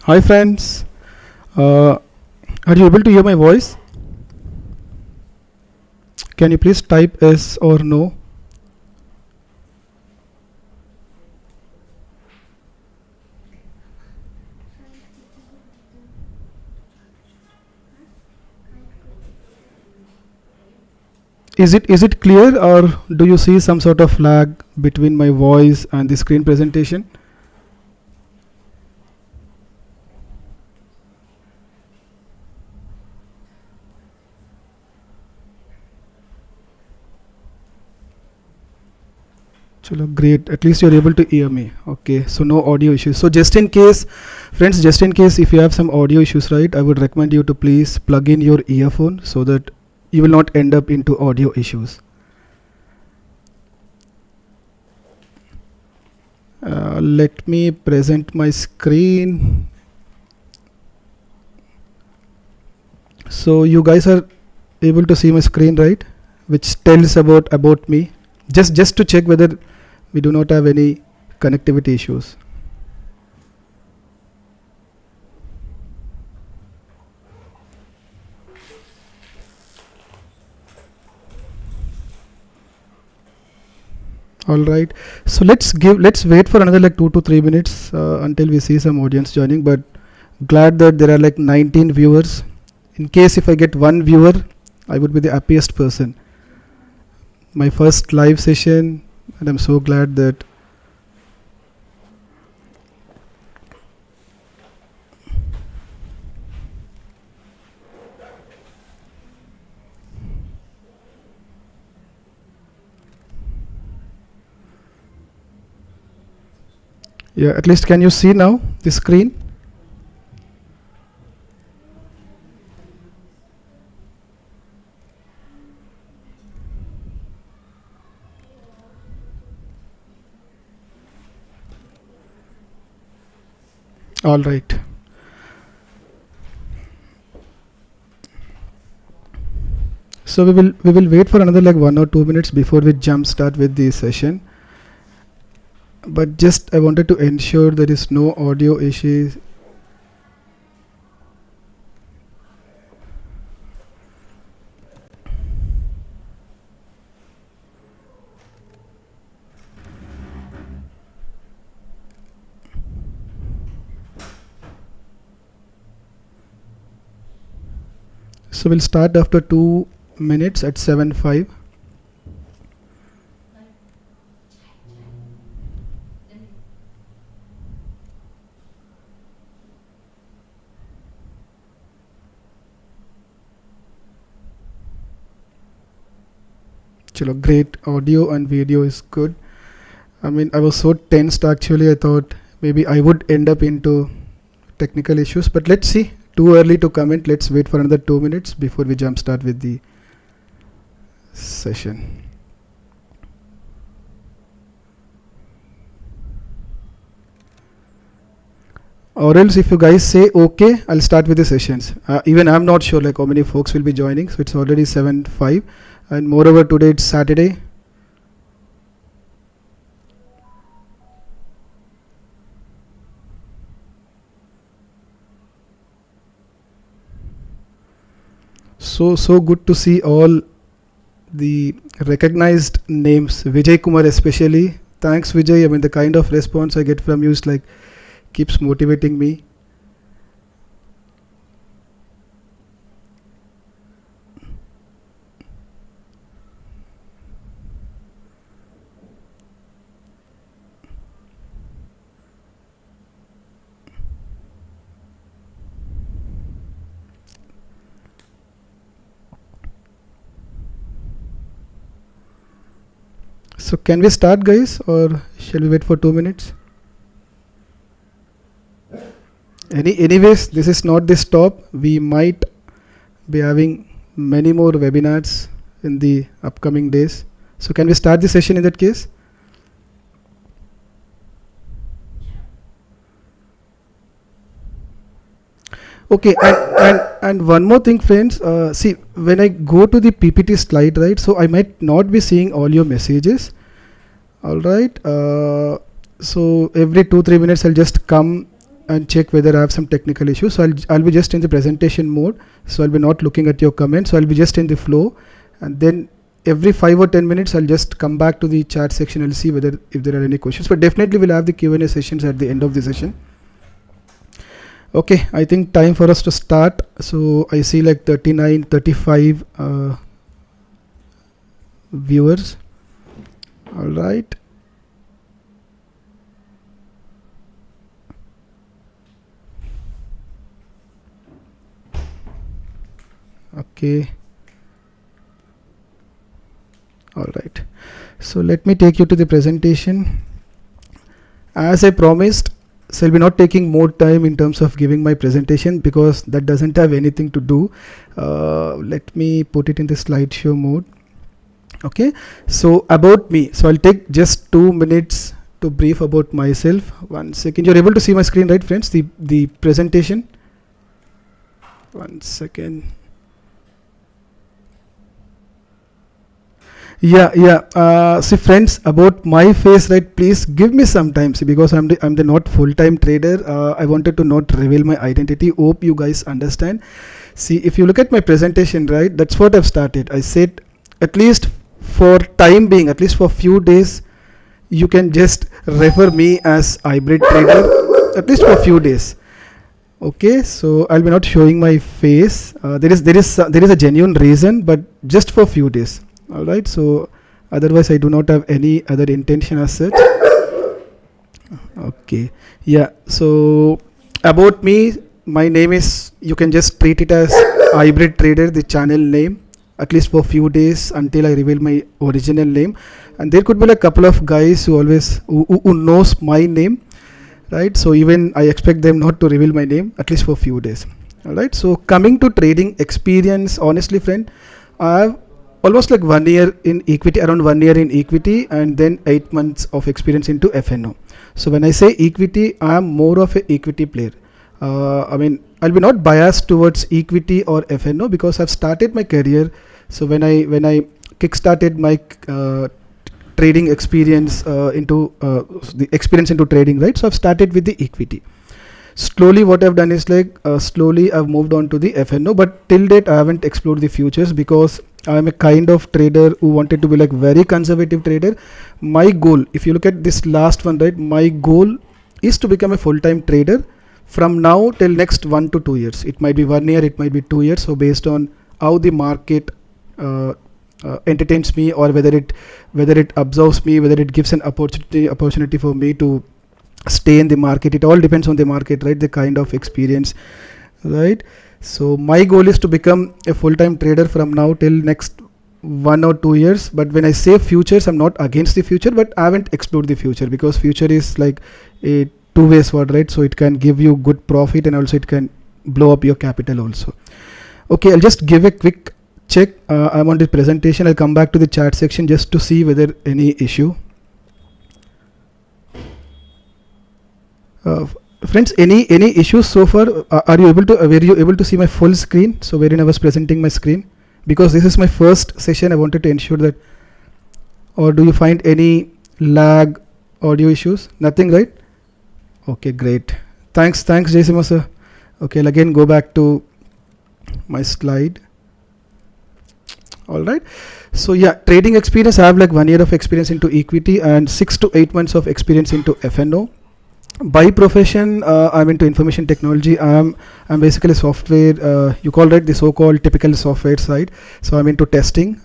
Hi friends, are you able to hear my voice? Can you please type yes or no? Is it clear, or do you see some sort of lag between my voice and the screen presentation? Chalo, great. At least you're able to hear me. Okay, so no audio issues. So just in case, friends, just in case if you have some audio issues, right, I would recommend you to please plug in your earphone so that you will not end up into audio issues. Let me present my screen. So you guys are able to see my screen, right, which tells about me, just to check whether we do not have any connectivity issues. All right, so let's wait for another like 2 to 3 minutes until we see some audience joining, but glad that there are like 19 viewers. In case if I get one viewer, I would be the happiest person. My first live session, and I'm so glad that yeah, at least can you see now the screen? All right. So we will wait for another like 1 or 2 minutes before we jump start with the session. But just I wanted to ensure there is no audio issues. So we'll start after 2 minutes at 7:05. Chalo, great. Audio and video is good. I mean, I was so tensed actually. I thought maybe I would end up into technical issues, but let's see. Too early to comment. Let's wait for another 2 minutes before we jump start with the session. Or else if you guys say okay, I'll start with the sessions. Even I'm not sure like how many folks will be joining, so it's already 7:05, and moreover today it's Saturday. So good to see all the recognized names. Vijay Kumar especially. Thanks Vijay. I mean, the kind of response I get from you is like keeps motivating me. So can we start guys, or shall we wait for 2 minutes? Anyways, this is not the stop. We might be having many more webinars in the upcoming days. So can we start the session in that case? Okay, and one more thing friends, see when I go to the PPT slide, right, so I might not be seeing all your messages. All right, so every 2-3 minutes I'll just come and check whether I have some technical issues. So I'll be just in the presentation mode. So I'll be not looking at your comments. So I'll be just in the flow, and then every 5 or 10 minutes I'll just come back to the chat section. I'll see whether if there are any questions. But definitely we'll have the Q&A sessions at the end of the session. Okay, I think time for us to start. So I see like 39, 35 viewers. All right. Okay. All right. So let me take you to the presentation. As I promised, so I'll be not taking more time in terms of giving my presentation because that doesn't have anything to do. Let me put it in the slideshow mode. Okay. So about me. So I'll take just 2 minutes to brief about myself. 1 second. You're able to see my screen, right, friends? The presentation. 1 second. See friends, about my face, right, please give me some time. See, because I'm the not full-time trader. I wanted to not reveal my identity. Hope you guys understand. See, if you look at my presentation, right, that's what I've started. I said at least for time being, at least for few days, you can just refer me as hybrid trader, at least for a few days. Okay, so I'll be not showing my face. There is a genuine reason, but just for few days. All right, so otherwise I do not have any other intention as such. Okay, yeah, so about me, my name is, you can just treat it as hybrid trader, the channel name, at least for few days until I reveal my original name. And there could be like a couple of guys who knows my name, right? So even I expect them not to reveal my name at least for few days. All right, so coming to trading experience, honestly friend, I have almost like 1 year in equity, around 1 year in equity, and then 8 months of experience into FNO. So when I say equity, I am more of an equity player. I mean, I'll be not biased towards equity or FNO because I've started my career. So when I kick-started my trading experience into the experience into trading, right? So I've started with the equity. Slowly what I've done is like slowly I've moved on to the FNO, but till date I haven't explored the futures because I'm a kind of trader who wanted to be like very conservative trader. My goal, if you look at this last one, right, my goal is to become a full-time trader from now till next 1 to 2 years. It might be 1 year, it might be 2 years. So based on how the market entertains me, or whether it absorbs me, whether it gives an opportunity for me to stay in the market. It all depends on the market, right? The kind of experience, right? So my goal is to become a full-time trader from now till next 1 or 2 years. But when I say futures, I'm not against the future, but I haven't explored the future because future is like a two-way sword, right? So it can give you good profit and also it can blow up your capital also. Okay, I'll just give a quick check. I'm on the presentation. I'll come back to the chat section just to see whether any issue. Friends, any issues so far? Were you able to see my full screen? So wherein I was presenting my screen, because this is my first session, I wanted to ensure that. Or do you find any lag, audio issues? Nothing, right? Okay, great. Thanks, Jaisima sir. Okay, I'll again go back to my slide. All right. So yeah, trading experience. I have like 1 year of experience into equity and 6 to 8 months of experience into FNO. By profession, I'm into information technology. I'm basically software, you call it the so-called typical software side. So I'm into testing.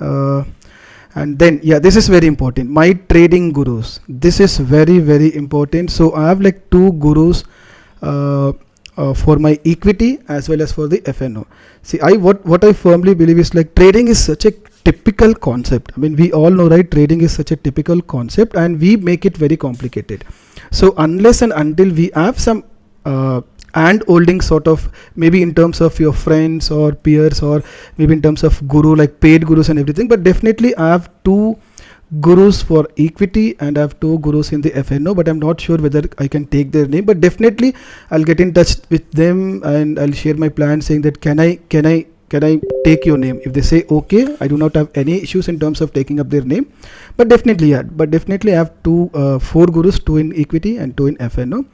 And then, yeah, this is very important. My trading gurus. This is very, very important. So I have like 2 gurus for my equity as well as for the FNO. See, what I firmly believe is like trading is such a typical concept. I mean, we all know, right? Trading is such a typical concept and we make it very complicated. So unless and until we have some hand holding sort of, maybe in terms of your friends or peers, or maybe in terms of guru, like paid gurus and everything, but definitely I have 2 gurus for equity and I have 2 gurus in the FNO, but I'm not sure whether I can take their name, but definitely I'll get in touch with them and I'll share my plan saying that can I can I take your name? If they say okay, I do not have any issues in terms of taking up their name. But definitely, yeah, but definitely I have four gurus, two in equity and two in FNO.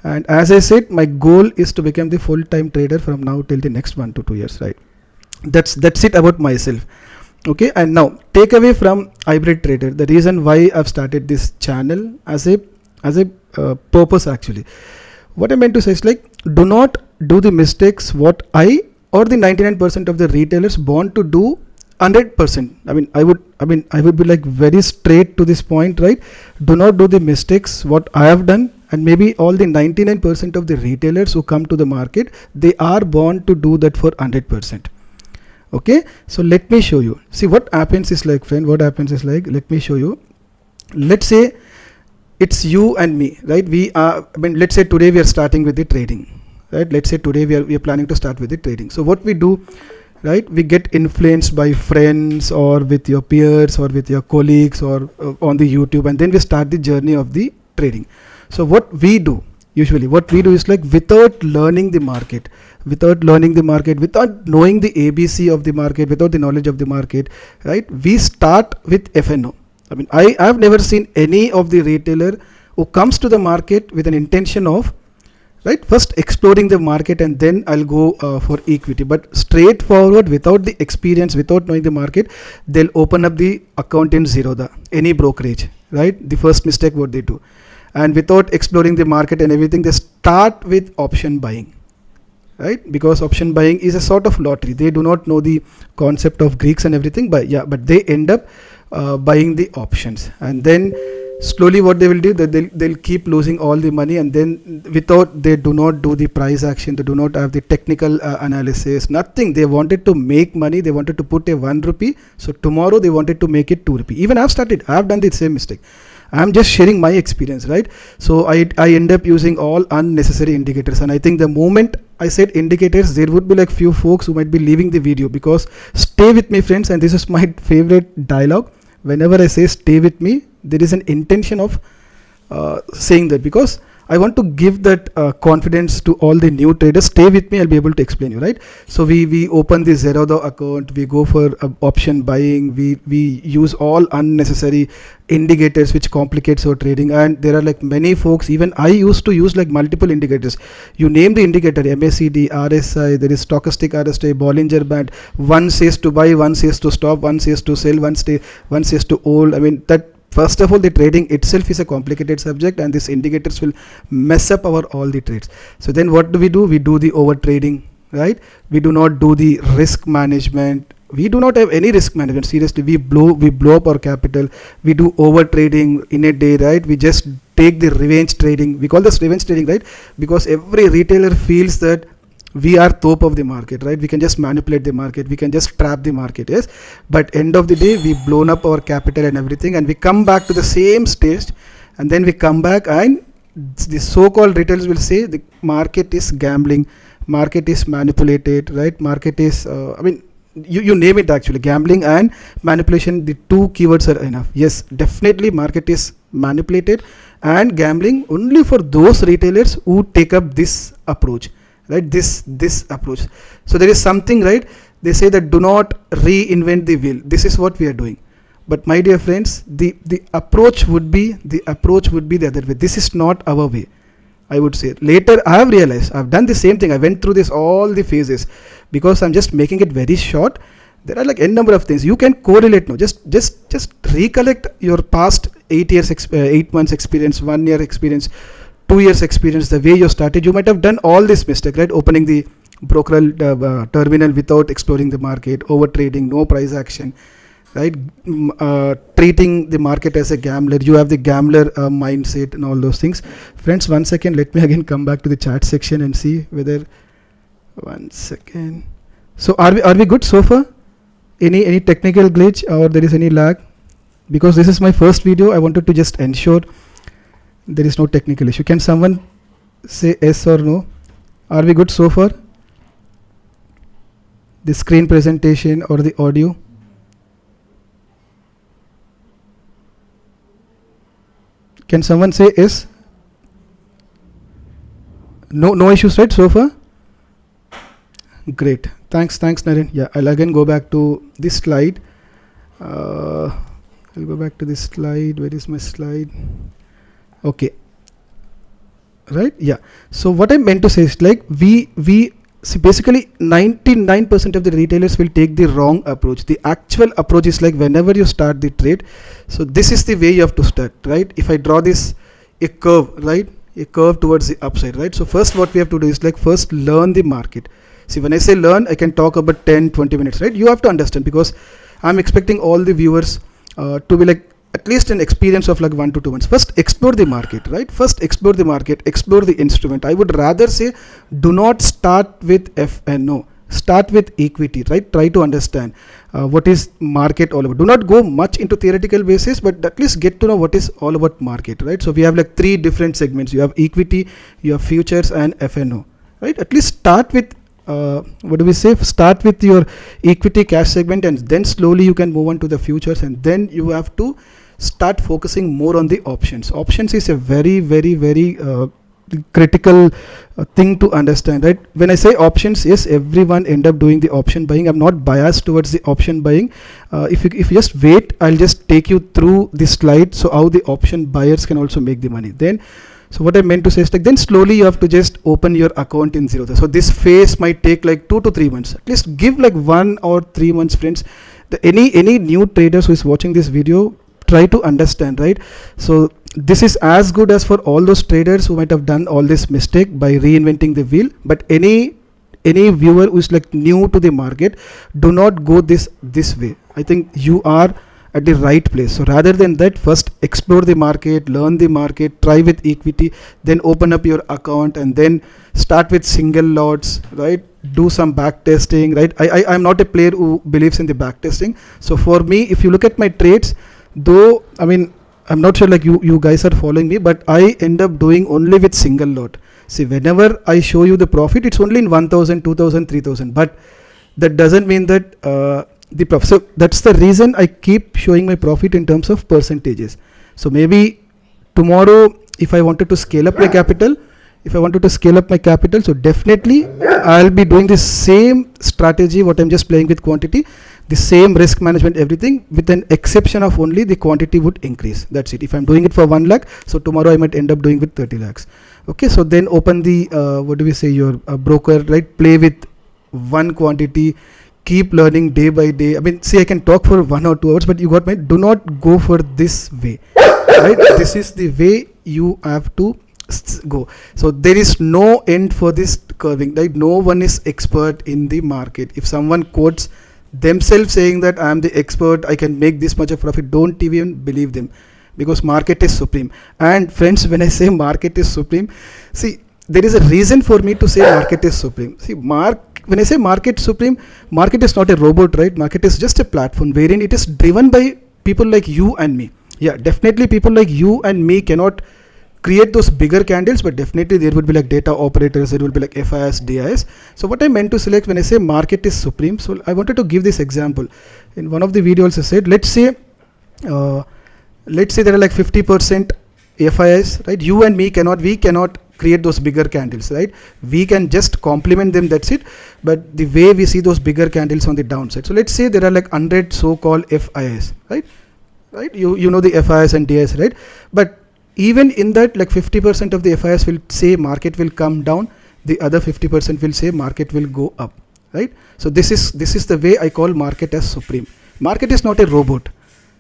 And as I said, my goal is to become the full-time trader from now till the next 1 to 2 years, right? That's it about myself. Okay, and now take away from hybrid trader, the reason why I've started this channel as a purpose actually. What I meant to say is like, do not do the mistakes what I or the 99% of the retailers want to do 100%. I would be like very straight to this point, right? Do not do the mistakes what I have done, and maybe all the 99% of the retailers who come to the market, they are born to do that for 100%. Okay, so let me show you. See what happens is like, friend, what happens is like, let me show you. Let's say it's you and me, right? Let's say today we are starting with the trading, right? Let's say today we are planning to start with the trading. So what we do, right? We get influenced by friends or with your peers or with your colleagues or on the YouTube, and then we start the journey of the trading. So what we do is like, without learning the market, without knowing the ABC of the market, without the knowledge of the market, right? We start with FNO. I have never seen any of the retailer who comes to the market with an intention of, right, first exploring the market and then I'll go for equity. But straightforward, without the experience, without knowing the market, they'll open up the account in Zerodha, any brokerage, right? The first mistake what they do. And without exploring the market and everything, they start with option buying, right? Because option buying is a sort of lottery. They do not know the concept of Greeks and everything, but yeah, but they end up buying the options, and then slowly what they will do, that they'll keep losing all the money, and then they do not do the price action, they do not have the technical analysis, nothing. They wanted to make money, they wanted to put a 1 rupee, so tomorrow they wanted to make it 2 rupee. Even I've done the same mistake. I'm just sharing my experience, right? So I end up using all unnecessary indicators, and I think the moment I said indicators, there would be like few folks who might be leaving the video, because stay with me, friends, and this is my favorite dialogue. Whenever I say stay with me, there is an intention of saying that, because I want to give that confidence to all the new traders. Stay with me, I'll be able to explain you, right? So we open the Zerodha account, we go for option buying, we use all unnecessary indicators which complicates our trading, and there are like many folks, even I used to use like multiple indicators. You name the indicator, MACD, RSI, there is stochastic RSI, Bollinger Band, one says to buy, one says to stop, one says to sell, one says to hold. That first of all, the trading itself is a complicated subject, and these indicators will mess up all the trades. So then what do? We do the over trading, right? We do not do the risk management. We do not have any risk management. Seriously, we blow up our capital. We do over trading in a day, right? We just take the revenge trading. We call this revenge trading, right? Because every retailer feels that we are top of the market, right? We can just manipulate the market, we can just trap the market, yes. But end of the day, we blown up our capital and everything, and we come back to the same stage, and then we come back, and the so-called retailers will say the market is gambling, market is manipulated, right? Market is you name it, actually. Gambling and manipulation, the two keywords are enough. Yes, definitely market is manipulated and gambling only for those retailers who take up this approach, right? This approach. So there is something, right? They say that do not reinvent the wheel. This is what we are doing. But my dear friends, the approach would be the other way. This is not our way, I would say. Later I have realized, I've done the same thing. I went through this all the phases, because I'm just making it very short. There are like n number of things you can correlate now. Just recollect your past 8 months experience, 1 year experience, 2 years experience, the way you started. You might have done all this mistake, right? Opening the broker terminal without exploring the market, over trading, no price action, right? Treating the market as a gambler. You have the gambler mindset and all those things. Friends, 1 second, let me again come back to the chat section and see whether, 1 second. So are we good so far? Any technical glitch or there is any lag? Because this is my first video, I wanted to just ensure there is no technical issue. Can someone say yes or no? Are we good so far? The screen presentation or the audio? Can someone say yes? No issues, right, so far? Great. Thanks, Naren. Yeah, I'll again go back to this slide. I'll go back to this slide. Where is my slide? Okay. Right? Yeah. So what I meant to say is like we see basically 99% of the retailers will take the wrong approach. The actual approach is like whenever you start the trade. So this is the way you have to start, right? If I draw this a curve, right? A curve towards the upside, right? So first what we have to do is like first learn the market. See, when I say learn, I can talk about 10-20 minutes, right? You have to understand, because I'm expecting all the viewers to be like at least an experience of like 1 to 2 months. First explore the market, right? First explore the market, explore the instrument. I would rather say do not start with FNO, start with equity, right? Try to understand what is market all about. Do not go much into theoretical basis, but at least get to know what is all about market, right? So we have like 3 different segments. You have equity, you have futures, and FNO, right? At least start with what do we say, start with your equity cash segment, and then slowly you can move on to the futures, and then you have to start focusing more on the options. Options is a very critical thing to understand, right? When I say options, yes, everyone end up doing the option buying. I'm not biased towards the option buying. If you just wait, I'll just take you through this slide, so how the option buyers can also make the money. Then so what I meant to say is like then slowly you have to just open your account in Zerodha. So this phase might take like 2 to 3 months. At least give like 1 or 3 months, friends. Any new traders who is watching this video, try to understand, right? So this is as good as for all those traders who might have done all this mistake by reinventing the wheel. But any viewer who is like new to the market, do not go this way. I think you are at the right place. So rather than that, first explore the market, learn the market, try with equity, then open up your account, and then start with single lots, right? Do some back testing, right? I'm not a player who believes in the back testing. So for me, if you look at my trades, though, I mean, I'm not sure like you guys are following me, but I end up doing only with single lot. See, whenever I show you the profit, it's only in 1,000, 2,000, 3,000, but that doesn't mean that the profit. So that's the reason I keep showing my profit in terms of percentages. So maybe tomorrow, if I wanted to scale up my capital, so definitely I'll be doing the same strategy what I'm just playing with quantity, the same risk management, everything, with an exception of only the quantity would increase. That's it. If I'm doing it for 1 lakh, so tomorrow I might end up doing with 30 lakhs. Okay, so then open the what do we say, your broker, right? Play with one quantity, keep learning day by day. I mean, see, I can talk for 1 or 2 hours, but you got my, do not go for this way, right? This is the way you have to go. So there is no end for this curving, right? No one is expert in the market. If someone quotes themselves saying that I am the expert, I can make this much of profit, don't even believe them, because market is supreme. And friends, when I say market is supreme, see, there is a reason for me to say market is supreme. See, when I say market supreme, market is not a robot, right? Market is just a platform wherein it is driven by people like you and me. Yeah, definitely people like you and me cannot create those bigger candles, but definitely there would be like data operators, there will be like FIS, DIS. So what I meant to select when I say market is supreme, so I wanted to give this example. In one of the videos I said, let's say there are like 50% FIS, right? You and me we cannot create those bigger candles, right? We can just complement them, that's it. But the way we see those bigger candles on the downside. So let's say there are like 100 so-called FIS, right? You know the FIS and DIS, right? But even in that, like 50% of the FIS will say market will come down, the other 50% will say market will go up, right? So this is the way I call market as supreme. Market is not a robot,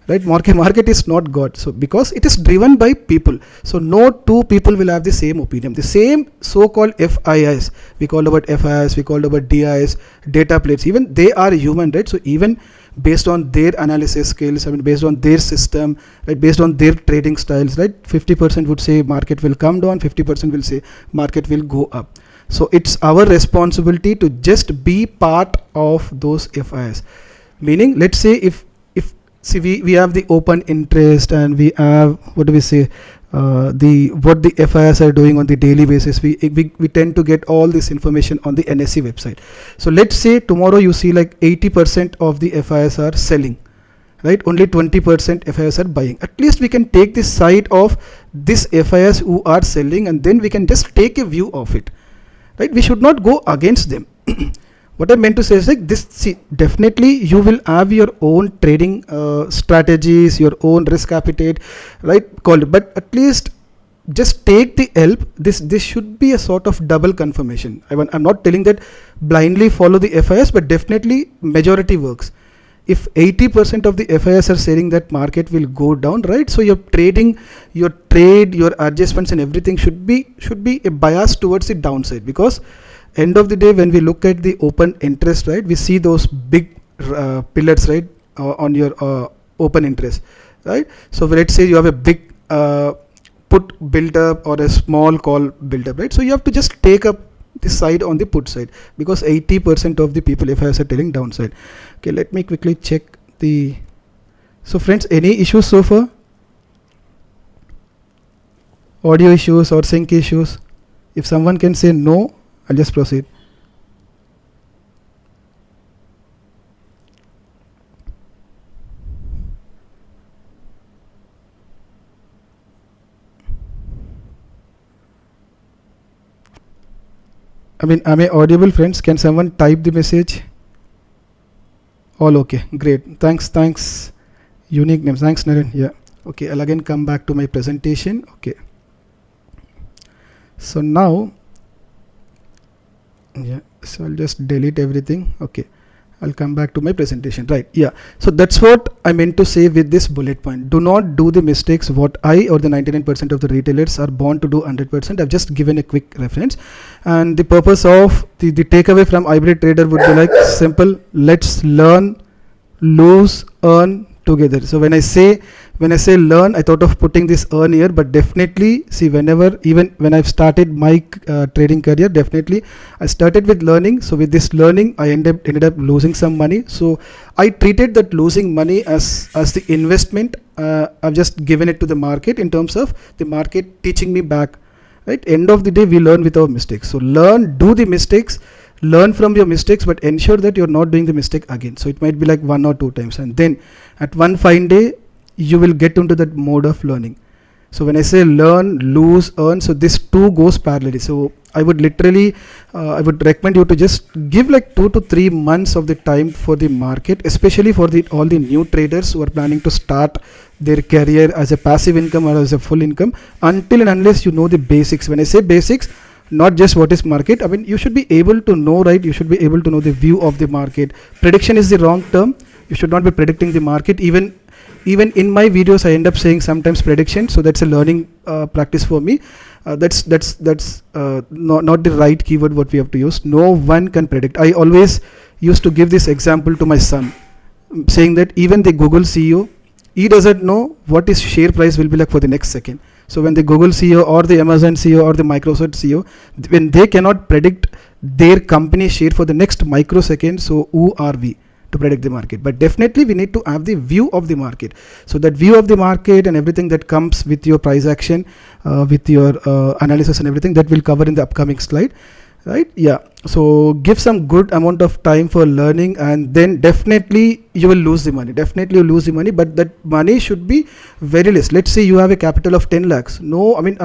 right? Market is not God. So because it is driven by people, so no two people will have the same opinion. The same so-called FIS, we called about FIS, we called about DIS, data plates, even they are human, right? So even based on their analysis skills, I mean based on their system, right, based on their trading styles, right, 50% would say market will come down, 50% will say market will go up. So it's our responsibility to just be part of those FIS. Meaning, let's say if see we have the open interest, and we have, what do we say, what the FIS are doing on the daily basis. We tend to get all this information on the NSE website. So let's say tomorrow you see like 80% of the FIS are selling, right? Only 20% FIS are buying. At least we can take the side of this FIS who are selling, and then we can just take a view of it, right? We should not go against them. What I meant to say is like this, see, definitely you will have your own trading strategies, your own risk appetite, right? Called, but at least just take the help. This should be a sort of double confirmation. I'm not telling that blindly follow the FIS, but definitely majority works. If 80% of the FIS are saying that market will go down, right? So your trading, your trade, your adjustments and everything should be a bias towards the downside, because end of the day, when we look at the open interest, right, we see those big pillars, right, on your open interest, right? So let's say you have a big put built up or a small call built up, right? So you have to just take up the side on the put side, because 80% of the people if I was telling downside. Okay, let me quickly check the. So friends, any issues so far? Audio issues or sync issues? If someone can say no, I'll just proceed. I mean, am I audible, friends? Can someone type the message? All okay, great. Thanks. Unique names. Thanks, Naren. Yeah. Okay, I'll again come back to my presentation. Okay. So now, yeah. So I'll just delete everything. Okay. I'll come back to my presentation, right? Yeah. So that's what I meant to say with this bullet point. Do not do the mistakes what I or the 99% of the retailers are born to do 100%. I've just given a quick reference, and the purpose of the takeaway from hybrid trader would be like simple. Let's learn, lose, earn together. So when I say learn, I thought of putting this earn here, but definitely see, even when I've started my trading career, definitely I started with learning. So with this learning, I ended up losing some money. So I treated that losing money as the investment. I've just given it to the market in terms of the market teaching me back, right? End of the day, we learn with our mistakes. So learn, do the mistakes, learn from your mistakes, but ensure that you're not doing the mistake again. So it might be like 1 or 2 times, and then at one fine day you will get into that mode of learning. So when I say learn, lose, earn, so this two goes parallelly. So I would literally I would recommend you to just give like 2 to 3 months of the time for the market, especially for all the new traders who are planning to start their career as a passive income or as a full income, until and unless you know the basics. When I say basics, not just what is market, I mean you should be able to know, right? You should be able to know the view of the market. Prediction is the wrong term. You should not be predicting the market. Even in my videos, I end up saying sometimes prediction. So that's a learning practice for me. That's not the right keyword what we have to use. No one can predict. I always used to give this example to my son, saying that even the Google CEO, he doesn't know what his share price will be like for the next second. So when the Google CEO or the Amazon CEO or the Microsoft CEO, when they cannot predict their company share for the next microsecond, so who are we to predict the market? But definitely we need to have the view of the market. So that view of the market and everything that comes with your price action, with your analysis and everything, that will cover in the upcoming slide, right? Yeah. So give some good amount of time for learning, and then definitely you will lose the money. Definitely you lose the money, but that money should be very less. Let's say you have a capital of 10 lakhs. No, I mean,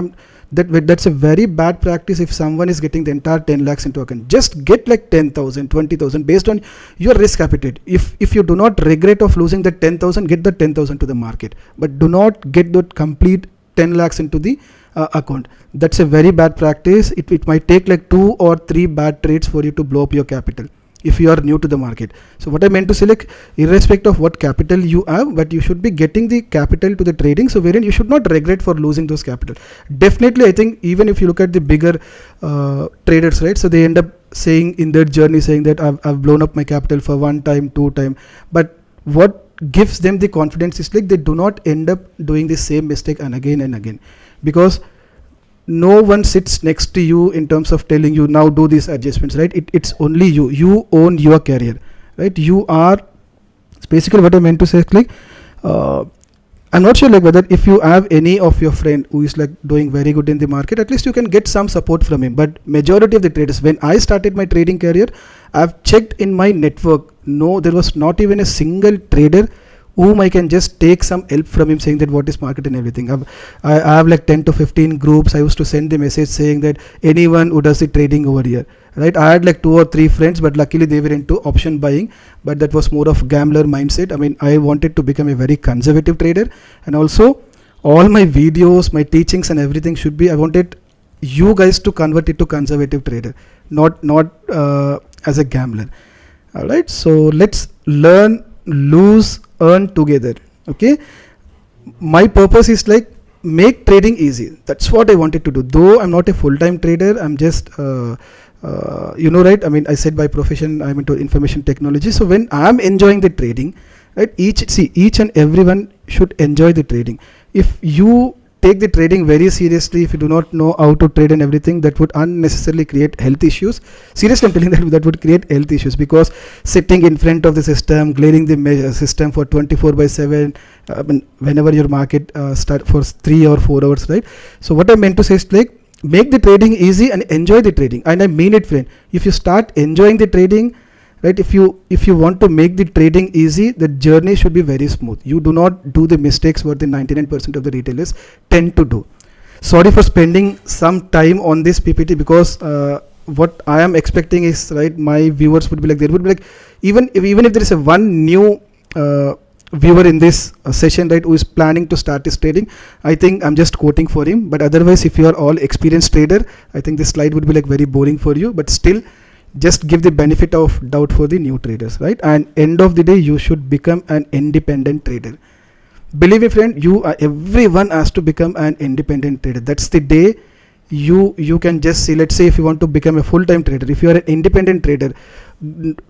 that's a very bad practice. If someone is getting the entire 10 lakhs into account, just get like 10,000, 20,000 based on your risk appetite. If you do not regret of losing that 10,000, get the 10,000 to the market, but do not get that complete 10 lakhs into the account. That's a very bad practice. It might take like 2 or 3 bad trades for you to blow up your capital if you are new to the market. So what I meant to say, like, irrespective of what capital you have, but you should be getting the capital to the trading, so wherein you should not regret for losing those capital. Definitely, I think even if you look at the bigger traders, right, so they end up saying in their journey, saying that I've blown up my capital for 1 time, 2 time, but what gives them the confidence is like they do not end up doing the same mistake and again, because no one sits next to you in terms of telling you now do these adjustments, right? It's only you own your career, right? You are, it's basically what I meant to say, like I'm not sure like whether if you have any of your friend who is like doing very good in the market, at least you can get some support from him. But majority of the traders, when I started my trading career, I've checked in my network, no, there was not even a single trader whom I can just take some help from him, saying that what is market and everything. I have like 10 to 15 groups. I used to send the message saying that anyone who does the trading over here, right? I had like 2 or 3 friends, but luckily they were into option buying, but that was more of gambler mindset. I mean, I wanted to become a very conservative trader, and also all my videos, my teachings and everything should be, I wanted you guys to convert it to conservative trader, not as a gambler. All right, so let's learn, lose, earn together. Okay, my purpose is like make trading easy. That's what I wanted to do. Though I'm not a full-time trader, I'm just right, I mean, I said by profession I'm into information technology. So when I'm enjoying the trading, right, each and everyone should enjoy the trading. If you take the trading very seriously, if you do not know how to trade and everything, that would unnecessarily create health issues. Seriously, I'm telling that would create health issues, because sitting in front of the system, glaring the system for 24/7, whenever your market start for 3 or 4 hours, right? So what I meant to say is like, make the trading easy and enjoy the trading. And I mean it, friend. If you start enjoying the trading, right, if you want to make the trading easy, the journey should be very smooth. You do not do the mistakes what the 99% of the retailers tend to do. Sorry for spending some time on this PPT, because what I am expecting is, right, my viewers would be like, there would be like, even if there is a one new viewer in this session, right, who is planning to start his trading, I think I'm just quoting for him. But otherwise, if you are all experienced trader, I think this slide would be like very boring for you. But still, just give the benefit of doubt for the new traders, right? And end of the day, you should become an independent trader. Believe me, friend, everyone has to become an independent trader. That's the day you can just see. Let's say if you want to become a full-time trader, if you are an independent trader,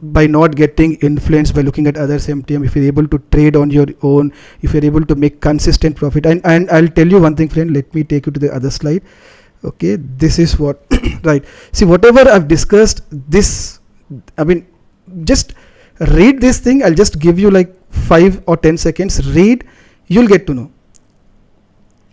by not getting influenced by looking at others MTM, if you're able to trade on your own, if you're able to make consistent profit, and I'll tell you one thing, friend, let me take you to the other slide. Okay, this is what right, see, whatever I've discussed, this, I mean, just read this thing. I'll just give you like 5 or 10 seconds, read, you'll get to know.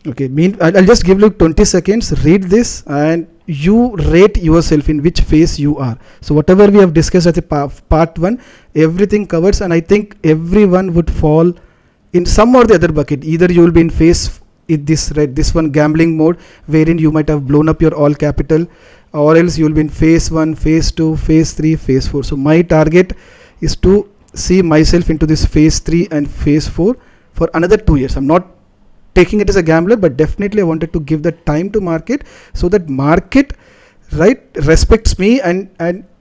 Okay, I'll just give you 20 seconds, read this, and you rate yourself in which phase you are. So whatever we have discussed as a part 1, everything covers, and I think everyone would fall in some or the other bucket. Either you will be in phase this one, gambling mode, wherein you might have blown up your all capital, or else you will be in phase 1, phase 2, phase 3, phase 4. So my target is to see myself into this phase 3 and phase 4 for another 2 years. I'm not taking it as a gambler, but definitely I wanted to give the time to market, so that market, right, respects me and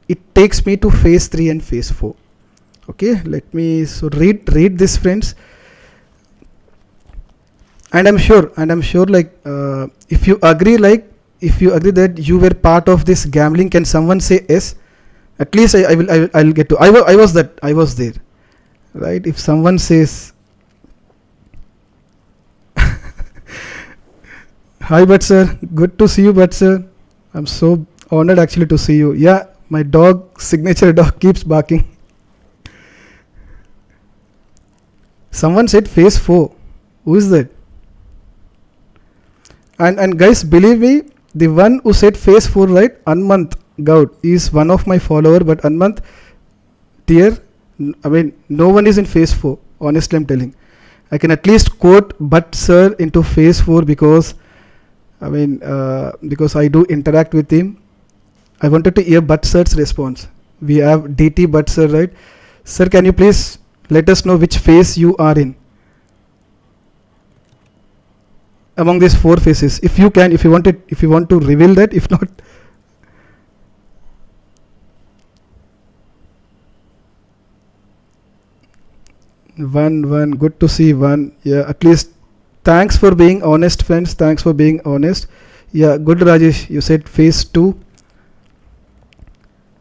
it takes me to phase 3 and phase 4. Okay, let me read this, friends. And I'm sure like if you agree that you were part of this gambling, can someone say yes? At least I'll get to, I was there, right? If someone says hi, but sir, good to see you, but sir, I'm so honored actually to see you. Yeah, my dog, signature dog, keeps barking. Someone said phase 4. Who is that? And guys, believe me, the one who said phase 4, right, Anmant Gaud, is one of my follower. But Anmant, dear, I mean, no one is in phase 4. Honestly, I'm telling. I can at least quote but sir into phase 4, because I mean, because I do interact with him. I wanted to hear but sir's response. We have DT but sir, right? Sir, can you please let us know which phase you are in among these 4 phases? If you can, if you want to reveal that. If not, one, good to see one. Yeah, at least. Thanks for being honest, friends. Thanks for being honest. Yeah, good, Rajesh. You said phase 2.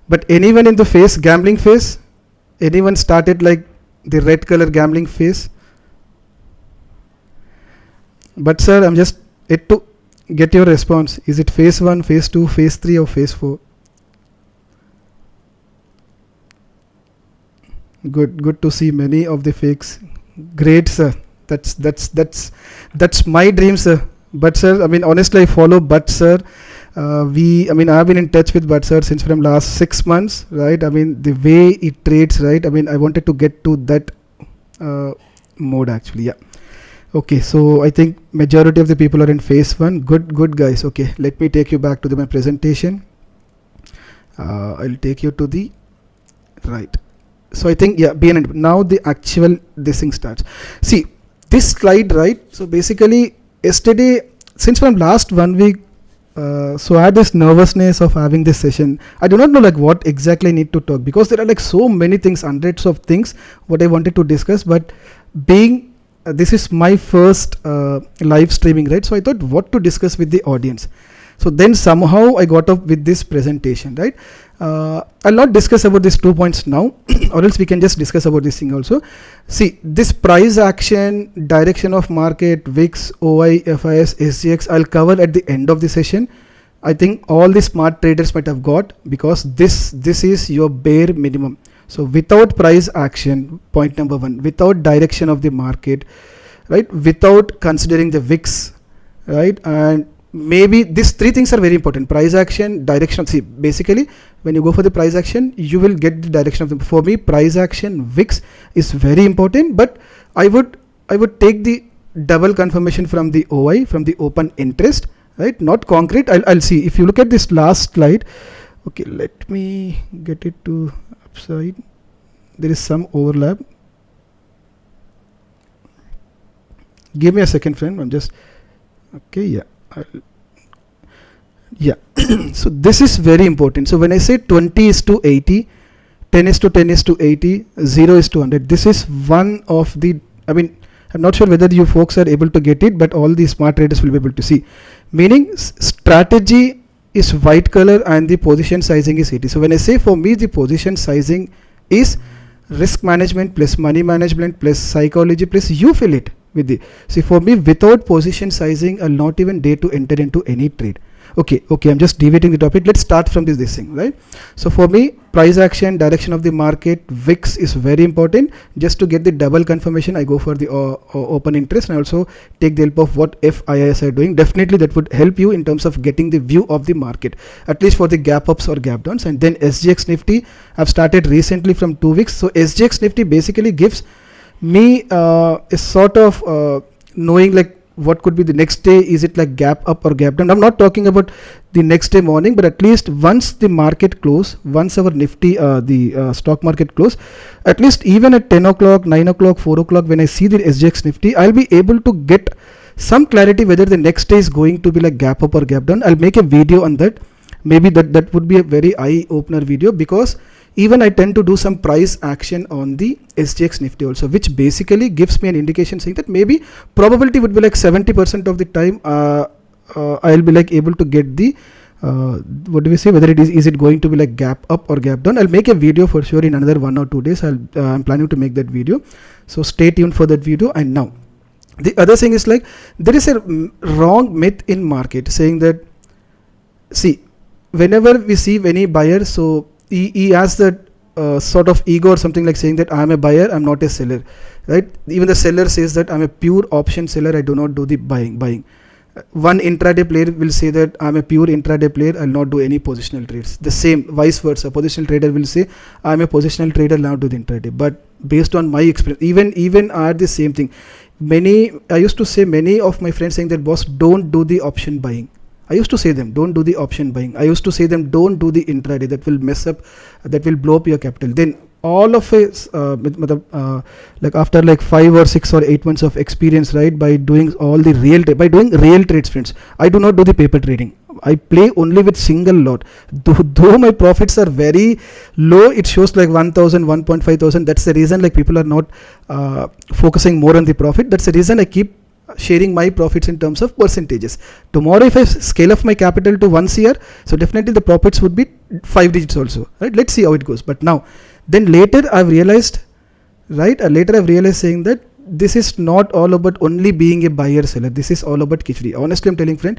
But anyone in the gambling phase? Anyone started like the red color gambling phase? But sir, I'm just yet to get your response. Is it phase 1, phase 2, phase 3, or phase 4? Good to see many of the fakes. Great, sir. That's my dream, sir. But sir, I mean, honestly, I follow but sir. I've been in touch with but sir since from last 6 months, right? I mean, the way it trades, right? I mean, I wanted to get to that mode actually. Yeah. Okay, so I think majority of the people are in phase 1. Good guys. Okay, let me take you back to my presentation. I'll take you to the right. So I think, yeah, BN, now the actual this thing starts. See this slide, right? So basically yesterday, since from last 1 week, so I had this nervousness of having this session. I do not know like what exactly I need to talk, because there are like so many things, hundreds of things what I wanted to discuss, but being this is my first live streaming, right? So I thought what to discuss with the audience. So then somehow I got up with this presentation, right? I'll not discuss about these 2 points now, or else we can just discuss about this thing also. See, this price action, direction of market, VIX, OI, FIS, SGX, I'll cover at the end of the session. I think all the smart traders might have got, because this is your bare minimum. So without price action, point number 1, without direction of the market, right, without considering the VIX, right, and maybe these 3 things are very important: price action, direction. See, basically when you go for the price action, you will get the direction of them. For me, price action, VIX is very important, but I would take the double confirmation from the OI, from the open interest, right, not concrete. I'll see. If you look at this last slide, okay, let me get it to upside. There is some overlap. Give me a second, friend. I'm just okay. Yeah. Yeah. So this is very important. So when I say 20 is to 80, 10 is to 10 is to 80, 0 is to 100, this is one of the, I mean, I'm not sure whether you folks are able to get it, but all the smart traders will be able to see. Meaning strategy is white color and the position sizing is 80. So when I say, for me, the position sizing is risk management plus money management plus psychology plus you fill it with the, see, for me, without position sizing, I'll not even dare to enter into any trade. Okay, I'm just deviating the topic. Let's start from this thing, right? So for me, price action, direction of the market, VIX is very important. Just to get the double confirmation, I go for the open interest, and I also take the help of what FIIs are doing. Definitely that would help you in terms of getting the view of the market, at least for the gap ups or gap downs. And then SGX Nifty, I've started recently from 2 weeks. So SGX Nifty basically gives me a sort of knowing like what could be the next day. Is it like gap up or gap down? I'm not talking about the next day morning, but at least once the market close, once our Nifty, the stock market close, at least even at 10 o'clock, 9 o'clock, 4 o'clock, when I see the SGX Nifty, I'll be able to get some clarity whether the next day is going to be like gap up or gap down. I'll make a video on that. Maybe that would be a very eye opener video, because even I tend to do some price action on the SGX Nifty also, which basically gives me an indication saying that maybe probability would be like 70% of the time I'll be like able to get the what do we say, whether it is it going to be like gap up or gap down. I'll make a video for sure in another 1 or 2 days. I'm planning to make that video, so stay tuned for that video. And now the other thing is like, there is a wrong myth in market saying that, see, whenever we see any buyer, so he has that sort of ego or something, like saying that I'm a buyer, I'm not a seller, right? Even the seller says that I'm a pure option seller, I do not do the buying. One intraday player will say that I'm a pure intraday player, I'll not do any positional trades. The same vice versa, positional trader will say I'm a positional trader, I'll not do the intraday. But based on my experience, even are the same thing. I used to say, many of my friends saying that, boss, don't do the option buying. I used to say them, don't do the option buying. I used to say them, don't do the intraday, that will mess up, that will blow up your capital. Then all of us, like after like 5 or 6 or 8 months of experience, right, by doing all the doing real trades, friends, I do not do the paper trading. I play only with single lot. Though my profits are very low, it shows like 1,000, 1,500. That's the reason like people are not focusing more on the profit. That's the reason I keep sharing my profits in terms of percentages. Tomorrow if I scale up my capital to 1 CR, so definitely the profits would be 5 digits also, right? Let's see how it goes. But now, then later I've realized, right, saying that this is not all about only being a buyer seller. This is all about khichdi. Honestly, I'm telling friend,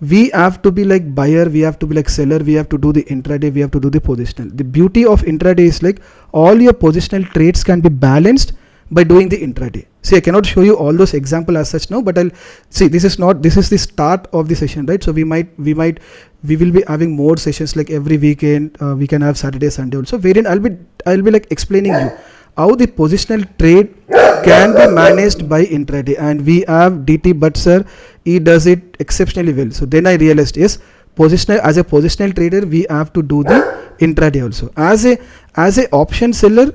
we have to be like buyer, we have to be like seller, we have to do the intraday, we have to do the positional. The beauty of intraday is like all your positional trades can be balanced by doing the intraday. See, I cannot show you all those examples as such now, but I'll see, this is the start of the session, right? So we will be having more sessions like every weekend. We can have Saturday, Sunday also, wherein I'll be like explaining you how the positional trade can be managed by intraday. And we have DT Butt sir, he does it exceptionally well. So then I realized, yes, positional, as a positional trader, we have to do the intraday also. As a option seller,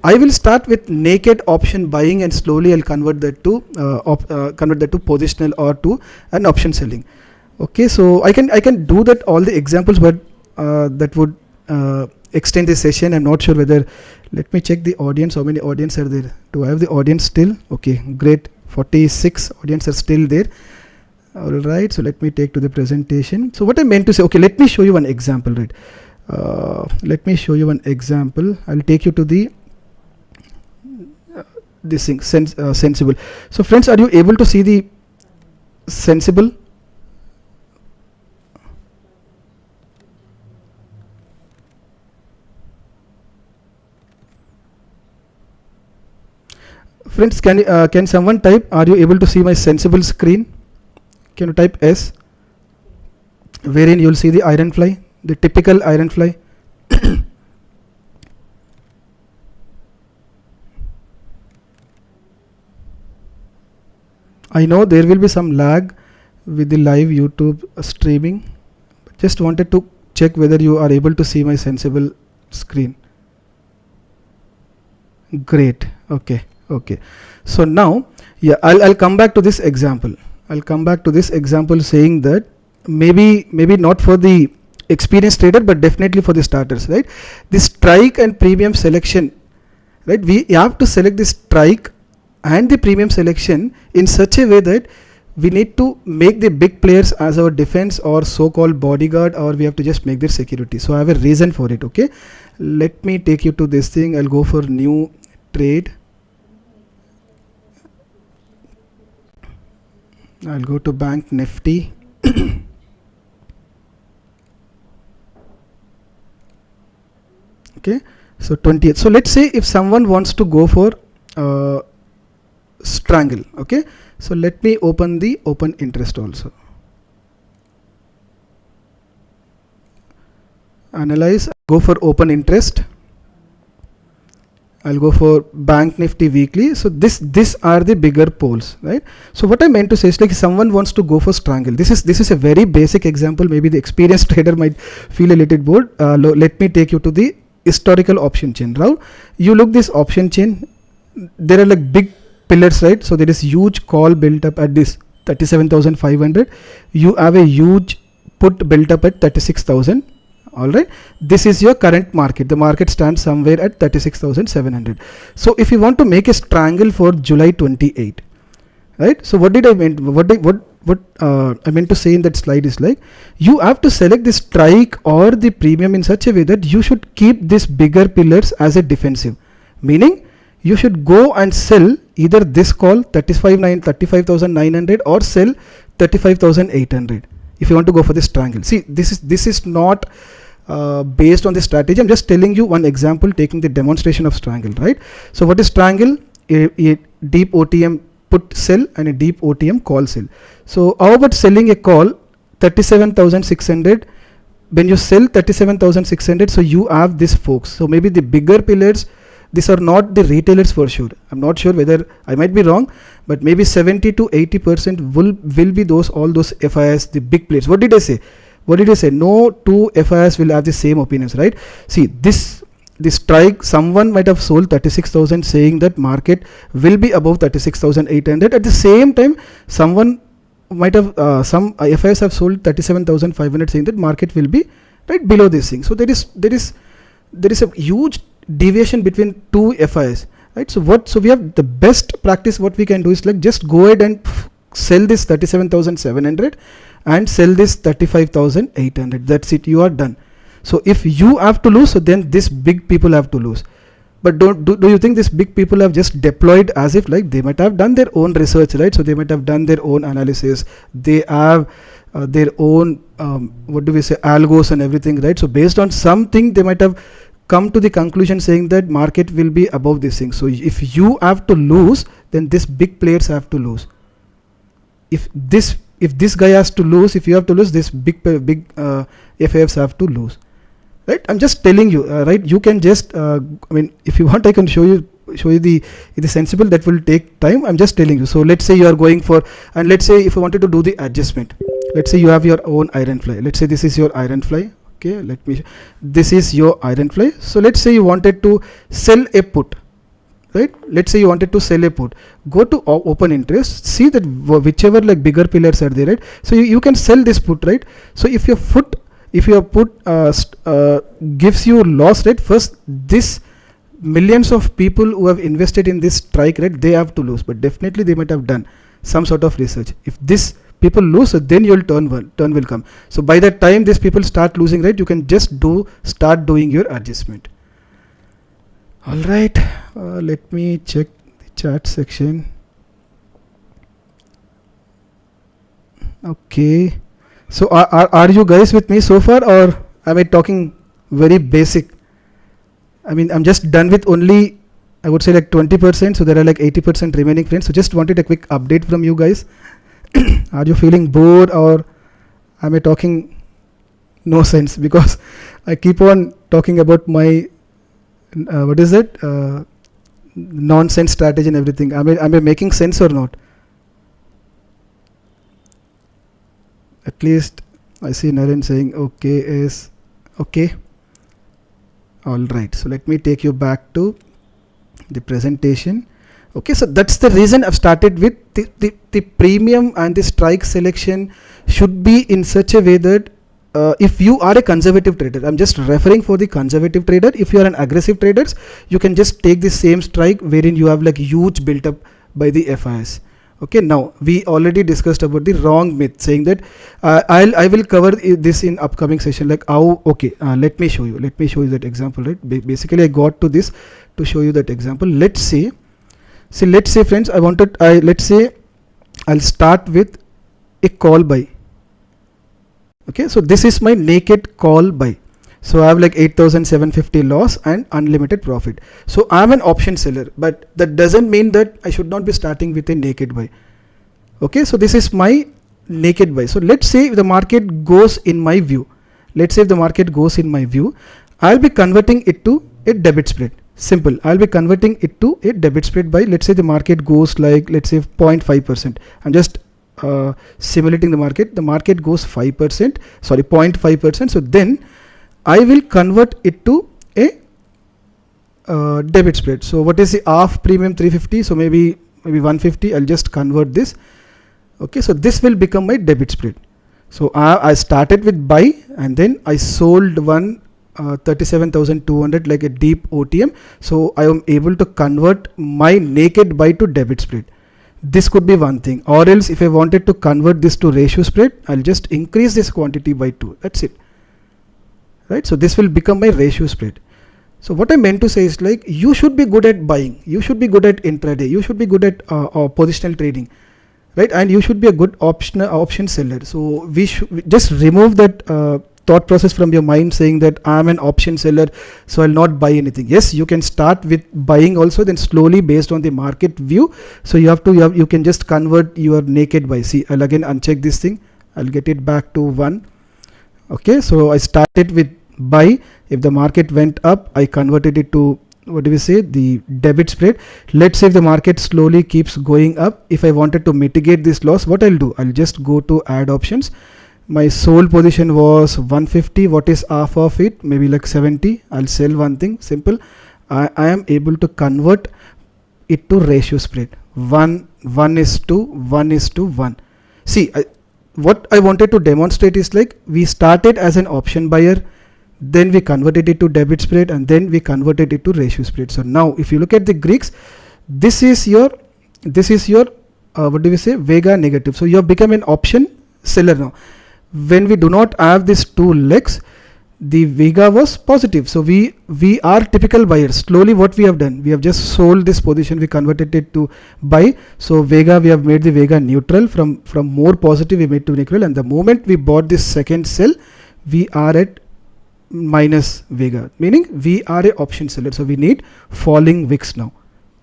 I will start with naked option buying, and slowly I'll convert that to positional or to an option selling. Okay, so I can do that all the examples, but that would extend the session. I'm not sure whether, let me check the audience, how many audience are there. Do I have the audience still? Okay, great, 46 audience are still there. All right, so let me take to the presentation. So what I meant to say, okay, let me show you one example, right? Let me show you one example. I'll take you to the this thing, sensible. So friends, are you able to see the sensible? Friends, can someone type, are you able to see my sensible screen? Can you type S, wherein you'll see the iron fly, the typical iron fly. I know there will be some lag with the live YouTube streaming. Just wanted to check whether you are able to see my sensible screen. Great. Okay. So now, yeah, I'll come back to this example. I'll come back to this example saying that maybe not for the experienced trader, but definitely for the starters, right? This strike and premium selection, right? We have to select the strike and the premium selection in such a way that we need to make the big players as our defense or so-called bodyguard, or we have to just make their security. So I have a reason for it. Okay, let me take you to this thing. I'll go for new trade. I'll go to Bank Nifty. Okay, so 20th. So let's say if someone wants to go for strangle. Okay, so let me open the open interest also. Analyze, go for open interest. I'll go for Bank Nifty weekly. So these are the bigger poles, right? So what I meant to say is, like, someone wants to go for strangle. This is a very basic example. Maybe the experienced trader might feel a little bored. Let me take you to the historical option chain. Now you look this option chain. There are like big pillars, right? So there is huge call built up at this 37,500. You have a huge put built up at 36,000. All right, this is your current market. The market stands somewhere at 36,700. So if you want to make a strangle for July 28, right? So what did I mean? What I meant to say in that slide is, like, you have to select the strike or the premium in such a way that you should keep these bigger pillars as a defensive, meaning you should go and sell either this call 35,900 or sell 35,800 if you want to go for this triangle. See, this is not based on the strategy. I'm just telling you one example, taking the demonstration of triangle, right? So what is triangle? A deep OTM put sell and a deep OTM call sell. So how about selling a call 37,600? When you sell 37,600, so you have this folks. So maybe the bigger pillars, these are not the retailers for sure. I'm not sure whether, I might be wrong, but maybe 70 to 80% will be all those FIS, the big players. What did I say? No two FIS will have the same opinions, right? See, this strike, someone might have sold 36,000 saying that market will be above 36,800. At the same time, someone might have some FIS have sold 37,500 saying that market will be right below this thing. So there is a huge deviation between two FIs, right? So we have the best practice. What we can do is, like, just go ahead and sell this 37,700 and sell this 35,800. That's it, you are done. So if you have to lose, so then this big people have to lose. But do you think these big people have just deployed as if, like, they might have done their own research, right? So they might have done their own analysis. They have their own what do we say, algos and everything, right? So based on something, they might have come to the conclusion saying that market will be above this thing. So if you have to lose, then this big players have to lose. If this guy has to lose, if you have to lose, this big FAFs have to lose, right? I'm just telling you, right? You can just I mean, if you want, I can show you the sensible. That will take time. I'm just telling you. So let's say you are going for, and let's say if you wanted to do the adjustment, let's say you have your own iron fly. Let's say this is your iron fly. Okay, this is your iron fly. So let's say you wanted to sell a put, right? Let's say you wanted to sell a put. Go to open interest, see that whichever like bigger pillars are there, right? So you can sell this put, right? So if your put gives you loss, right? First, this millions of people who have invested in this strike, right? They have to lose, but definitely they might have done some sort of research. If this people lose, then your turn will come. So by the time these people start losing, right, you can just start doing your adjustment. All right, let me check the chat section. Okay, so are you guys with me so far, or am I talking very basic? I mean, I'm just done with only, I would say, like 20%, so there are like 80% remaining, friends. So just wanted a quick update from you guys. Are you feeling bored, or am I talking no sense? Because I keep on talking about my what is it, nonsense strategy and everything. Am I making sense or not? At least I see Naren saying okay is okay. All right, so let me take you back to the presentation. Okay, so that's the reason I've started with the premium and the strike selection should be in such a way that if you are a conservative trader, I'm just referring for the conservative trader. If you are an aggressive trader, you can just take the same strike wherein you have like huge built up by the FIS. Okay, now we already discussed about the wrong myth, saying that I will cover this in upcoming session, like how. Okay, let me show you that example, right? Basically I got to this to show you that example. Let's say friends, let's say I'll start with a call buy. Okay, so this is my naked call buy. So I have like 8,750 loss and unlimited profit. So I'm an option seller, but that doesn't mean that I should not be starting with a naked buy. Okay, so this is my naked buy. So let's say if the market goes in my view, I'll be converting it to a debit spread. Simple. I'll be converting it to a debit spread by, let's say the market goes like, let's say 0.5%. I'm just simulating the market. The market goes 5%, sorry, 0.5%. So then I will convert it to a debit spread. So what is the half premium? 350. So maybe 150. I'll just convert this. Okay, so this will become my debit spread. So I started with buy, and then I sold one 37,200 like a deep OTM. So I am able to convert my naked buy to debit spread. This could be one thing. Or else if I wanted to convert this to ratio spread, I'll just increase this quantity by 2. That's it. Right, so this will become my ratio spread. So what I meant to say is, like, you should be good at buying, you should be good at intraday, you should be good at positional trading, right? And you should be a good option seller. So we should just remove that thought process from your mind, saying that I'm an option seller, so I'll not buy anything. Yes, you can start with buying also, then slowly based on the market view. So you can just convert your naked buy. See, I'll again uncheck this thing. I'll get it back to 1. Okay, so I started with buy. If the market went up, I converted it to, what do we say, the debit spread. Let's say if the market slowly keeps going up, if I wanted to mitigate this loss, what I'll do, I'll just go to add options. My sold position was 150. What is half of it? Maybe like 70. I'll sell one thing. Simple. I am able to convert it to ratio spread. 1:1. See, what I wanted to demonstrate is, like, we started as an option buyer, then we converted it to debit spread, and then we converted it to ratio spread. So now if you look at the Greeks, this is your what do we say, Vega negative. So you have become an option seller now. When we do not have these two legs, the Vega was positive. So we are typical buyers. Slowly what we have done, we have just sold this position, we converted it to buy. So Vega, we have made the Vega neutral, from more positive we made to neutral, and the moment we bought this second sell, we are at minus Vega, meaning we are a option seller. So we need falling wicks now.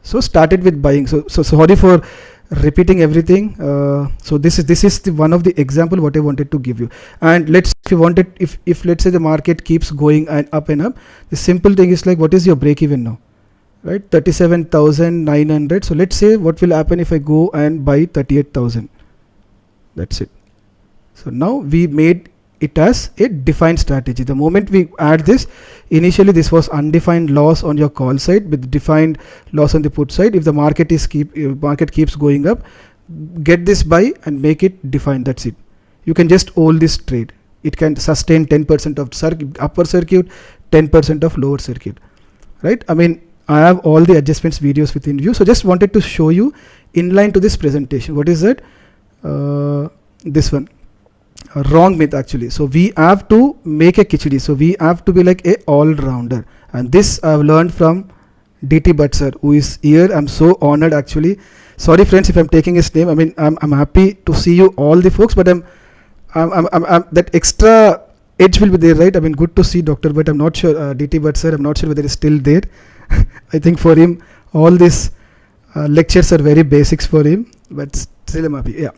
So started with buying. So sorry for repeating everything. So this is the one of the example what I wanted to give you. And if let's say the market keeps going and up, the simple thing is, like, what is your break even now, right? 37,900. So let's say what will happen if I go and buy 38,000. That's it. So now we made it as a defined strategy. The moment we add this, initially this was undefined loss on your call side with defined loss on the put side. If the market keeps going up, get this buy and make it defined. That's it. You can just hold this trade. It can sustain 10% of upper circuit, 10% of lower circuit, right? I mean, I have all the adjustments videos within view. So just wanted to show you inline to this presentation. What is that? This one. Wrong myth actually. So we have to make a khichdi. So we have to be like a all-rounder. And this I've learned from DT Bhatt sir, who is here. I'm so honored actually. Sorry friends if I'm taking his name. I mean, I'm happy to see you all the folks, but I'm that extra edge will be there, right? I mean, good to see Dr. Bhatt. I'm not sure, DT Bhatt sir, I'm not sure whether he's still there. I think for him, all these lectures are very basics for him, but still I'm happy. Yeah.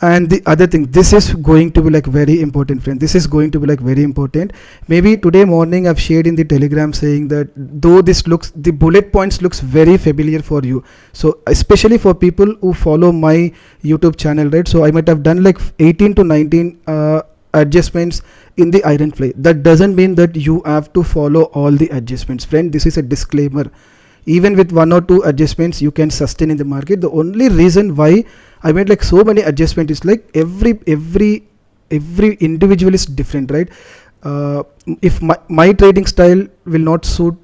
And the other thing, this is going to be like very important, friend. This is going to be like very important. Maybe today morning I've shared in the Telegram saying that though this looks, the bullet points looks very familiar for you. So especially for people who follow my YouTube channel, right? So I might have done like 18 to 19 adjustments in the iron fly. That doesn't mean that you have to follow all the adjustments, friend. This is a disclaimer. Even with 1 or 2 adjustments you can sustain in the market. The only reason why I made like so many adjustments is like every individual is different, right? If my trading style will not suit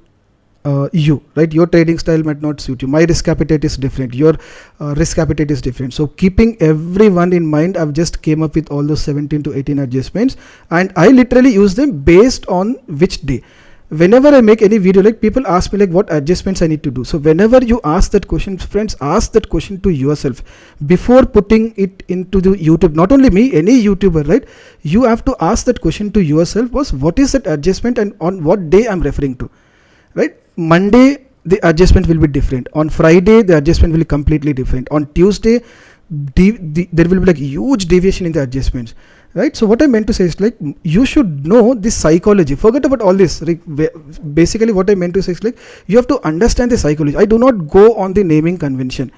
you, right? Your trading style might not suit you. My risk appetite is different, your risk appetite is different. So keeping everyone in mind, I've just came up with all those 17 to 18 adjustments, and I literally use them based on which day. Whenever I make any video, like people ask me like what adjustments I need to do. So whenever you ask that question, friends, ask that question to yourself before putting it into the YouTube. Not only me, any YouTuber, right? You have to ask that question to yourself, was what is that adjustment and on what day I'm referring to, right? Monday the adjustment will be different. On Friday the adjustment will be completely different. On Tuesday there will be like huge deviation in the adjustments, right? So what I meant to say is like you should know this psychology. Forget about all this. Basically what I meant to say is like you have to understand the psychology. I do not go on the naming convention.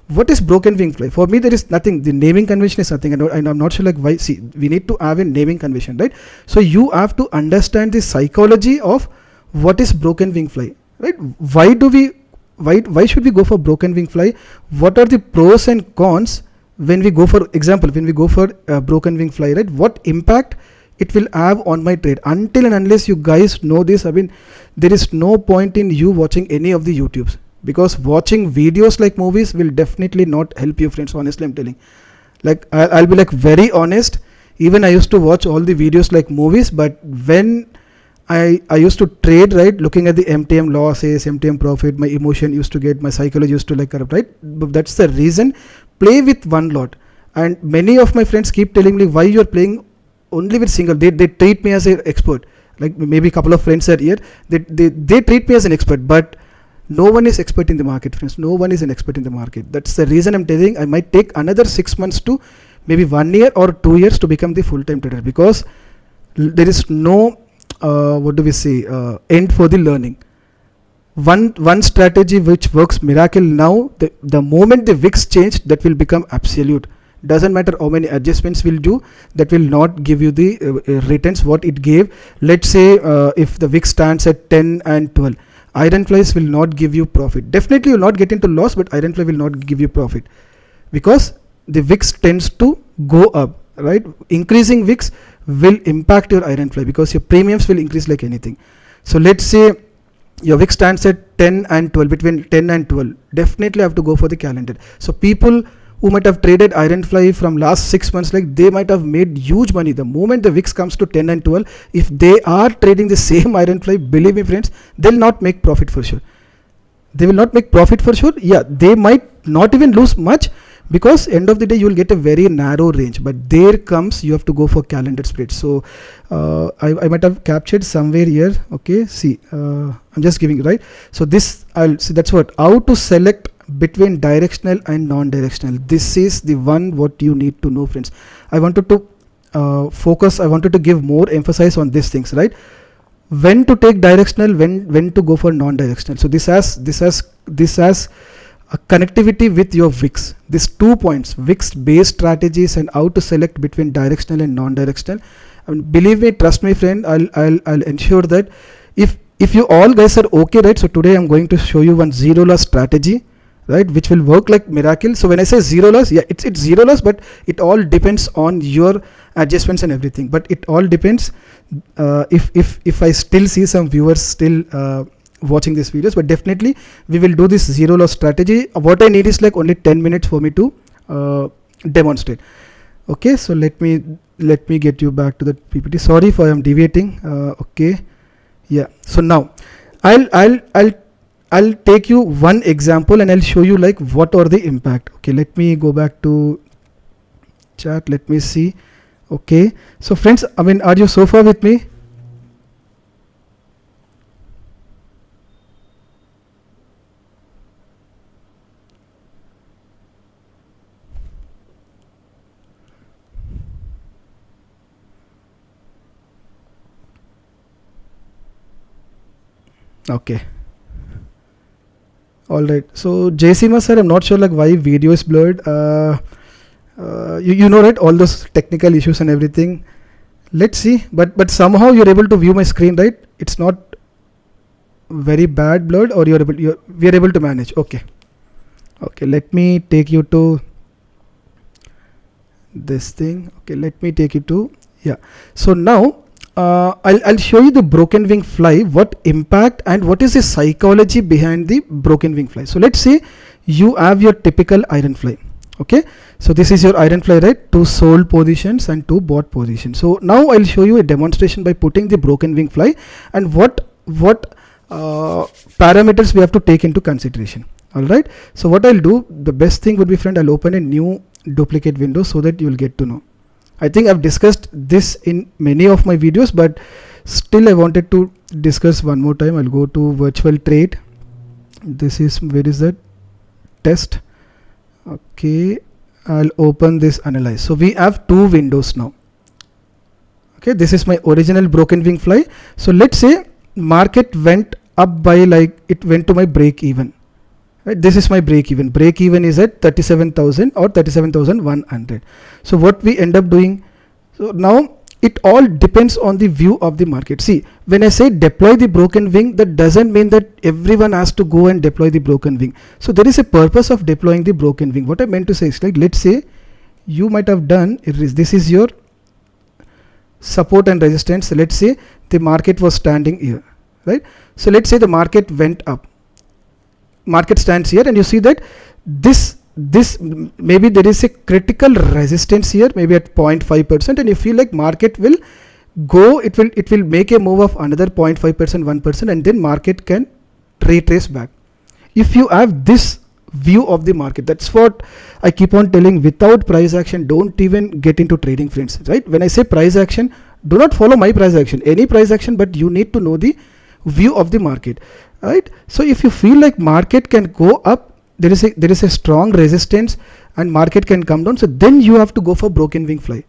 What is broken wing fly? For me there is nothing. The naming convention is nothing, and I'm not sure like why. See, we need to have a naming convention, right? So you have to understand the psychology of what is broken wing fly, right? Why should we go for broken wing fly? What are the pros and cons when we go for example, when we go for broken wing fly, right? What impact it will have on my trade? Until and unless you guys know this, I mean, there is no point in you watching any of the YouTubes, because watching videos like movies will definitely not help you, friends. Honestly, I'm telling. Like I'll be like very honest. Even I used to watch all the videos like movies, but when I used to trade, right, looking at the MTM losses, MTM profit, my emotion used to get, my psychology used to like corrupt, right? But that's the reason. Play with one lot. And many of my friends keep telling me why you're playing only with single. They treat me as an expert. Like maybe a couple of friends are here. They treat me as an expert, but no one is expert in the market, friends. No one is an expert in the market. That's the reason I'm telling I might take another 6 months to maybe 1 year or 2 years to become the full-time trader, because there is no end for the learning. One strategy which works miracle now, the moment the VIX changed, that will become absolute. Doesn't matter how many adjustments will do, that will not give you the returns what it gave. Let's say if the VIX stands at 10 and 12, iron flies will not give you profit. Definitely you will not get into loss, but iron fly will not give you profit, because the VIX tends to go up, right? Increasing VIX will impact your iron fly because your premiums will increase like anything. So let's say your VIX stands at 10 and 12, between 10 and 12, definitely have to go for the calendar. So people who might have traded iron fly from last 6 months, like they might have made huge money. The moment the VIX comes to 10 and 12, if they are trading the same iron fly, believe me friends, they'll not make profit for sure. They will not make profit for sure. Yeah, they might not even lose much, because end of the day you will get a very narrow range, but there comes you have to go for calendar splits. So I might have captured somewhere here. Okay, see, I'm just giving, right? So this I'll see, that's what, how to select between directional and non-directional. This is the one what you need to know, friends. I wanted to focus, I wanted to give more emphasis on these things, right? When to take directional, when to go for non-directional. So this has a connectivity with your wicks. These 2 points, wicks based strategies and how to select between directional and non-directional. And believe me, trust me friend, I'll ensure that if you all guys are okay, right? So today I'm going to show you one zero loss strategy, right, which will work like miracle. So when I say zero loss, yeah, it's zero loss, but it all depends on your adjustments and everything. But it all depends if I still see some viewers still watching these videos, but definitely we will do this zero loss strategy. What I need is like only 10 minutes for me to demonstrate. Okay, so let me get you back to the PPT. Sorry if I am deviating. Okay, yeah. So now I'll take you one example and I'll show you like what are the impact. Okay, let me go back to chat. Let me see. Okay, so friends, I mean, are you so far with me? Okay. All right. So Jaysima sir, I'm not sure like why video is blurred. You know, right, all those technical issues and everything. Let's see. But somehow you're able to view my screen, right? It's not very bad blurred, or we are able to manage. Okay. Okay. Let me take you to this thing. Okay. Let me take you to, yeah. So now I'll show you the broken wing fly, what impact and what is the psychology behind the broken wing fly. So let's say you have your typical iron fly. Okay, so this is your iron fly, right? 2 sole positions and 2 bot positions. So now I'll show you a demonstration by putting the broken wing fly and what parameters we have to take into consideration. All right, so what I'll do, the best thing would be, friend, I'll open a new duplicate window so that you'll get to know. I think I've discussed this in many of my videos, but still I wanted to discuss one more time. I'll go to virtual trade. This is, where is that? Test. Okay, I'll open this analyze. So we have 2 windows now. Okay, this is my original broken wing fly. So let's say market went up by, like, it went to my break even. Right, this is my break even. Break even is at 37,000 or 37,100. So what we end up doing, so now it all depends on the view of the market. See, when I say deploy the broken wing, that doesn't mean that everyone has to go and deploy the broken wing. So there is a purpose of deploying the broken wing. What I meant to say is, like, let's say you might have done, this is your support and resistance. So let's say the market was standing here, right? So let's say the market went up. Market stands here and you see that this maybe there is a critical resistance here, maybe at 0.5%, and you feel like market will go, it will make a move of another 0.5%, 1%, and then market can retrace back. If you have this view of the market, that's what I keep on telling, without price action don't even get into trading, friends, right? When I say price action, do not follow my price action, any price action, but you need to know the view of the market, right? So if you feel like market can go up, there is a strong resistance and market can come down, so then you have to go for broken wing fly.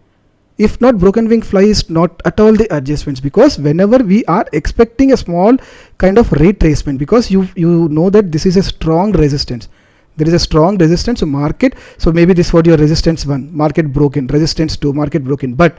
If not, broken wing fly is not at all the adjustments, because whenever we are expecting a small kind of retracement, because you know that this is a strong resistance, there is a strong resistance, so market, so maybe this was your resistance 1, market broken, resistance 2, market broken, but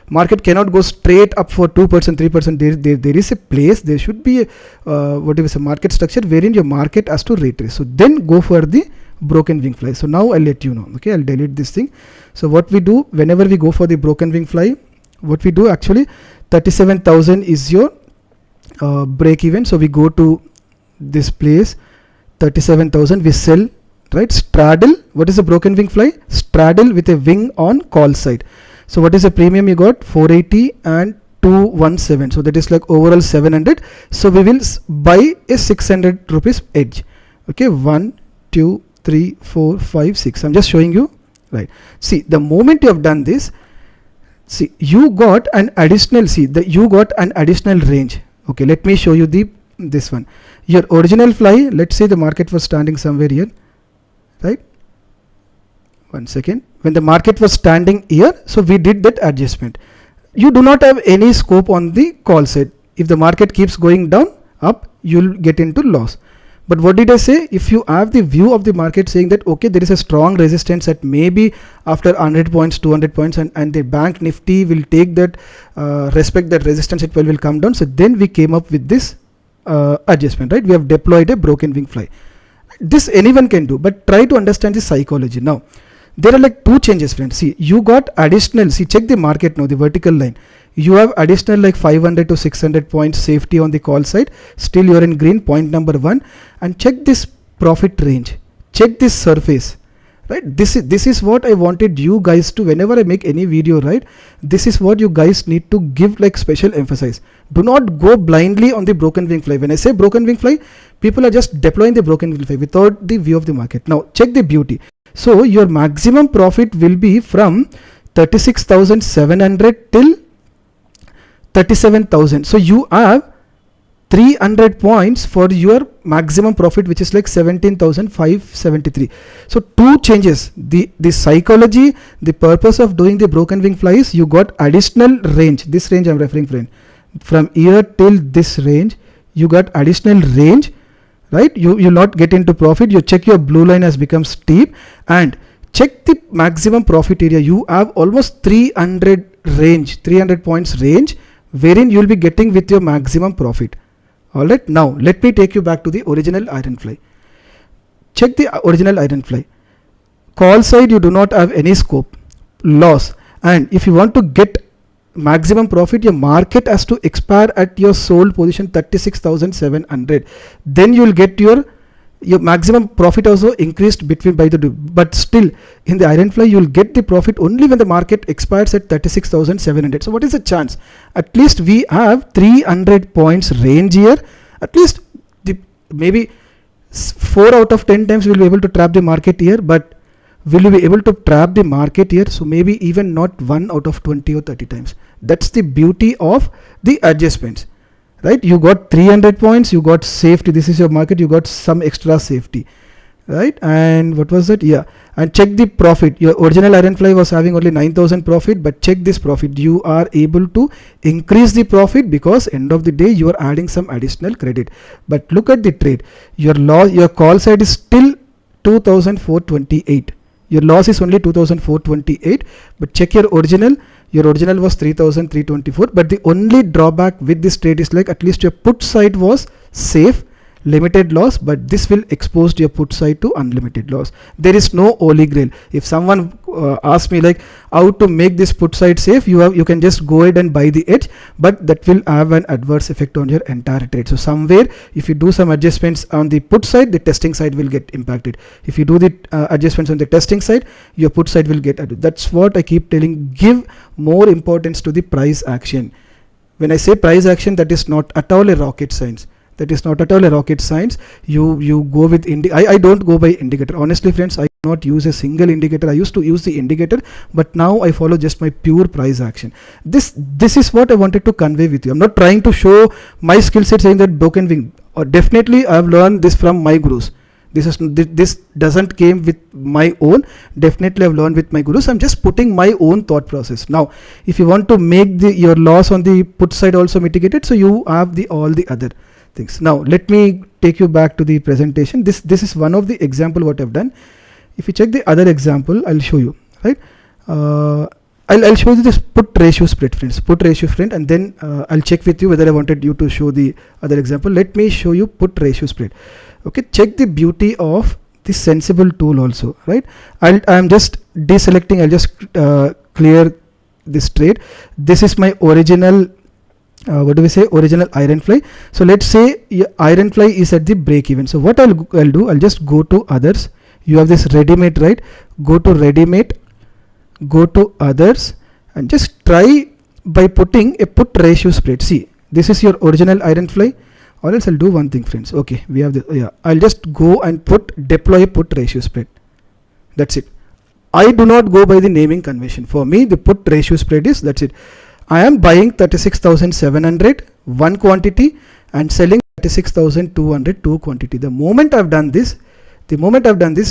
market cannot go straight up for 2%, 3%. There is a place, there should be a a market structure wherein your market has to retrace. So then go for the broken wing fly. So now I'll let you know. Okay, I'll delete this thing. So what we do whenever we go for the broken wing fly, what we do actually, 37,000 is your break even. So we go to this place, 37,000, we sell, right? Straddle. What is the broken wing fly? Straddle with a wing on call side. So what is the premium you got? 480 and 217. So that is like overall 700. So we will buy a 600 rupees edge. Okay, 1, 2, 3, 4, 5, 6. I'm just showing you, right? See, the moment you have done this, see, you got an additional, you got an additional range. Okay, let me show you this one. Your original fly, let's say the market was standing somewhere here, right? 1 second. When the market was standing here, so we did that adjustment. You do not have any scope on the call side. If the market keeps going down, up, you'll get into loss. But what did I say? If you have the view of the market saying that, okay, there is a strong resistance at maybe after 100 points, 200 points, and the bank nifty will take that, respect that resistance, it will come down. So then we came up with this adjustment, right? We have deployed a broken wing fly. This anyone can do, but try to understand the psychology. Now, there are like two changes, friends. See, you got additional, see, check the market now, the vertical line. You have additional like 500 to 600 points safety on the call side. Still you're in green, point number one. And check this profit range. Check this surface, right? This is what I wanted you guys to, whenever I make any video, right? This is what you guys need to give like special emphasis. Do not go blindly on the broken wing fly. When I say broken wing fly, people are just deploying the broken wing fly without the view of the market. Now check the beauty. So your maximum profit will be from 36,700 till 37,000. So you have 300 points for your maximum profit, which is like 17,573. So two changes. The psychology, the purpose of doing the broken wing flies, you got additional range. This range I'm referring, friend. From here till this range, you got additional range, right? You not get into profit. You check your blue line has become steep, and check the maximum profit area. You have almost 300 range, 300 points range, wherein you will be getting with your maximum profit. Alright, now let me take you back to the original iron fly. Check the original iron fly. Call side, you do not have any scope, loss, and if you want to get maximum profit, your market has to expire at your sold position 36,700. Then you will get your maximum profit also increased between by the, but still in the iron fly you will get the profit only when the market expires at 36,700. So what is the chance? At least we have 300 points range here. At least the maybe 4 out of 10 times we will be able to trap the market here, but will you be able to trap the market here? So maybe even not 1 out of 20 or 30 times. That's the beauty of the adjustments, right? You got 300 points, you got safety. This is your market, you got some extra safety, right? And what was that? Yeah, and check the profit. Your original iron fly was having only 9,000 profit, but check this profit. You are able to increase the profit because end of the day you are adding some additional credit. But look at the trade. Your loss, your call side is still 2,428. Your loss is only 2,428, but check your original. Your original was 3,324, but the only drawback with this trade is like at least your put side was safe, limited loss, but this will expose your put side to unlimited loss. There is no holy grail. If someone asks me like how to make this put side safe, you can just go ahead and buy the edge, but that will have an adverse effect on your entire trade. So somewhere if you do some adjustments on the put side, the testing side will get impacted. If you do the adjustments on the testing side, your put side will get added. That's what I keep telling. Give more importance to the price action. When I say price action, that is not at all a rocket science. That is not at all a rocket science. You go with I don't go by indicator. Honestly, friends, I do not use a single indicator. I used to use the indicator, but now I follow just my pure price action. This is what I wanted to convey with you. I'm not trying to show my skill set saying that broken wing. Or definitely, I have learned this from my gurus. This doesn't came with my own. Definitely, I've learned with my gurus. I'm just putting my own thought process. Now, if you want to make your loss on the put side also mitigated, so you have all the other things. Now let me take you back to the presentation. This is one of the example what I've done. If you check the other example, I'll show you, right? I'll show you this put ratio spread, friends. Put ratio spread, and then I'll check with you whether I wanted you to show the other example. Let me show you put ratio spread. Okay, check the beauty of this sensible tool also, right? I'm just deselecting. I'll just clear this trade. This is my original original iron fly. So let's say iron fly is at the break even. So what I'll do, I'll just go to others. You have this ready-made, right? Go to ready-made, go to others, and just try by putting a put ratio spread. See, this is your original iron fly, or else I'll do one thing, friends. Okay, we have the, yeah, I'll just go and deploy a put ratio spread. That's it. I do not go by the naming convention. For me, the put ratio spread is, that's it. I am buying 36,700 one quantity and selling 36,200 two quantity. The moment I've done this,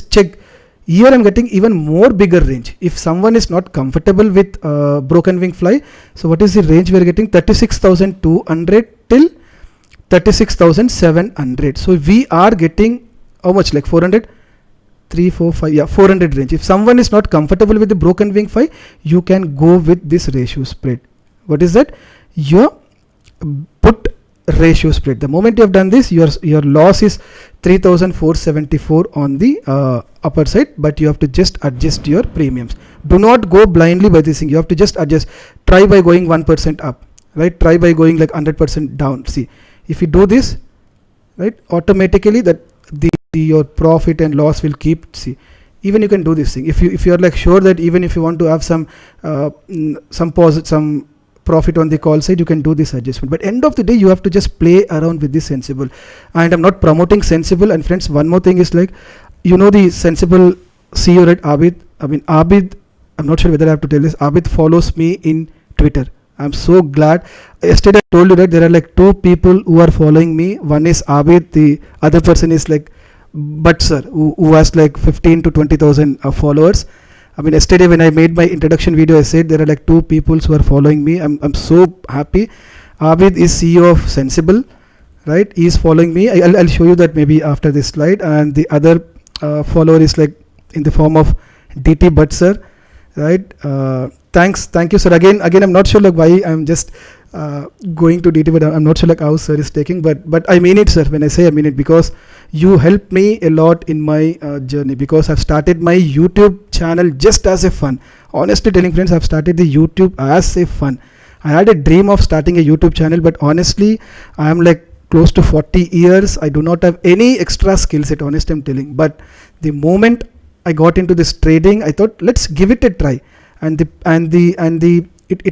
check here I'm getting even more bigger range. If someone is not comfortable with broken wing fly, so what is the range we are getting? 36,200 till 36,700. So we are getting how much, like 400, 3, 4, 5, yeah, 400 range. If someone is not comfortable with the broken wing 5, you can go with this ratio spread. What is that? Your put ratio spread. The moment you have done this, your loss is 3,474 on the upper side, but you have to just adjust your premiums. Do not go blindly by this thing. You have to just adjust. Try by going 1% up, right? Try by going like 100% down. See, if you do this, right, automatically that your profit and loss will keep. See, even you can do this thing if you are like sure that even if you want to have some profit on the call side, you can do this adjustment. But end of the day, you have to just play around with this sensible. And I'm not promoting sensible. And friends, one more thing is like, you know, the sensible CEO, right? Abid, I'm not sure whether I have to tell this. Abid follows me in Twitter. I'm so glad. Yesterday I told you that there are like 2 people who are following me. One is Abid, the other person is like But sir, who has like 15 to 20,000 followers. I mean, yesterday when I made my introduction video, I said there are like 2 people who are following me. I'm so happy. Abid is CEO of Sensible, right? He is following me. I'll show you that maybe after this slide. And the other follower is like in the form of DT But sir, right? Thank you sir. Again, I'm not sure like why I'm just going to DT, but I'm not sure like how sir is taking. But I mean it, sir. When I say I mean it, because you helped me a lot in my journey, because I've started my YouTube channel just as a fun. Honestly telling friends, I've started the YouTube as a fun. I had a dream of starting a YouTube channel, but honestly, I am like close to 40 years. I do not have any extra skill set, honestly I'm telling. But the moment I got into this trading, I thought let's give it a try. It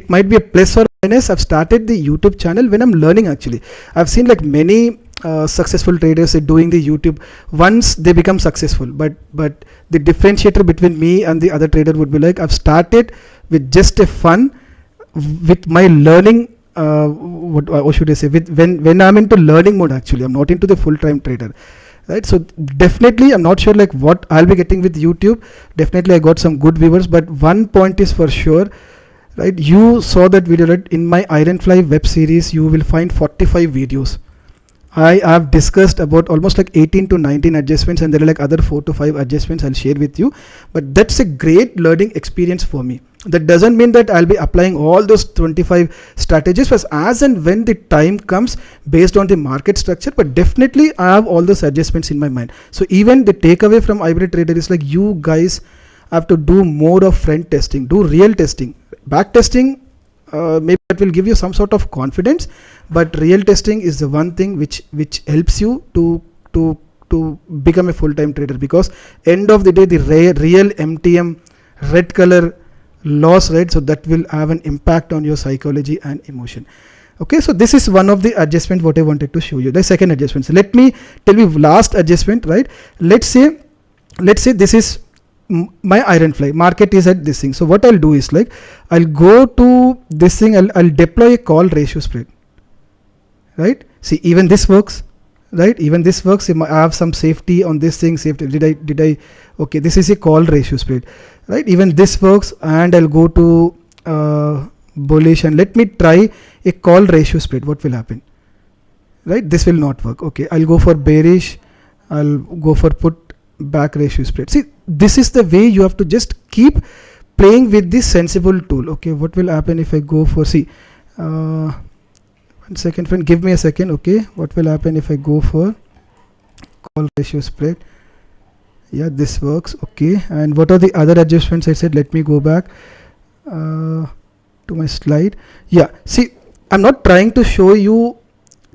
might be a plus or minus. I've started the YouTube channel when I'm learning actually. I've seen like many successful traders doing the YouTube once they become successful, but the differentiator between me and the other trader would be like I've started with just a fun, with my learning, what should I say, with when I'm into learning mode actually. I'm not into the full-time trader, right? So definitely I'm not sure like what I'll be getting with YouTube. Definitely I got some good viewers, but one point is for sure, right? You saw that video, right? In my Ironfly web series you will find 45 videos. I have discussed about almost like 18 to 19 adjustments, and there are like other 4 to 5 adjustments I'll share with you. But that's a great learning experience for me. That doesn't mean that I'll be applying all those 25 strategies as and when the time comes based on the market structure. But definitely I have all those adjustments in my mind. So even the takeaway from Hybrid Trader is like you guys have to do more of front testing, do real testing. Back testing, maybe that will give you some sort of confidence, but real testing is the one thing which helps you to become a full-time trader, because end of the day the real MTM red color loss, right? So that will have an impact on your psychology and emotion. Okay, so this is one of the adjustments what I wanted to show you. The second adjustment, so let me tell you last adjustment, right? Let's say this is my Ironfly market is at this thing. So what I'll do is like I'll go to this thing, I'll deploy a call ratio spread, right? See, even this works, right? Even this works. I have some safety on this thing. Safety, did I okay, this is a call ratio spread, right? Even this works. And I'll go to bullish and let me try a call ratio spread. What will happen, right? This will not work. Okay, I'll go for bearish, I'll go for put back ratio spread. See, this is the way you have to just keep playing with this sensible tool. Okay, what will happen if I go for, see, 1 second friend, give me a second. Okay, what will happen if I go for call ratio spread? Yeah, this works. Okay, and what are the other adjustments I said? Let me go back to my slide. Yeah, see, I'm not trying to show you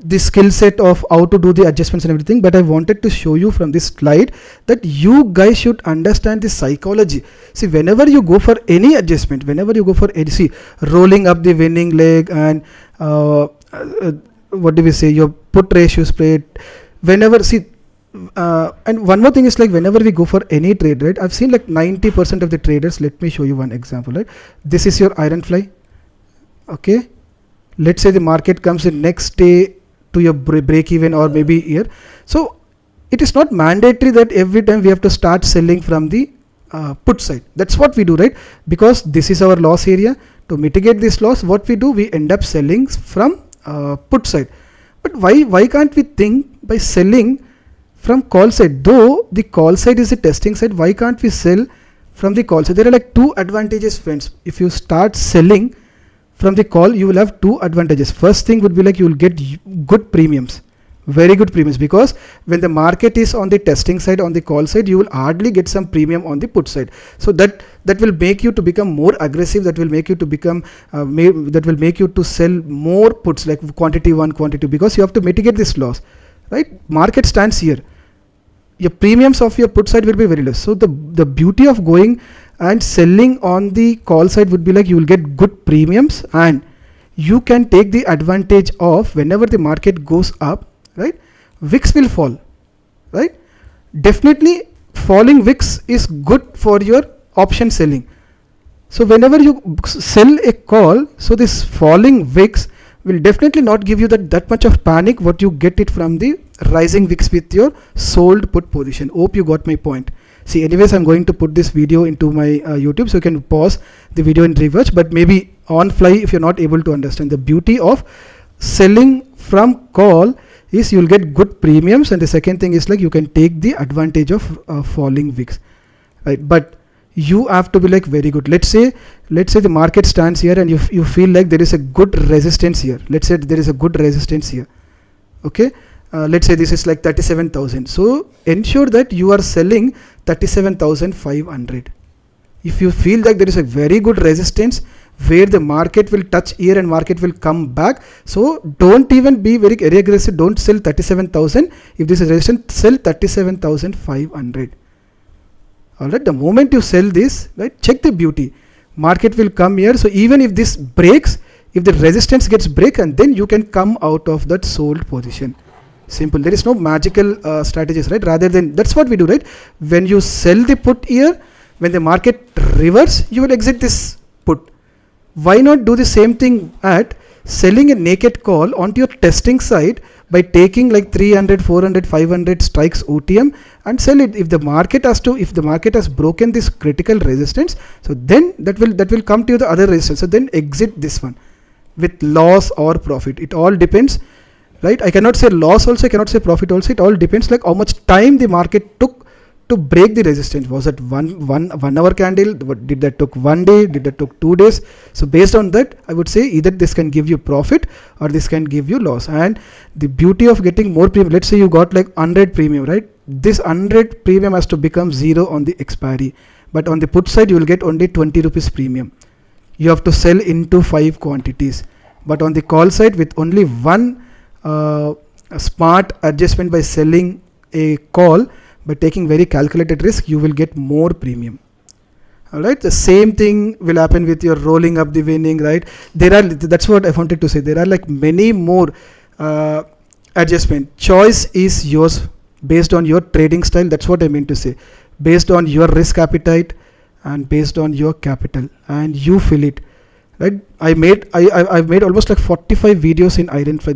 the skill set of how to do the adjustments and everything, but I wanted to show you from this slide that you guys should understand the psychology. See, whenever you go for any adjustment, whenever you go for any, see, rolling up the winning leg and what do we say, your put ratio spread, whenever, see, and one more thing is like whenever we go for any trade, right? I've seen like 90% of the traders. Let me show you one example, right? This is your Ironfly. Okay, let's say the market comes in next day to your break even or maybe here. So it is not mandatory that every time we have to start selling from the put side. That's what we do, right? Because this is our loss area. To mitigate this loss, what we do, we end up selling from put side. But why can't we think by selling from call side? Though the call side is the testing side, why can't we sell from the call side? There are like two advantages, friends. If you start selling from the call, you will have two advantages. First thing would be like you will get good premiums, very good premiums, because when the market is on the testing side, on the call side, you will hardly get some premium on the put side. So that will make you to become more aggressive. That will make you to become that will make you to sell more puts, like quantity 1, quantity 2, because you have to mitigate this loss, right? Market stands here, your premiums of your put side will be very less. So the beauty of going and selling on the call side would be like you will get good premiums, and you can take the advantage of whenever the market goes up, right? VIX will fall, right? Definitely falling VIX is good for your option selling. So whenever you sell a call, so this falling VIX will definitely not give you that much of panic what you get it from the rising VIX with your sold put position. Hope you got my point. See, anyways, I'm going to put this video into my YouTube, so you can pause the video and rewatch, but maybe on fly if you're not able to understand. The beauty of selling from call is you'll get good premiums, and the second thing is like you can take the advantage of falling VIX, right? But you have to be like very good. Let's say the market stands here and you feel like there is a good resistance here. Let's say there is a good resistance here, okay? Let's say this is like 37,000. So ensure that you are selling 37,500. If you feel like there is a very good resistance where the market will touch here and market will come back, so don't even be very aggressive. Don't sell 37,000. If this is resistance, sell 37,500. Alright, the moment you sell this, right, check the beauty. Market will come here. So even if this breaks, if the resistance gets break, and then you can come out of that sold position. Simple. There is no magical strategies, right? Rather than, that's what we do, right? When you sell the put here, when the market reverse, you will exit this put. Why not do the same thing at selling a naked call onto your testing side by taking like 300, 400, 500 strikes OTM and sell it. If the market has broken this critical resistance, so then that will come to the other resistance. So then exit this one with loss or profit. It all depends, right? I cannot say loss also, I cannot say profit also. It all depends like how much time the market took to break the resistance. Was it one hour candle? Did that took 1 day? Did that took 2 days? So based on that, I would say either this can give you profit or this can give you loss. And the beauty of getting more premium, let's say you got like 100 premium, right? This 100 premium has to become 0 on the expiry. But on the put side, you will get only 20 rupees premium. You have to sell into 5 quantities. But on the call side, with only one smart adjustment by selling a call, by taking very calculated risk, you will get more premium. Alright, the same thing will happen with your rolling up the winning, right? That's what I wanted to say. There are like many more adjustment. Choice is yours based on your trading style. That's what I mean to say. Based on your risk appetite and based on your capital, and you fill it. Right? I've made almost like 45 videos in Ironfly.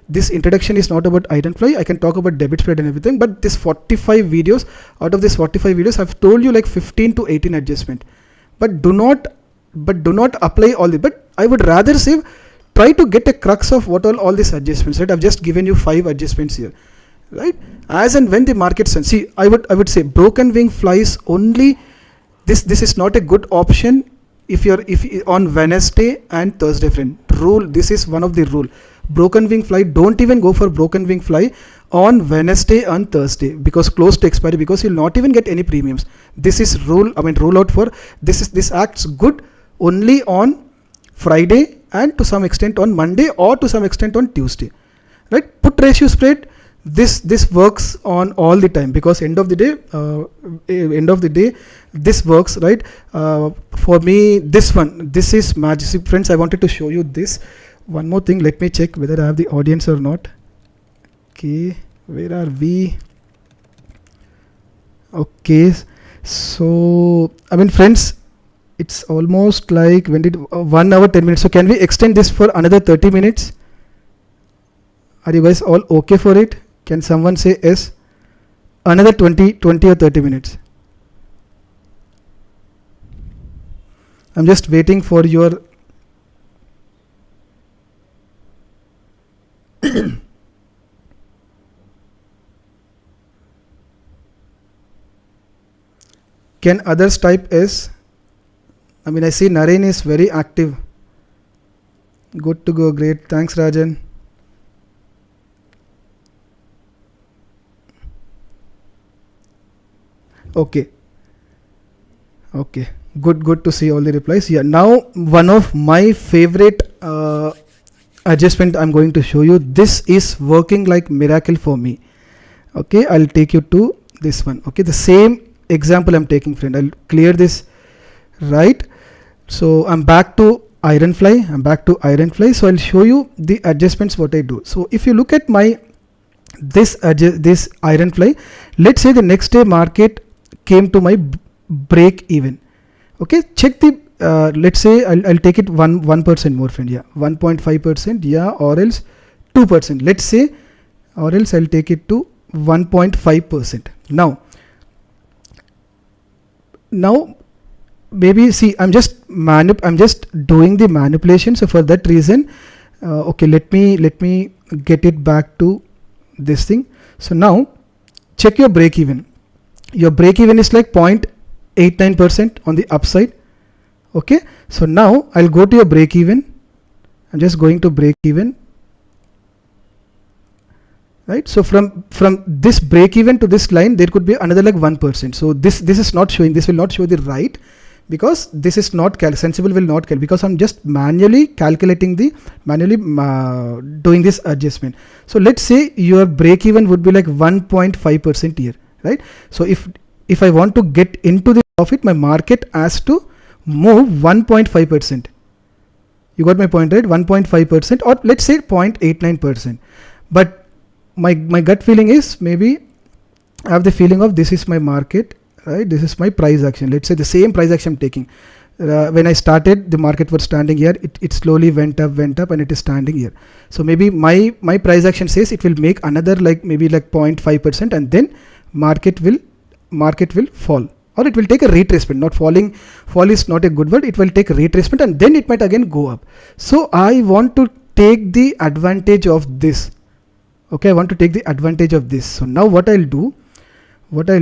This introduction is not about Ironfly. I can talk about debit spread and everything, but this 45 videos, out of this 45 videos, I've told you like 15 to 18 adjustment. But do not apply all the. But I would rather say try to get a crux of what all these adjustments. Right? I've just given you 5 adjustments here. Right? As and when the market sends. See, I would say broken wing flies only. This is not a good option. If on Wednesday and Thursday, friend, rule, this is one of the rule. Broken wing fly, don't even go for broken wing fly on Wednesday and Thursday because close to expiry, because you'll not even get any premiums. This is rule out for this acts good only on Friday and to some extent on Monday or to some extent on Tuesday. Right? Put ratio spread, this works on all the time because end of the day this works, right? For me, this is magic. Friends, I wanted to show you this one more thing. Let me check whether I have the audience or not. Okay, where are we? Okay, so friends, it's almost like 1 hour 10 minutes. So can we extend this for another 30 minutes? Are you guys all okay for it? Can someone say yes? Another 20 or 30 minutes. I'm just waiting for your Can others type S? I mean, I see Naren is very active. Good to go, great. Thanks, Rajan. Okay. Okay. Good to see all the replies. Yeah. Now, one of my favorite adjustment I'm going to show you. This is working like miracle for me. Okay. I'll take you to this one. Okay. The same example I'm taking, friend. I'll clear this. Right. So I'm back to Ironfly. So I'll show you the adjustments what I do. So if you look at my this Ironfly, let's say the next day market came to my break even. Okay, check the let's say I'll take it 1% more, friend. Yeah, 1.5%. Yeah, or else 2%. Let's say, or else I'll take it to 1.5%. Now maybe see, I'm just doing the manipulation. So for that reason, okay, let me get it back to this thing. So now check your break even. Your break even is like 0.89% on the upside. Okay, so now I'll go to your break even. I'm just going to break even. Right, so from this break even to this line, there could be another like 1%. So this is not showing. This will not show the right, because this is not sensible will not calculate, because I'm just manually calculating doing this adjustment. So let's say your break even would be like 1.5% here, right? So if I want to get into the profit, my market has to move 1.5%. You got my point, right? 1.5%, or let's say 0.89%. But my gut feeling is, maybe I have the feeling of this is my market, right? This is my price action. Let's say the same price action I'm taking. When I started, the market was standing here. It slowly went up, and it is standing here. So maybe my price action says it will make another maybe 0.5%, and then market will fall, or it will take a retracement. Not falling. Fall is not a good word. It will take a retracement, and then it might again go up. So I want to take the advantage of this. Okay, I want to take the advantage of this. So now what I'll do, I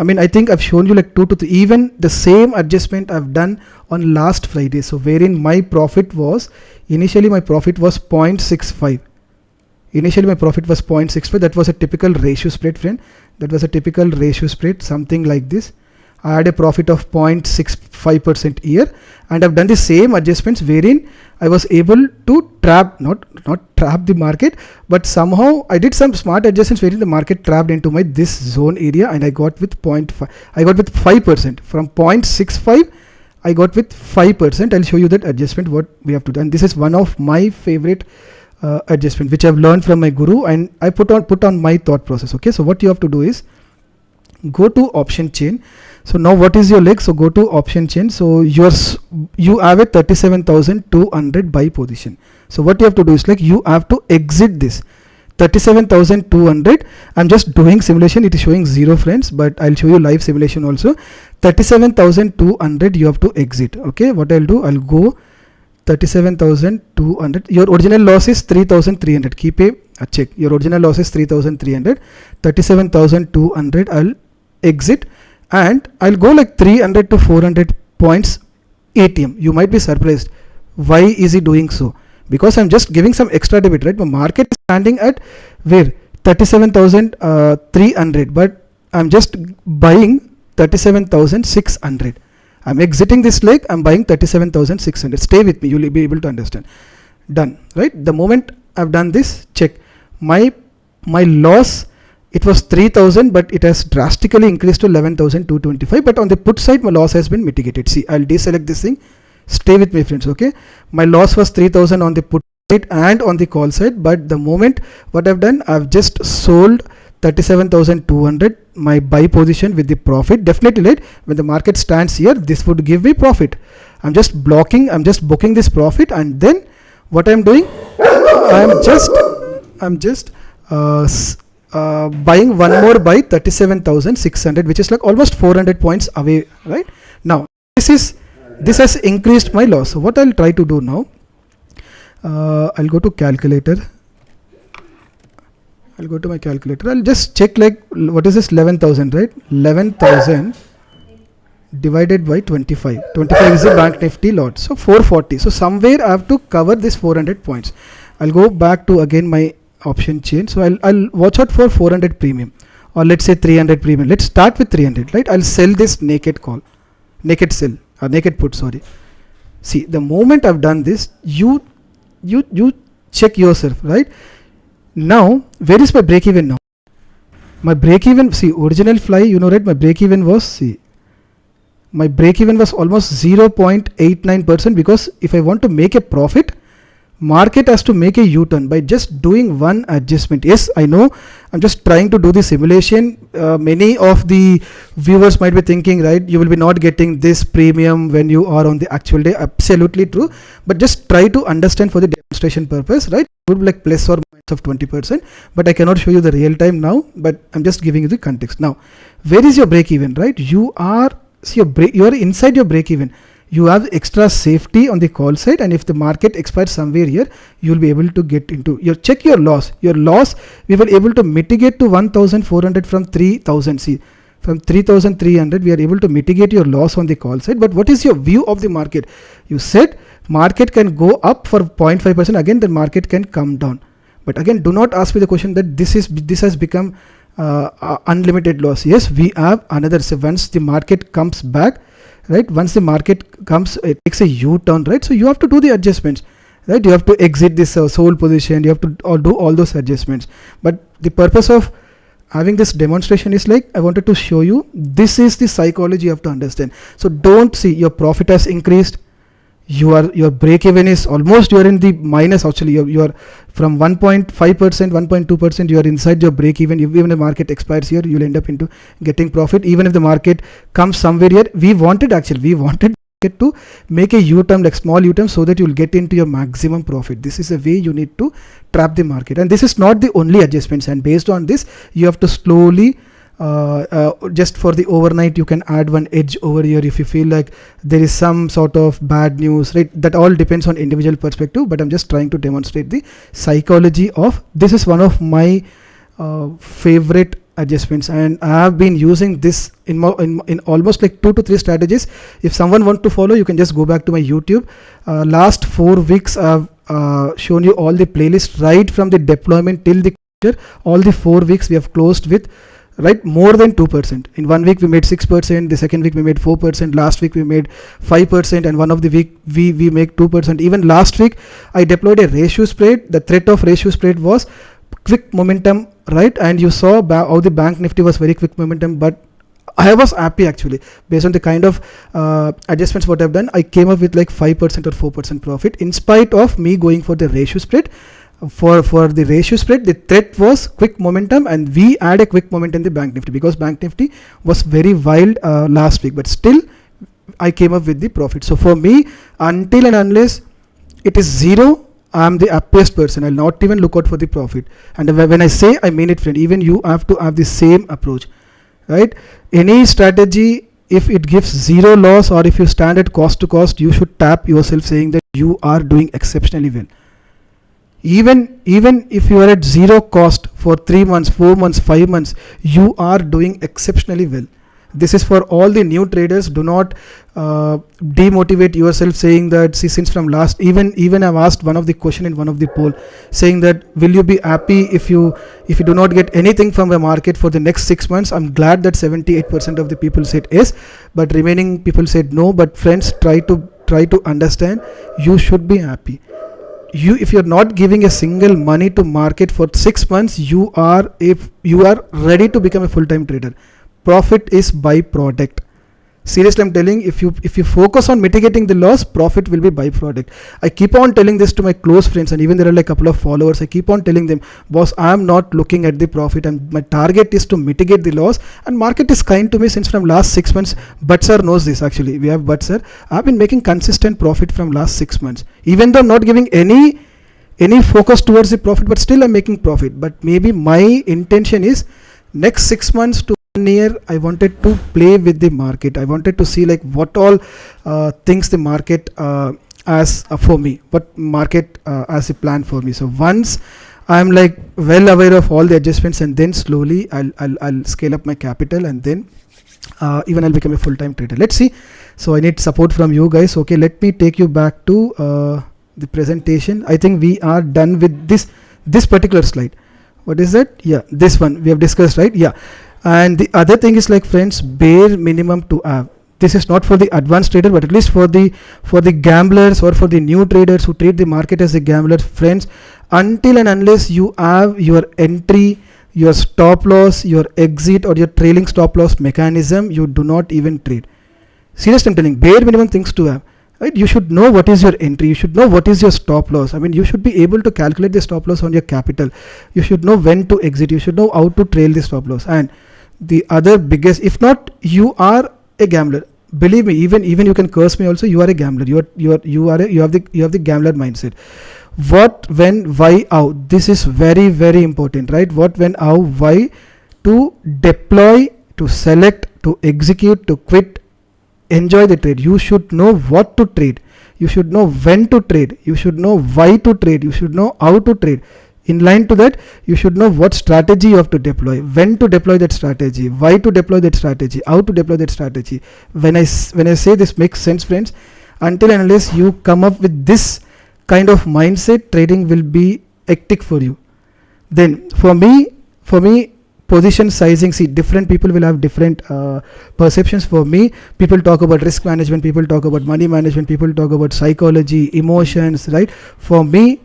mean, I think I've shown you like 2 to 3, even the same adjustment I've done on last Friday. So wherein my profit was, initially my profit was 0.65. That was a typical ratio spread, friend. That was a typical ratio spread, something like this. I had a profit of 0.65% here, and I've done the same adjustments wherein I was able to trap, not trap the market, but somehow I did some smart adjustments wherein the market trapped into my this zone area, and I got with 0.5. I got with 5% from 0.65. I got with 5%. I'll show you that adjustment what we have to do, and this is one of my favorite adjustment which I've learned from my guru, and I put on my thought process. Okay, so what you have to do is go to option chain. So now what is your leg? So go to option chain. So you have a 37,200 buy position. So what you have to do is you have to exit this 37,200. I'm just doing simulation. It is showing 0, friends, but I'll show you live simulation also. 37,200 you have to exit. Okay, what I'll do, I'll go 37,200. Your original loss is 3,300. Keep a check. Your original loss is 3,300. 37,200 I'll exit, and I'll go like 300 to 400 points ATM. You might be surprised. Why is he doing so? Because I'm just giving some extra debit, right? My market is standing at where 37,300, but I'm just buying 37,600. I'm exiting this leg. I'm buying 37,600. Stay with me. You'll be able to understand. Done, right? The moment I've done this, check my loss. It was 3,000, but it has drastically increased to 11,225. But on the put side, my loss has been mitigated. See, I'll deselect this thing. Stay with me, friends. Okay, my loss was 3,000 on the put side and on the call side. But the moment what I've done, I've just sold 37,200 my buy position with the profit. Definitely, right? When the market stands here, this would give me profit. I'm just booking this profit, and then what I'm doing, I'm just buying one more by 37,600, which is like almost 400 points away. Right now, this has increased my loss. So what I'll try to do now, I'll go to calculator. I'll go to my calculator. I'll just check like what is this 11,000, right? 11,000 divided by 25. 25 is the bank nifty lot, so 440. So somewhere I have to cover this 400 points. I'll go back to again my option chain. So I'll watch out for 400 premium, or let's say 300 premium. Let's start with 300, right? I'll sell this naked call, naked sell, or naked put, sorry. See, the moment I've done this, you check yourself, right? Now, where is my break even now? My break even, see, original fly, you know, right? My break even was, see, my break even was almost 0.89%, because if I want to make a profit, market has to make a U-turn by just doing one adjustment. Yes, I know, I'm just trying to do the simulation. Many of the viewers might be thinking, right, you will be not getting this premium when you are on the actual day. Absolutely true, but just try to understand for the demonstration purpose, right? It would be like plus or minus of 20%, but I cannot show you the real time now, but I'm just giving you the context. Now, where is your break even, right? You are, see, you are inside your break even. You have extra safety on the call side, and if the market expires somewhere here, you will be able to get into your, check your loss. Your loss, we were able to mitigate to 1,400 from 3,000. See, from 3,300 we are able to mitigate your loss on the call side. But what is your view of the market? You said market can go up for 0.5%, again the market can come down. But again, do not ask me the question that this has become unlimited loss. Yes, we have another, so once the market comes back, right, once the market comes, it takes a U-turn, right? So you have to do the adjustments, right? You have to exit this sold position, you have to do all those adjustments. But the purpose of having this demonstration is like, I wanted to show you, this is the psychology you have to understand. So don't see your profit has increased, your break even is almost, you are in the minus. Actually, you are from 1.5%, 1.2%, you are inside your break even. Even if the market expires here, you'll end up into getting profit. Even if the market comes somewhere here, we wanted to make a U-turn, like small U-turn, so that you will get into your maximum profit. This is a way you need to trap the market, and this is not the only adjustments. And based on this, you have to slowly just for the overnight, you can add one edge over here if you feel like there is some sort of bad news, right? That all depends on individual perspective, but I'm just trying to demonstrate the psychology of this. Is one of my favorite adjustments, and I have been using this in almost like 2 to 3 strategies. If someone want to follow, you can just go back to my YouTube. Last 4 weeks I've shown you all the playlists right from the deployment till the closure. All the 4 weeks we have closed with, right, more than 2%. In 1 week we made 6%, the second week we made 4%, last week we made 5%, and one of the week we make 2%. Even last week I deployed a ratio spread. The threat of ratio spread was quick momentum, right? And you saw how the bank nifty was very quick momentum, but I was happy actually based on the kind of adjustments what I've done. I came up with like 5% or 4% profit in spite of me going for the ratio spread. For the ratio spread, the threat was quick momentum, and we had a quick momentum in the bank nifty because bank nifty was very wild last week, but still I came up with the profit. So for me, until and unless it is zero, I'm the happiest person. I'll not even look out for the profit. And when I say, I mean it, friend. Even you have to have the same approach, right? Any strategy, if it gives zero loss, or if you stand at cost to cost, you should tap yourself saying that you are doing exceptionally well. Even if you are at zero cost for 3 months, 4 months, 5 months, you are doing exceptionally well. This is for all the new traders. Do not demotivate yourself saying that, see, since from last, even I've asked one of the question in one of the poll saying that, will you be happy if you do not get anything from the market for the next 6 months? I'm glad that 78% of the people said yes, but remaining people said no. But friends, try to understand, you should be happy. If you're not giving a single money to market for 6 months, if you are ready to become a full-time trader. Profit is byproduct. Seriously, I'm telling, if you focus on mitigating the loss, profit will be byproduct. I keep on telling this to my close friends, and even there are like a couple of followers. I keep on telling them, boss, I am not looking at the profit, and my target is to mitigate the loss. And market is kind to me since from last 6 months. But sir knows this actually. We have but sir. I've been making consistent profit from last 6 months, even though I'm not giving any focus towards the profit, but still I'm making profit. But maybe my intention is next 6 months to 1 year, I wanted to play with the market. I wanted to see like what all things the market as for me, what market as a plan for me. So once I'm like well aware of all the adjustments, and then slowly I'll scale up my capital, and then even I'll become a full-time trader. Let's see. So I need support from you guys. Okay, let me take you back to the presentation. I think we are done with this particular slide. What is that? Yeah, this one we have discussed, right? Yeah. And the other thing is like, friends, bare minimum to have. This is not for the advanced trader, but at least for the gamblers or for the new traders who treat the market as a gambler, friends, until and unless you have your entry, your stop loss, your exit, or your trailing stop loss mechanism, you do not even trade. Seriously, I'm telling, bare minimum things to have. Right? You should know what is your entry. You should know what is your stop loss. I mean, you should be able to calculate the stop loss on your capital. You should know when to exit. You should know how to trail the stop loss. And the other biggest, if not, you are a gambler. Believe me, even you can curse me also. You are a gambler. You have the gambler mindset. What, when, why, how. This is very, very important, right? What, when, how, why, to deploy, to select, to execute, to quit. Enjoy the trade. You should know what to trade. You should know when to trade. You should know why to trade. You should know how to trade. In line to that, you should know what strategy you have to deploy, when to deploy that strategy, why to deploy that strategy, how to deploy that strategy. When I say this makes sense, friends, until and unless you come up with this kind of mindset, trading will be hectic for you. Then for me, position sizing, see, different people will have different perceptions. For me, people talk about risk management, people talk about money management, people talk about psychology, emotions, right? For me,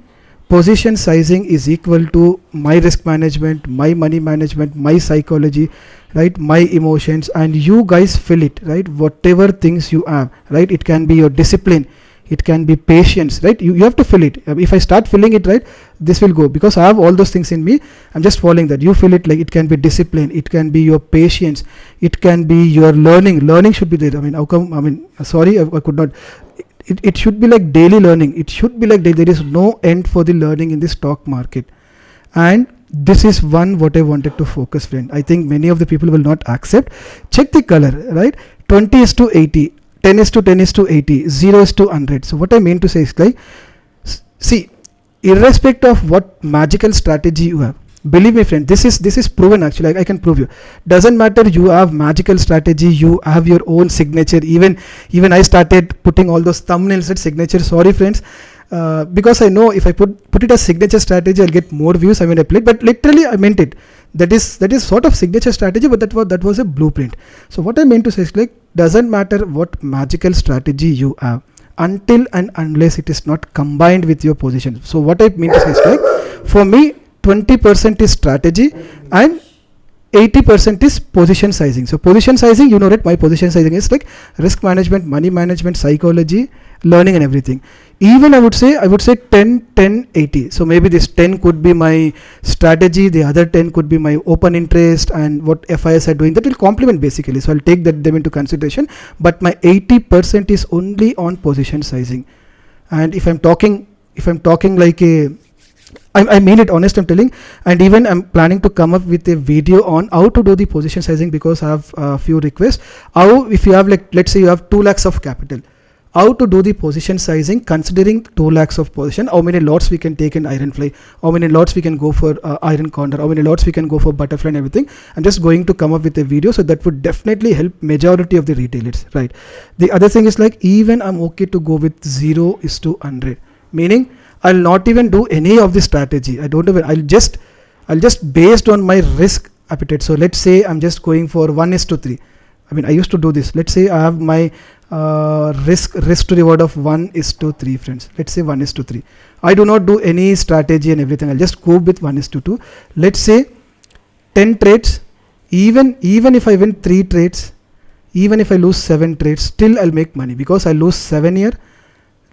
position sizing is equal to my risk management, my money management, my psychology, right? My emotions, and you guys fill it, right? Whatever things you have, right? It can be your discipline, it can be patience, right? You have to fill it. If I start filling it, right, this will go, because I have all those things in me. I'm just following that. You fill it, like it can be discipline, it can be your patience, it can be your learning should be there. I mean, how come, I mean, sorry, I could not. It should be like daily learning. It should be like there is no end for the learning in the stock market. And this is what I wanted to focus, friend. I think many of the people will not accept. Check the color, right? 20:80, 10:10:80, 0:100. So what I mean to say is like, see, irrespective of what magical strategy you have, believe me, friend, this is proven. Actually, I can prove you. Doesn't matter you have magical strategy, you have your own signature. Even I started putting all those thumbnails at signature. Sorry, friends, because I know if I put it as signature strategy, I'll get more views. I mean, I played, but literally I meant it. That is sort of signature strategy, but that was a blueprint. So what I meant to say is like, doesn't matter what magical strategy you have, until and unless it is not combined with your position. So what I mean to say is like, for me, 20% is strategy and 80% is position sizing. So position sizing, you know that my position sizing is like risk management, money management, psychology, learning and everything. Even I would say 10:10:80. So maybe this 10 could be my strategy, the other 10 could be my open interest and what FIS are doing. That will complement basically. So I'll take them into consideration. But my 80% is only on position sizing. And if I'm talking like I mean it, honest I'm telling. And even I'm planning to come up with a video on how to do the position sizing, because I have a few requests. How, if you have like, let's say you have 2 lakhs of capital, how to do the position sizing considering 2 lakhs of position, how many lots we can take in iron fly, how many lots we can go for iron condor, how many lots we can go for butterfly and everything. I'm just going to come up with a video, so that would definitely help majority of the retailers, right? The other thing is like, even I'm okay to go with 0:100, meaning I'll not even do any of the strategy. I don't even, I'll just based on my risk appetite. So let's say I'm just going for 1:3. I mean, I used to do this. Let's say I have my risk to reward of 1:3, friends. Let's say 1:3. I do not do any strategy and everything. I'll just go with 1:2. Let's say 10 trades. Even if I win 3 trades, even if I lose 7 trades, still I'll make money, because I lose 7 here,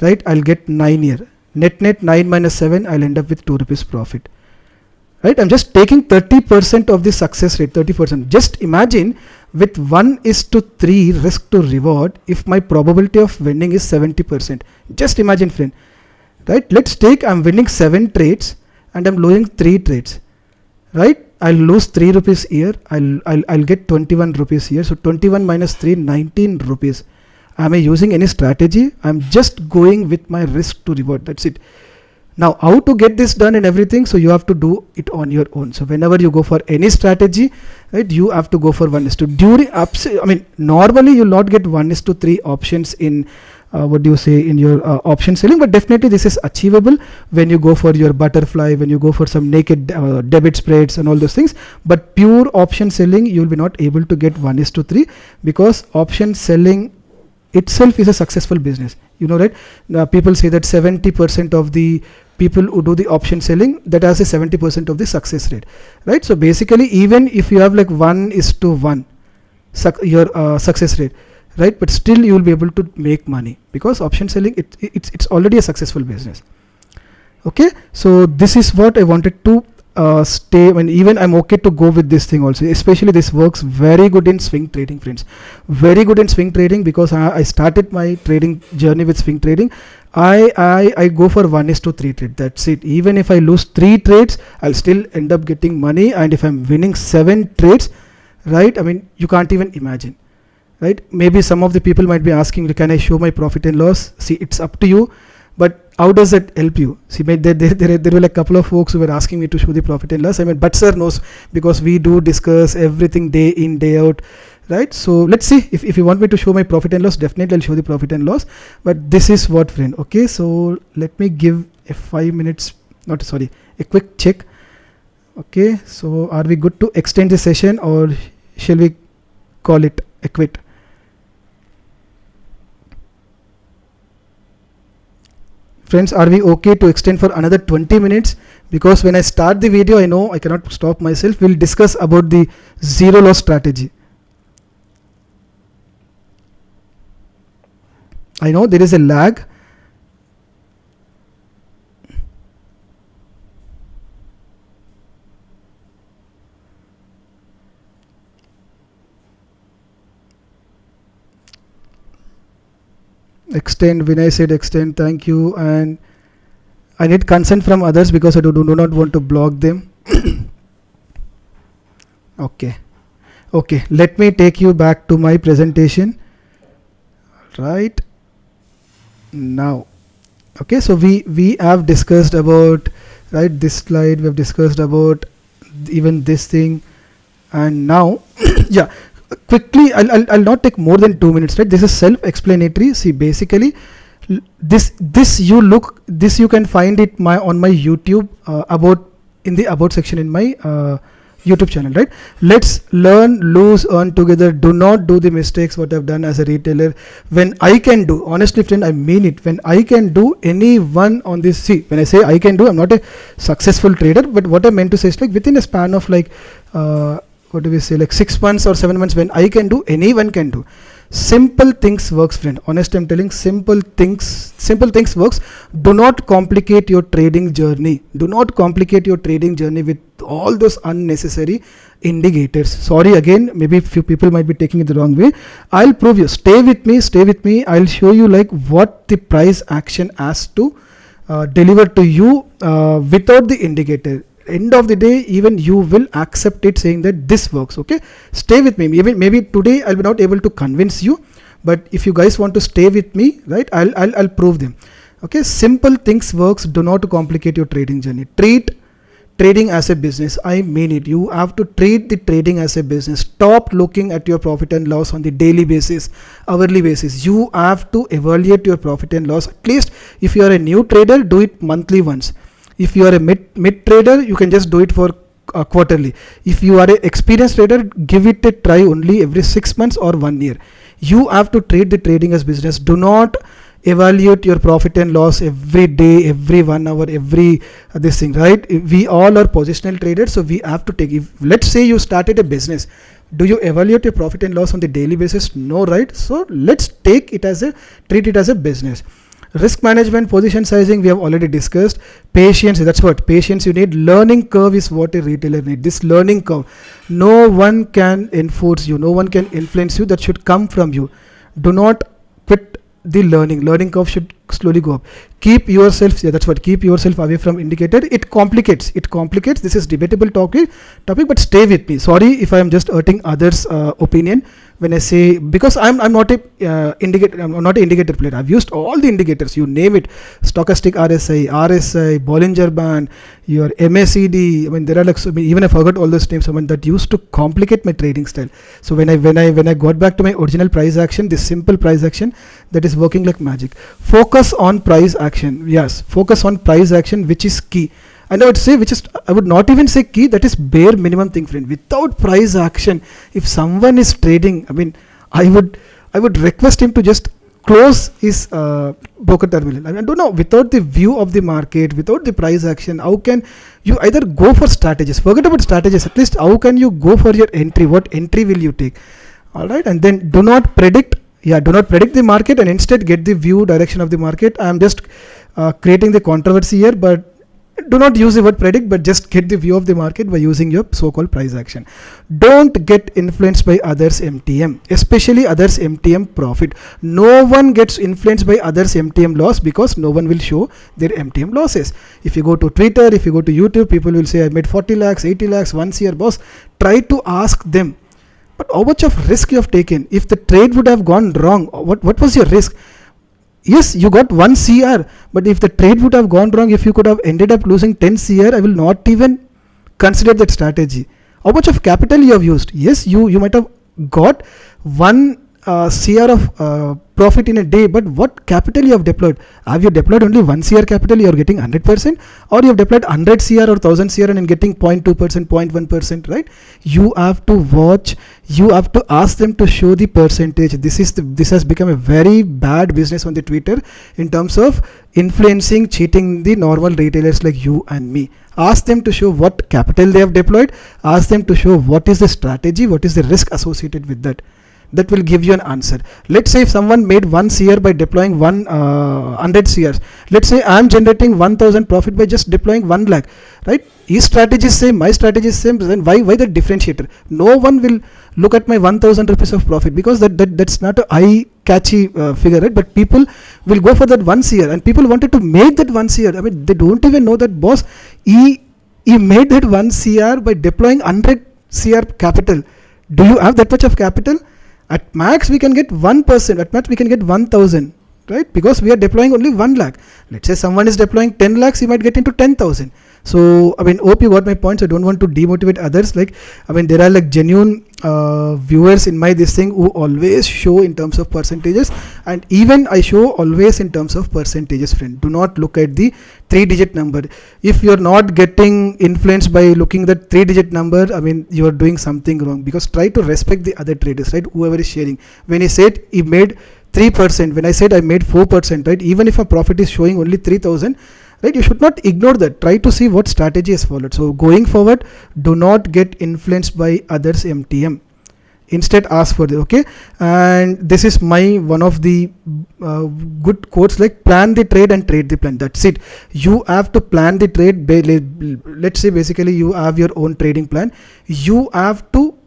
right? I'll get 9 here. Net 9 minus 7, I'll end up with 2 rupees profit, right? I'm just taking 30% of the success rate, 30%. Just imagine with 1:3 risk to reward, if my probability of winning is 70%. Just imagine, friend, right? Let's take, I'm winning 7 trades and I'm losing 3 trades, right? I'll lose 3 rupees here. I'll get 21 rupees here. So 21 minus 3, 19 rupees. Am I using any strategy? I'm just going with my risk to reward. That's it. Now, how to get this done and everything, so you have to do it on your own. So whenever you go for any strategy, right, you have to go for 1:2. During normally you'll not get 1:3 options in in your option selling, but definitely this is achievable when you go for your butterfly, when you go for some naked debit spreads and all those things. But pure option selling, you'll be not able to get 1:3, because option selling itself is a successful business, right? Now, people say that 70% of the people who do the option selling, that has a 70% of the success rate, right? So basically, even if you have like 1:1 your success rate, right, but still you will be able to make money, because option selling, it's already a successful business. Okay, so this is what I wanted to stay. When even I'm okay to go with this thing also, especially this works very good in swing trading, friends, very good in swing trading, because I started my trading journey with swing trading. I go for 1:3 trade, that's it. Even if I lose 3 trades, I'll still end up getting money. And if I'm winning 7 trades, right, you can't even imagine, right? Maybe some of the people might be asking, can I show my profit and loss? See, it's up to you, but how does that help you? See, there were like a couple of folks who were asking me to show the profit and loss. But sir knows, because we do discuss everything day in, day out, right? So let's see, if you want me to show my profit and loss, definitely I'll show the profit and loss. But this is what, friend. Okay, so let me give a 5 minutes, a quick check. Okay, so are we good to extend the session, or shall we call it a quit? Friends, are we okay to extend for another 20 minutes? Because when I start the video, I know I cannot stop myself. We'll discuss about the zero loss strategy. I know there is a lag. Extend, Vinay said extend, thank you. And I need consent from others, because I do not want to block them. Okay, let me take you back to my presentation right now. Okay, so we have discussed about, right, this slide, we have discussed about even this thing. And now yeah, quickly, I'll not take more than 2 minutes, right? This is self-explanatory. See, basically, this you can find it on my YouTube in the about section in my YouTube channel, right? Let's learn, lose, earn together. Do not do the mistakes what I've done as a retailer. When I can do, honestly, friend, I mean it. When I can do, any one on this. See, when I say I can do, I'm not a successful trader, but what I meant to say is, like, within a span of like what do we say, like 6 months or 7 months, when I can do, anyone can do. Simple things works, friend. Honestly, I'm telling, simple things works. Do not complicate your trading journey. Do not complicate your trading journey with all those unnecessary indicators. Sorry again, maybe few people might be taking it the wrong way. I'll prove you. Stay with me. I'll show you like what the price action has to deliver to you without the indicator. End of the day, even you will accept it, saying that this works. Okay, stay with me. Maybe today I'll be not able to convince you, but if you guys want to stay with me, right, I'll prove them. Okay, simple things works. Do not complicate your trading journey. Treat trading as a business. I mean it. You have to treat the trading as a business. Stop looking at your profit and loss on the daily basis, hourly basis. You have to evaluate your profit and loss. At least if you are a new trader, do it monthly once. If you are a mid trader, you can just do it for quarterly. If you are an experienced trader, give it a try only every 6 months or 1 year. You have to treat the trading as business. Do not evaluate your profit and loss every day, every 1 hour, every this thing, right? We all are positional traders, so we have to take, if let's say you started a business, do you evaluate your profit and loss on the daily basis? No, right? So let's treat it as a business. Risk management, position sizing, we have already discussed. Patience, that's what patience you need. Learning curve is what a retailer needs. This learning curve, no one can enforce you, no one can influence you. That should come from you. Do not quit the learning curve should slowly go up. Keep yourself, that's what, keep yourself away from indicator. It complicates. This is debatable topic, but stay with me. Sorry if I am just hurting others opinion. when I say, because I'm not a I'm not an indicator player. I've used all the indicators, you name it, stochastic RSI, Bollinger Band, your MACD. I mean, there are like, so even I forgot all those names. I mean, that used to complicate my trading style. So when I got back to my original price action, this simple price action, that is working like magic. Focus on price action. Yes, focus on price action, which is key. And I would say, I would not even say key, that is bare minimum thing, friend. Without price action, if someone is trading, I mean, I would request him to just close his broker terminal. I don't know, without the view of the market, without the price action, how can you either go for strategies? Forget about strategies. At least how can you go for your entry? What entry will you take? All right, and then do not predict. Yeah, do not predict the market, and instead get the view direction of the market. I am just creating the controversy here, but do not use the word predict, but just get the view of the market by using your so-called price action. Don't get influenced by others' MTM, especially others' MTM profit. No one gets influenced by others' MTM loss, because no one will show their MTM losses. If you go to Twitter, if you go to YouTube, people will say, I made 40 lakhs, 80 lakhs, once year, boss. Try to ask them, but how much of risk you have taken? If the trade would have gone wrong, what was your risk? Yes, you got 1 CR, but if the trade would have gone wrong, if you could have ended up losing 10 CR, I will not even consider that strategy. How much of capital you have used? Yes, you might have got 1 CR of profit in a day, but what capital you have deployed? Have you deployed only 1 CR capital, you are getting 100%, or you have deployed 100 CR or 1000 CR and getting 0.2%, 0.1%, right? You have to watch, you have to ask them to show the percentage. This has become a very bad business on the Twitter in terms of influencing, cheating the normal retailers like you and me. Ask them to show what capital they have deployed. Ask them to show what is the strategy, what is the risk associated with that. That will give you an answer. Let's say if someone made 1 CR by deploying 100 CRs. Let's say I am generating 1000 profit by just deploying 1 lakh, right? His strategy is same, my strategy is same. Then why the differentiator? No one will look at my 1000 rupees of profit, because that's not a eye catchy figure, right? But people will go for that 1 CR, and people wanted to make that 1 CR. I mean, they don't even know that, boss, he made that 1 CR by deploying 100 CR capital. Do you have that much of capital? At max we can get 1%, at max we can get 1000, right? Because we are deploying only 1 lakh. Let's say someone is deploying 10 lakhs, he might get into 10,000. So I mean, hope you got my points. I don't want to demotivate others. Like, I mean, there are like genuine viewers in my this thing who always show in terms of percentages, and even I show always in terms of percentages, friend. Do not look at the 3-digit number. If you're not getting influenced by looking at 3-digit number, I mean, you're doing something wrong, because try to respect the other traders, right? Whoever is sharing. When he said he made 3%, when I said I made 4%, right? Even if a profit is showing only 3000, right, you should not ignore that. Try to see what strategy is followed. So going forward, do not get influenced by others' MTM. Instead, ask for it. Okay, and this is my one of the good quotes, like plan the trade and trade the plan. That's it. You have to plan the trade. Let's say basically you have your own trading plan. You have to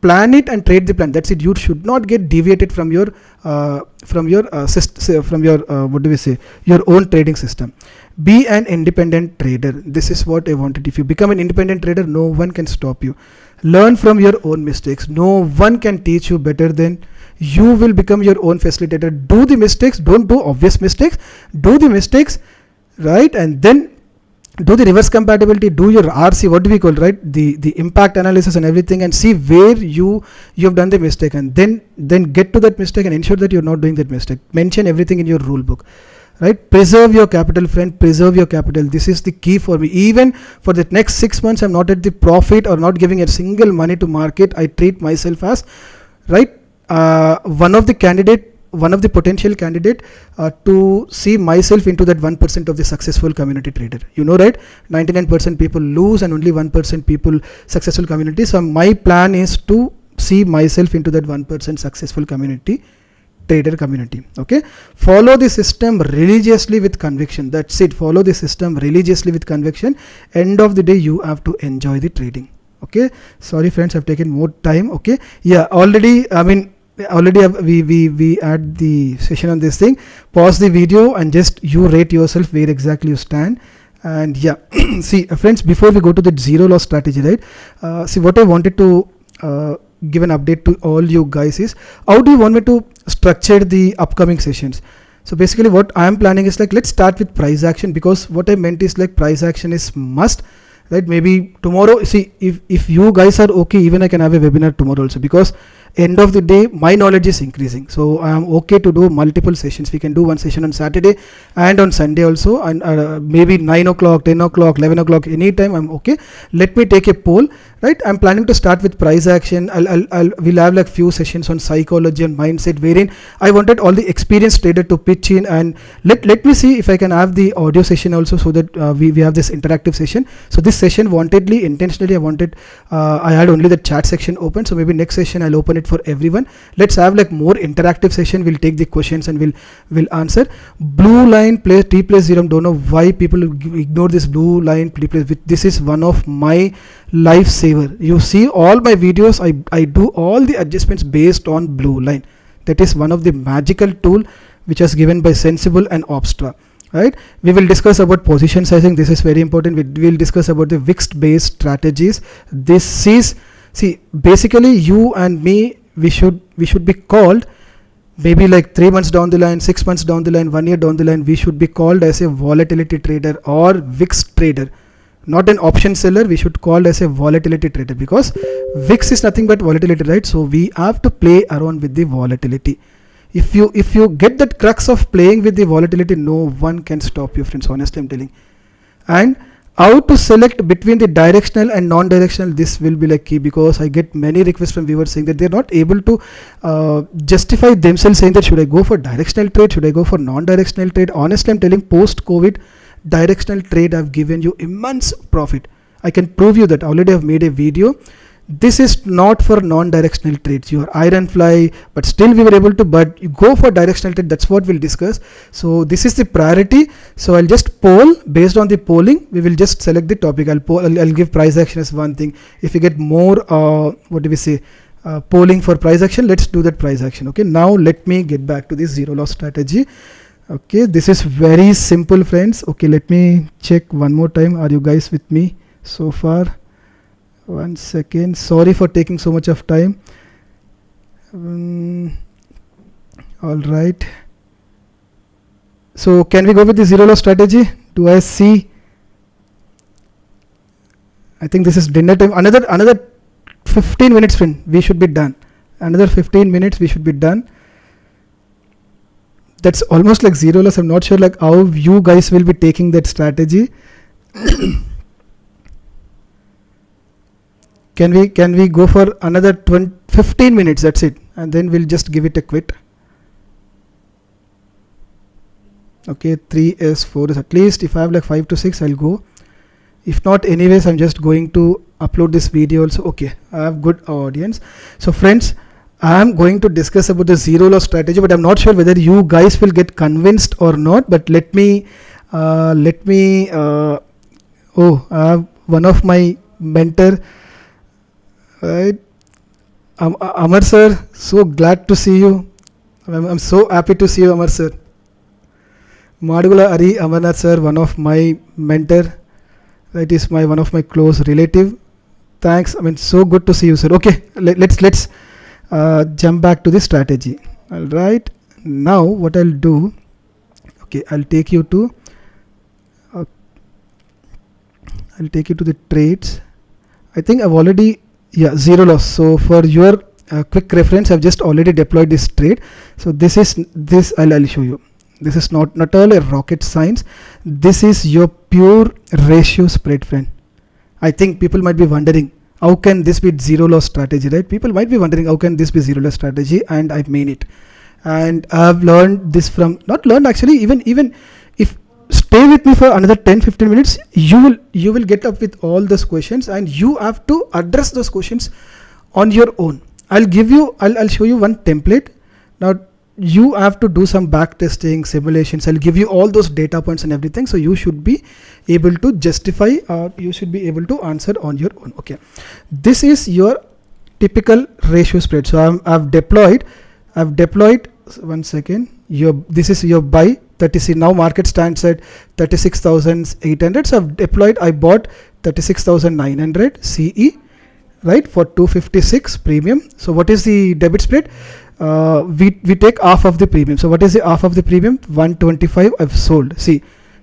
plan it and trade the plan. That's it. You should not get deviated from your your own trading system. Be an independent trader. This is what I wanted. If you become an independent trader, no one can stop you. Learn from your own mistakes. No one can teach you better than you. Will become your own facilitator. Do the mistakes. Don't do obvious mistakes. Do the mistakes, right? And then do the reverse compatibility, do your RC, what do we call, right? The impact analysis and everything, and see where you have done the mistake, and then get to that mistake and ensure that you're not doing that mistake. Mention everything in your rule book, right? Preserve your capital, friend. Preserve your capital. This is the key for me. Even for the next 6 months, I'm not at the profit or not giving a single money to market. I treat myself as, right, one of the potential candidate to see myself into that 1% of the successful community trader. You know, right? 99% people lose and only 1% people successful community. So my plan is to see myself into that 1% successful community trader community. Okay, follow the system religiously with conviction. That's it. Follow the system religiously with conviction. End of the day, you have to enjoy the trading. Okay, sorry friends, I've taken more time. Okay, yeah, already we had the session on this thing. Pause the video and just you rate yourself where exactly you stand. And yeah, see friends, before we go to the zero loss strategy, right, see what I wanted to give an update to all you guys is, how do you want me to structure the upcoming sessions? So basically what I am planning is like, let's start with price action, because what I meant is like price action is must, right? Maybe tomorrow, see, if you guys are okay, even I can have a webinar tomorrow also, because end of the day my knowledge is increasing, so I am okay to do multiple sessions. We can do one session on Saturday and on Sunday also, and maybe 9 o'clock, 10 o'clock, 11 o'clock, anytime I'm okay. Let me take a poll, right? I'm planning to start with price action. We'll have like few sessions on psychology and mindset, wherein I wanted all the experienced trader to pitch in, and let me see if I can have the audio session also, so that we have this interactive session. So this session wantedly, intentionally I wanted, I had only the chat section open, so maybe next session I'll open it for everyone. Let's have like more interactive session. We'll take the questions and we'll answer. Blue line plays T plus 0. Don't know why people ignore this blue line T plus. This is one of my lifesaver. You see all my videos, I do all the adjustments based on blue line. That is one of the magical tool which was given by Sensible and Opstra. Right? We will discuss about position sizing. This is very important. We will discuss about the VIX based strategies. This is, see, basically you and me, we should be called, maybe like 3 months down the line, 6 months down the line, 1 year down the line, we should be called as a volatility trader or VIX trader, not an option seller. We should call as a volatility trader, because VIX is nothing but volatility, right? So we have to play around with the volatility. If you get that crux of playing with the volatility, no one can stop you, friends, honestly I'm telling. And how to select between the directional and non-directional, this will be like key, because I get many requests from viewers saying that they're not able to justify themselves, saying that should I go for directional trade, should I go for non-directional trade. Honestly I'm telling, post-COVID, directional trade have given you immense profit. I can prove you that. Already I've made a video. This is not for non-directional trades. You are iron fly, but still we were able to, but you go for directional trade. That's what we'll discuss. So this is the priority. So I'll just poll. Based on the polling, we will just select the topic. I'll give price action as one thing. If you get more, what do we say, polling for price action, let's do that price action. Okay, now let me get back to this zero loss strategy. Okay, this is very simple, friends. Okay, let me check one more time. Are you guys with me so far? 1 second. Sorry for taking so much of time. All right. So can we go with the zero loss strategy? Do I see? I think this is dinner time. Another 15 minutes, friend. We should be done. Another 15 minutes. We should be done. That's almost like zero loss. I'm not sure like how you guys will be taking that strategy. Can we go for another 15 minutes? That's it, and then we'll just give it a quit. Okay, 3 is 4 is at least. If I have like 5 to 6, I'll go. If not, anyways, I'm just going to upload this video also. Okay, I have good audience. So friends, I am going to discuss about the zero loss strategy, but I'm not sure whether you guys will get convinced or not. But let me I have one of my mentor. Right, Amar sir, so glad to see you. I'm so happy to see you, Amar sir. Madugula Ari Amarnath sir, one of my mentor. That is one of my close relative. Thanks. I mean, so good to see you, sir. Okay, let's jump back to the strategy. All right. Now what I'll do? Okay, I'll take you to the trades. I think I've already. Yeah, zero loss. So for your quick reference, I've just already deployed this trade. So I'll show you. This is not all a rocket science. This is your pure ratio spread, friend. I think people might be wondering, how can this be zero loss strategy, right? People might be wondering, how can this be zero loss strategy? And I've made it. And I've learned this from, not learned actually, even if stay with me for another 10-15 minutes, you will get up with all those questions, and you have to address those questions on your own. I'll show you one template. Now you have to do some back testing, simulations. I'll give you all those data points and everything, so you should be able to justify, or you should be able to answer on your own. Okay, this is your typical ratio spread. So I've deployed 1 second. This is your buy 36. Now market stands at 36,800. So I bought 36,900 CE. right, for 256 premium. So what is the debit spread? We take half of the premium. So what is the half of the premium? 125 I've sold. See,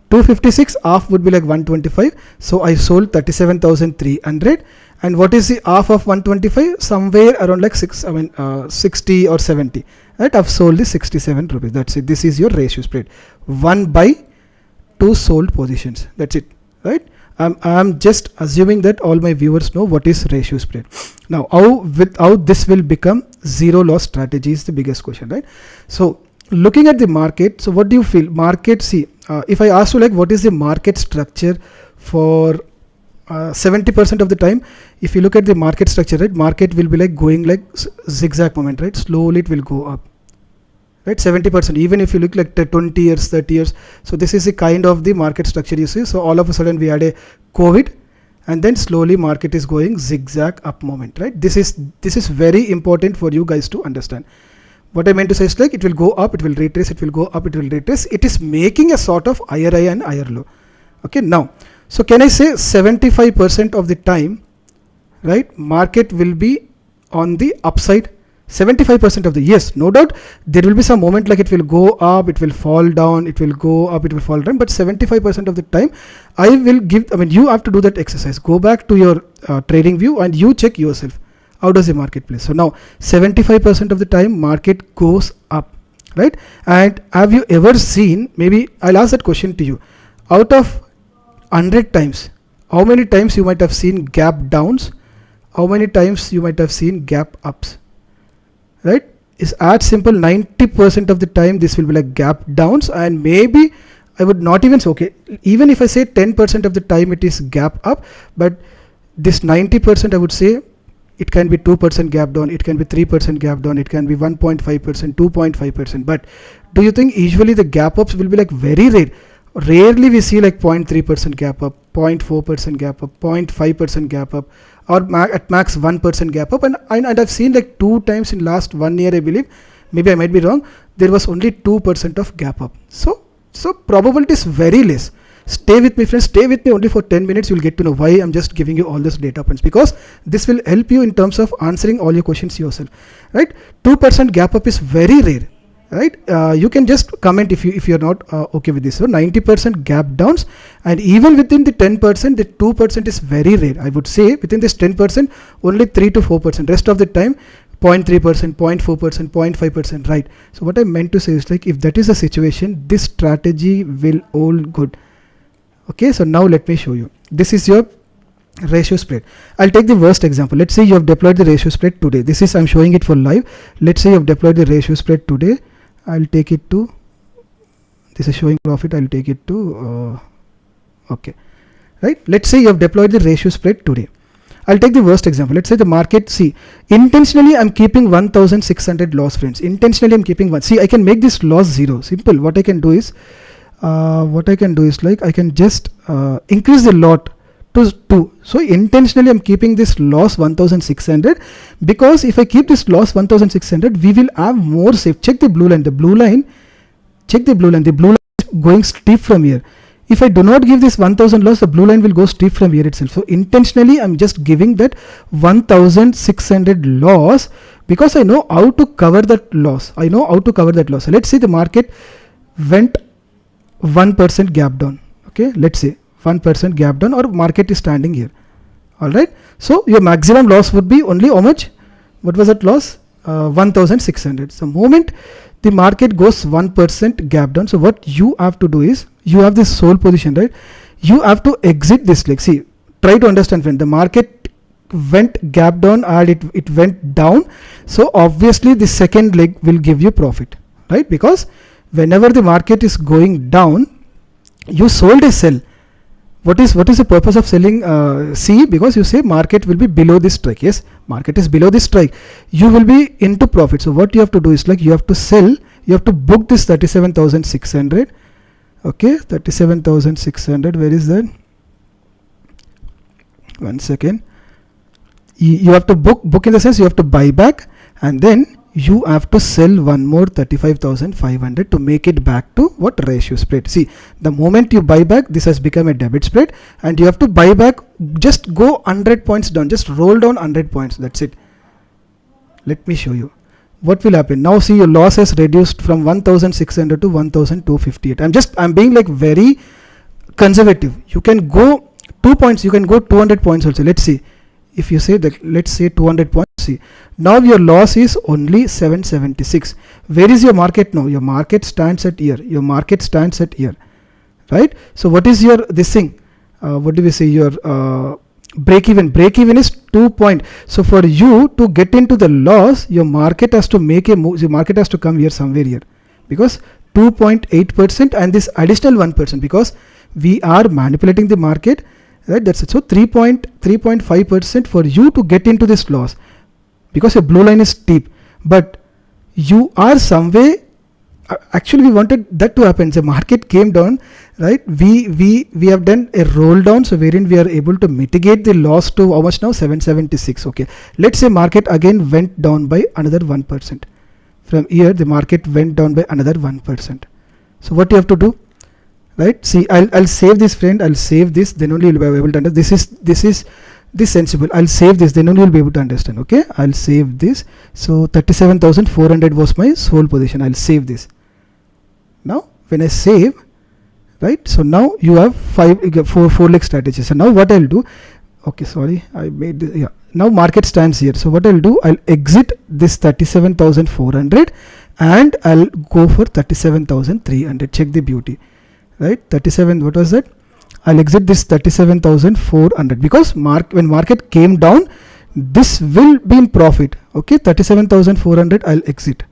256 half would be like 125. So I sold 37,300. And what is the half of 125? Somewhere around like 60 or 70. Right? I've sold the 67 rupees. That's it. This is your ratio spread. 1/2 sold positions. That's it. Right? I'm just assuming that all my viewers know what is ratio spread. Now, how this will become zero loss strategy is the biggest question, right? So, looking at the market, so what do you feel? Market, see, if I ask you like what is the market structure for 70% of the time, if you look at the market structure, right, market will be like going like zigzag moment, right? Slowly it will go up. Right, 70%, even if you look like 20 years, 30 years. So this is the kind of the market structure you see. So all of a sudden we had a COVID, and then slowly market is going zigzag up moment, right? This is very important for you guys to understand. What I meant to say is like it will go up, it will retrace, it will go up, it will retrace. It is making a sort of higher high and higher low. Okay, now, so can I say 75% of the time, right, market will be on the upside? 75% of the, yes, no doubt there will be some moment like it will go up, it will fall down, it will go up, it will fall down, but 75% of the time you have to do that exercise. Go back to your trading view and you check yourself, how does the market play? So now 75% of the time market goes up, right? And have you ever seen, maybe I'll ask that question to you, out of 100 times, how many times you might have seen gap downs, how many times you might have seen gap ups? Right? Is as simple. 90% of the time this will be like gap downs, and maybe I would not even say, okay, even if I say 10% of the time it is gap up, but this 90% I would say it can be 2% gap down, it can be 3% gap down, it can be 1.5%, 2.5%. But do you think usually the gap ups will be like very rare? Rarely we see like 0.3% gap up, 0.4% gap up, 0.5% gap up, or at max 1% gap up. And I've seen like 2 times in last 1 year, I believe, maybe I might be wrong, there was only 2% of gap up. So probability is very less. Stay with me, friends, stay with me only for 10 minutes. You'll get to know why I'm just giving you all this data points, because this will help you in terms of answering all your questions yourself, right? 2% gap up is very rare. Right, you can just comment if you're not okay with this. So 90% gap downs, and even within the 10%, the 2% is very rare. I would say within this 10%, only 3 to 4%. Rest of the time, 0.3%, 0.4%, 0.5%. Right. So what I meant to say is like if that is the situation, this strategy will hold good. Okay. So now let me show you. This is your ratio spread. I'll take the worst example. Let's say you have deployed the ratio spread today. This is, I'm showing it for live. Let's say you have deployed the ratio spread today. I'll take it to, this is showing profit, I'll take it to, okay, right? Let's say you have deployed the ratio spread today. I'll take the worst example. Let's say the market, see, intentionally I'm keeping 1,600 loss, friends. Intentionally I'm keeping one. See, I can make this loss 0. Simple. What I can do is like I can just increase the lot to 2. So intentionally I'm keeping this loss 1,600, because if I keep this loss 1,600, we will have more safe. Check the blue line. The blue line, check the blue line. The blue line is going steep from here. If I do not give this 1,000 loss, the blue line will go steep from here itself. So intentionally I'm just giving that 1,600 loss, because I know how to cover that loss. I know how to cover that loss. So let's say the market went 1% gap down. Okay, let's say 1% gap down, or market is standing here. All right. So your maximum loss would be only how much? What was that loss? 1,600. So moment the market goes 1% gap down. So what you have to do is, you have this sold position, right? You have to exit this leg. See, try to understand, friend. The market went gap down and it went down. So obviously the second leg will give you profit, right? Because whenever the market is going down, you sold a sell. What is the purpose of selling C? Because you say market will be below this strike. Yes, market is below this strike. You will be into profit. So what you have to do is like you have to sell. You have to book this 37,600. Okay, 37,600. Where is that? 1 second. You have to book in the sense you have to buy back, and then you have to sell one more 35,500 to make it back to what ratio spread. See, the moment you buy back, this has become a debit spread, and you have to buy back, just go 100 points down, just roll down 100 points, that's it. Let me show you what will happen. Now see, your loss has reduced from 1,600 to 1,258. I'm being like very conservative. You can go 2 points, you can go 200 points also. Let's see, if you say that, let's say 200 points. See, now your loss is only 776. Where is your market now? Your market stands at here. Your market stands at here, right? So what is your this thing? What do we say? Your break even. Break even is 2 point. So for you to get into the loss, your market has to make a move. Your market has to come here somewhere here, because 2.8% and this additional 1%, because we are manipulating the market, right? That's it. So 3.5% for you to get into this loss, because your blue line is steep, but you are some way. Actually, we wanted that to happen. The market came down, right? We have done a roll down, so wherein we are able to mitigate the loss to how much now? 776. Okay, let's say market again went down by another 1%. From here, the market went down by another 1%. So what you have to do, right? See, I'll save this, friend. I'll save this. Then only you'll be able to understand. This sensible. I'll save this. Then only you'll be able to understand. Okay, I'll save this. So 37,400 was my sole position. I'll save this. Now when I save, right? So now you have four leg strategies. So now what I'll do? Okay, sorry, I made this. Yeah. Now market stands here. So what I'll do? I'll exit this 37,400 and I'll go for 37,300. Check the beauty. Right, 37, what was that? I'll exit this 37,400, because when market came down, this will be in profit. Okay, 37,400 I'll exit,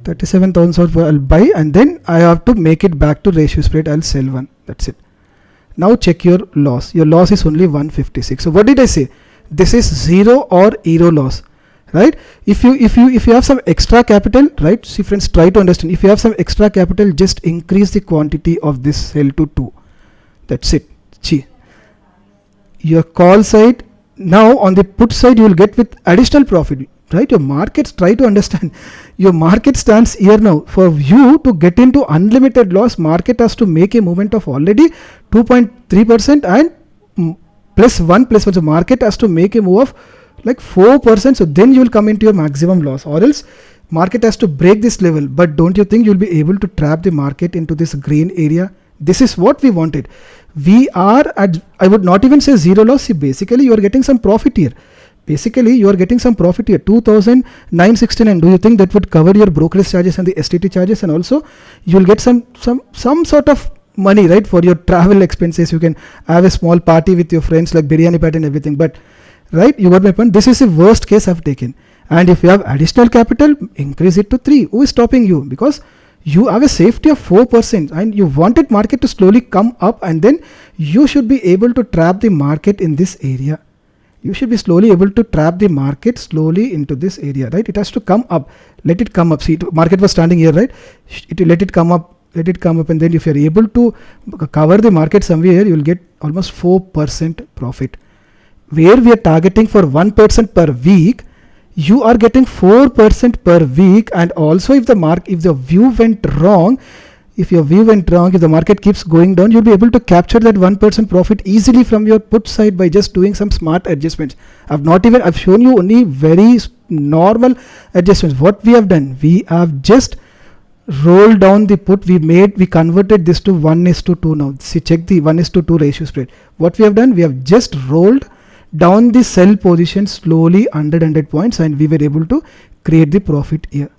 37,000 I'll buy, and then I have to make it back to ratio spread. I'll sell one, that's it. Now check your loss. Your loss is only 156. So what did I say? This is zero or zero loss, right? If you have some extra capital, right? See friends, try to understand. If you have some extra capital, just increase the quantity of this sell to 2. That's it. See, your call side, now on the put side you will get with additional profit, right? Your markets, try to understand. Your market stands here now. For you to get into unlimited loss, market has to make a movement of already 2.3% and plus 1. So market has to make a move of like 4%, so then you will come into your maximum loss, or else market has to break this level. But don't you think you'll be able to trap the market into this green area? This is what we wanted. We are at, I would not even say zero loss. See, basically you are getting some profit here. 2,969. Do you think that would cover your brokerage charges and the STT charges, and also you'll get some sort of money, right, for your travel expenses? You can have a small party with your friends, like biryani party and everything. But right, you got my point. This is the worst case I've taken. And if you have additional capital, increase it to 3. Who is stopping you? Because you have a safety of 4% and you wanted market to slowly come up, and then you should be able to trap the market in this area. You should be slowly able to trap the market slowly into this area, right? It has to come up. Let it come up. See, market was standing here, right? Let it come up. Let it come up, and then if you're able to cover the market somewhere, you will get almost 4% profit. Where we are targeting for 1% per week, you are getting 4% per week. And also if the view went wrong, if the market keeps going down, you'll be able to capture that 1% profit easily from your put side by just doing some smart adjustments. I've shown you only very normal adjustments. What we have done, we have just rolled down the put. We converted this to 1:2 now. See, check the 1:2 ratio spread. What we have done, we have just rolled down the sell position slowly 100 points, and we were able to create the profit here.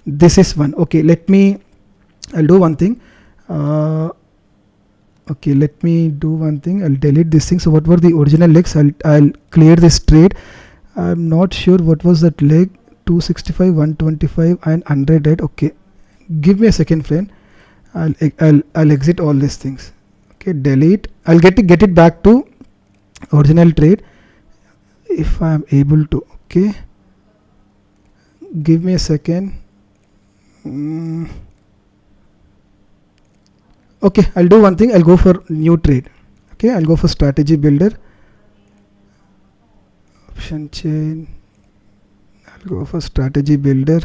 This is one. Okay, I'll do one thing. Okay, let me do one thing. I'll delete this thing. So what were the original legs? I'll clear this trade. I'm not sure what was that leg. 265, 125 and 100, right? Okay, give me a second, friend. I'll exit all these things. Okay, delete. I'll get it back to original trade if I am able to. Okay, give me a second. Okay, I'll do one thing. I'll go for new trade. Okay, I'll go for strategy builder, option chain. I'll Go for strategy builder.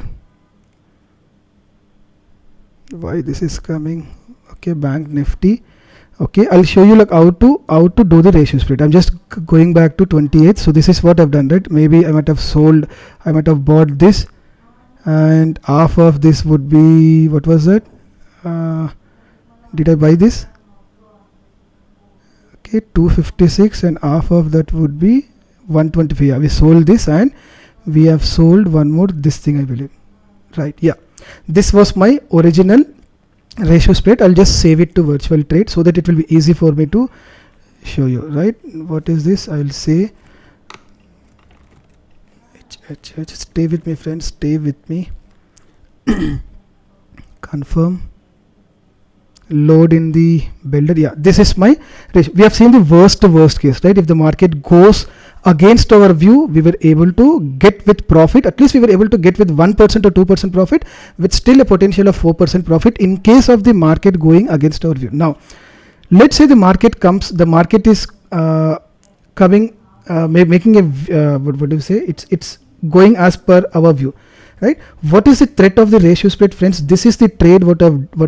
Why this is coming? Okay, bank nifty. Okay, I'll show you like how to do the ratio split. I'm just going back to 28th. So this is what I've done, right? Maybe I might have sold, I might have bought this, and half of this would be, what was that? Did I buy this? Okay, 256, and half of that would be 125. Yeah, we sold this, and we have sold one more, this thing, I believe. Right, yeah. This was my original ratio split. I'll just save it to virtual trade so that it will be easy for me to show you, right? What is this? I'll say stay with me, friends, stay with me. Confirm, load in the builder. Yeah, this is my ratio. We have seen the worst case, right? If the market goes against our view, we were able to get with profit. At least we were able to get with 1% or 2% profit, with still a potential of 4% profit in case of the market going against our view. Now, let's say the market is coming, making a what do you say? It's going as per our view, right? What is the threat of the ratio split, friends? This is the trade what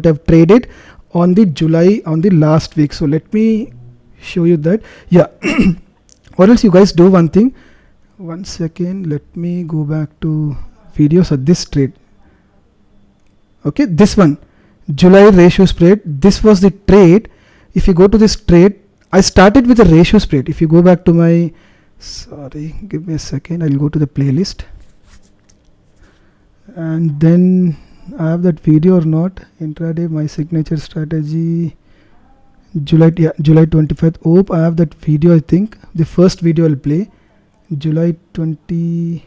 I've traded on the July, on the last week. So let me show you that. Yeah. Or else you guys do one thing. 1 second. Let me go back to videos of this trade. Okay, this one, July ratio spread. This was the trade. If you go to this trade, I started with a ratio spread. If you go back to my, sorry, give me a second. I'll go to the playlist, and then I have that video or not. Intraday, my signature strategy. July 25th. Hope I have that video. I think the first video I'll play. July 20.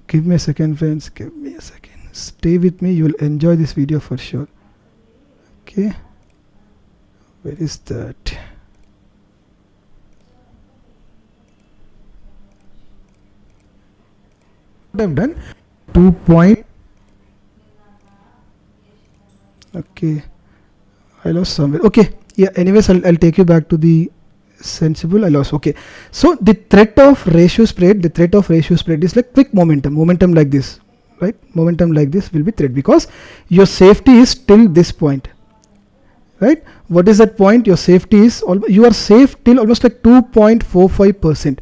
Give me a second, friends. Give me a second. Stay with me. You will enjoy this video for sure. Okay. Where is that? What I've done. 2 point. Okay, I lost somewhere. Okay, yeah, anyways, I'll take you back to the sensible. I lost. Okay, so the threat of ratio spread is like quick momentum like this, right? Momentum like this will be threat, because your safety is till this point, right? What is that point? Your safety is, you are safe till almost like 2.45%.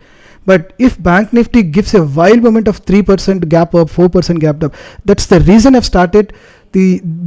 But if Bank Nifty gives a wild moment of 3% gap up, 4% gap up, that's the reason I've started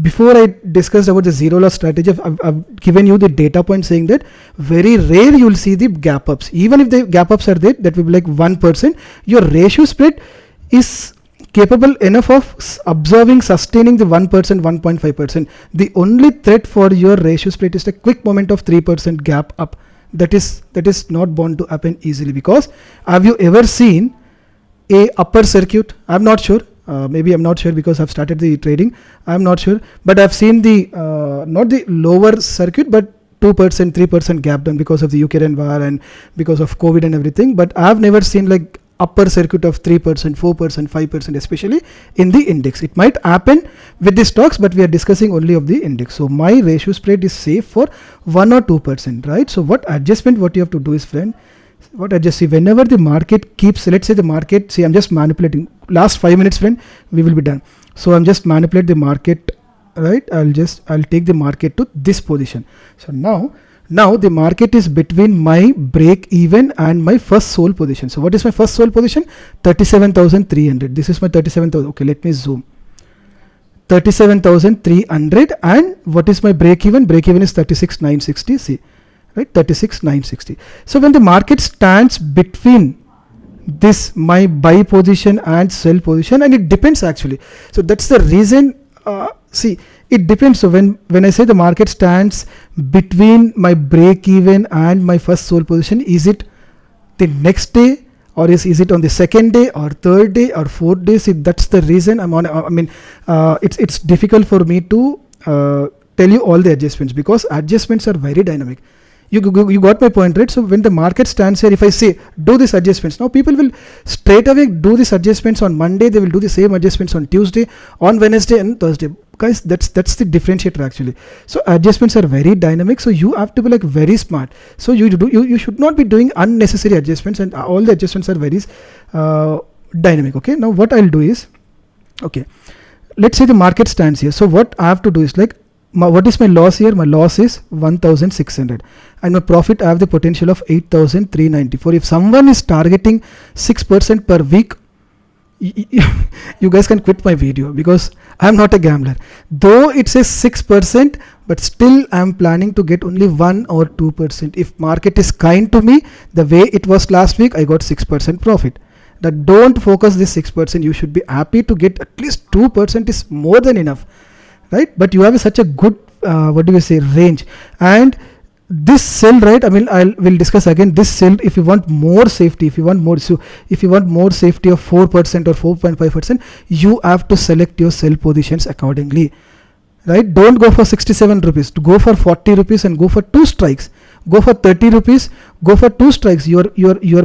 before I discussed about the zero loss strategy. I've given you the data point saying that very rare you will see the gap ups. Even if the gap ups are there, that will be like 1%. Your ratio spread is capable enough of sustaining the 1%, 1.5%. The only threat for your ratio spread is a quick moment of 3% gap up. That is not bound to happen easily, because have you ever seen a upper circuit? I'm not sure. Maybe I'm not sure because I've started the trading. I'm not sure, but I've seen the not the lower circuit, but 2%, 3% gap down because of the Ukraine war and because of COVID and everything. But I've never seen like upper circuit of 3%, 4%, 5%, especially in the index. It might happen with the stocks, but we are discussing only of the index. So my ratio spread is safe for 1 or 2%, right? So what adjustment, what you have to do is, friend, what I just see, whenever the market keeps, let's say the market, see, I'm just manipulating last 5 minutes, friend, we will be done. So I'm just manipulate the market, right? I'll take the market to this position. So now the market is between my break even and my first sold position. So what is my first sold position? 37,300. This is my 37,000. Okay, let me zoom. 37,300. And what is my break even? Break even is 36,960. See, right? 36,960. So when the market stands between this my buy position and sell position, and it depends actually. So that's the reason. See, it depends. So when I say the market stands between my break even and my first sold position, is it the next day, or is it on the second day or third day or fourth day? See, that's the reason I'm on. I mean, it's difficult for me to tell you all the adjustments, because adjustments are very dynamic. You got my point, right? So when the market stands here, if I say do these adjustments, now people will straight away do these adjustments on Monday. They will do the same adjustments on Tuesday, on Wednesday and Thursday. Guys, that's the differentiator actually. So adjustments are very dynamic. So you have to be like very smart. So you should not be doing unnecessary adjustments, and all the adjustments are very dynamic. Okay. Now what I'll do is, okay, let's say the market stands here. So what I have to do is like, what is my loss here? My loss is 1,600 and my profit, I have the potential of 8,394. If someone is targeting 6% per week, you guys can quit my video, because I'm not a gambler. Though it says 6%, but still I'm planning to get only 1 or 2%. If market is kind to me the way it was last week, I got 6% profit. That don't focus this 6%. You should be happy to get at least 2% is more than enough, right? But you have such a good range. And this sell, right? I mean, we'll discuss again this sell. If you want more safety, if you want more safety of 4% or 4.5%, you have to select your sell positions accordingly, right? Don't go for 67 rupees, to go for 40 rupees and go for 2 strikes. Go for 30 rupees, go for 2 strikes. Your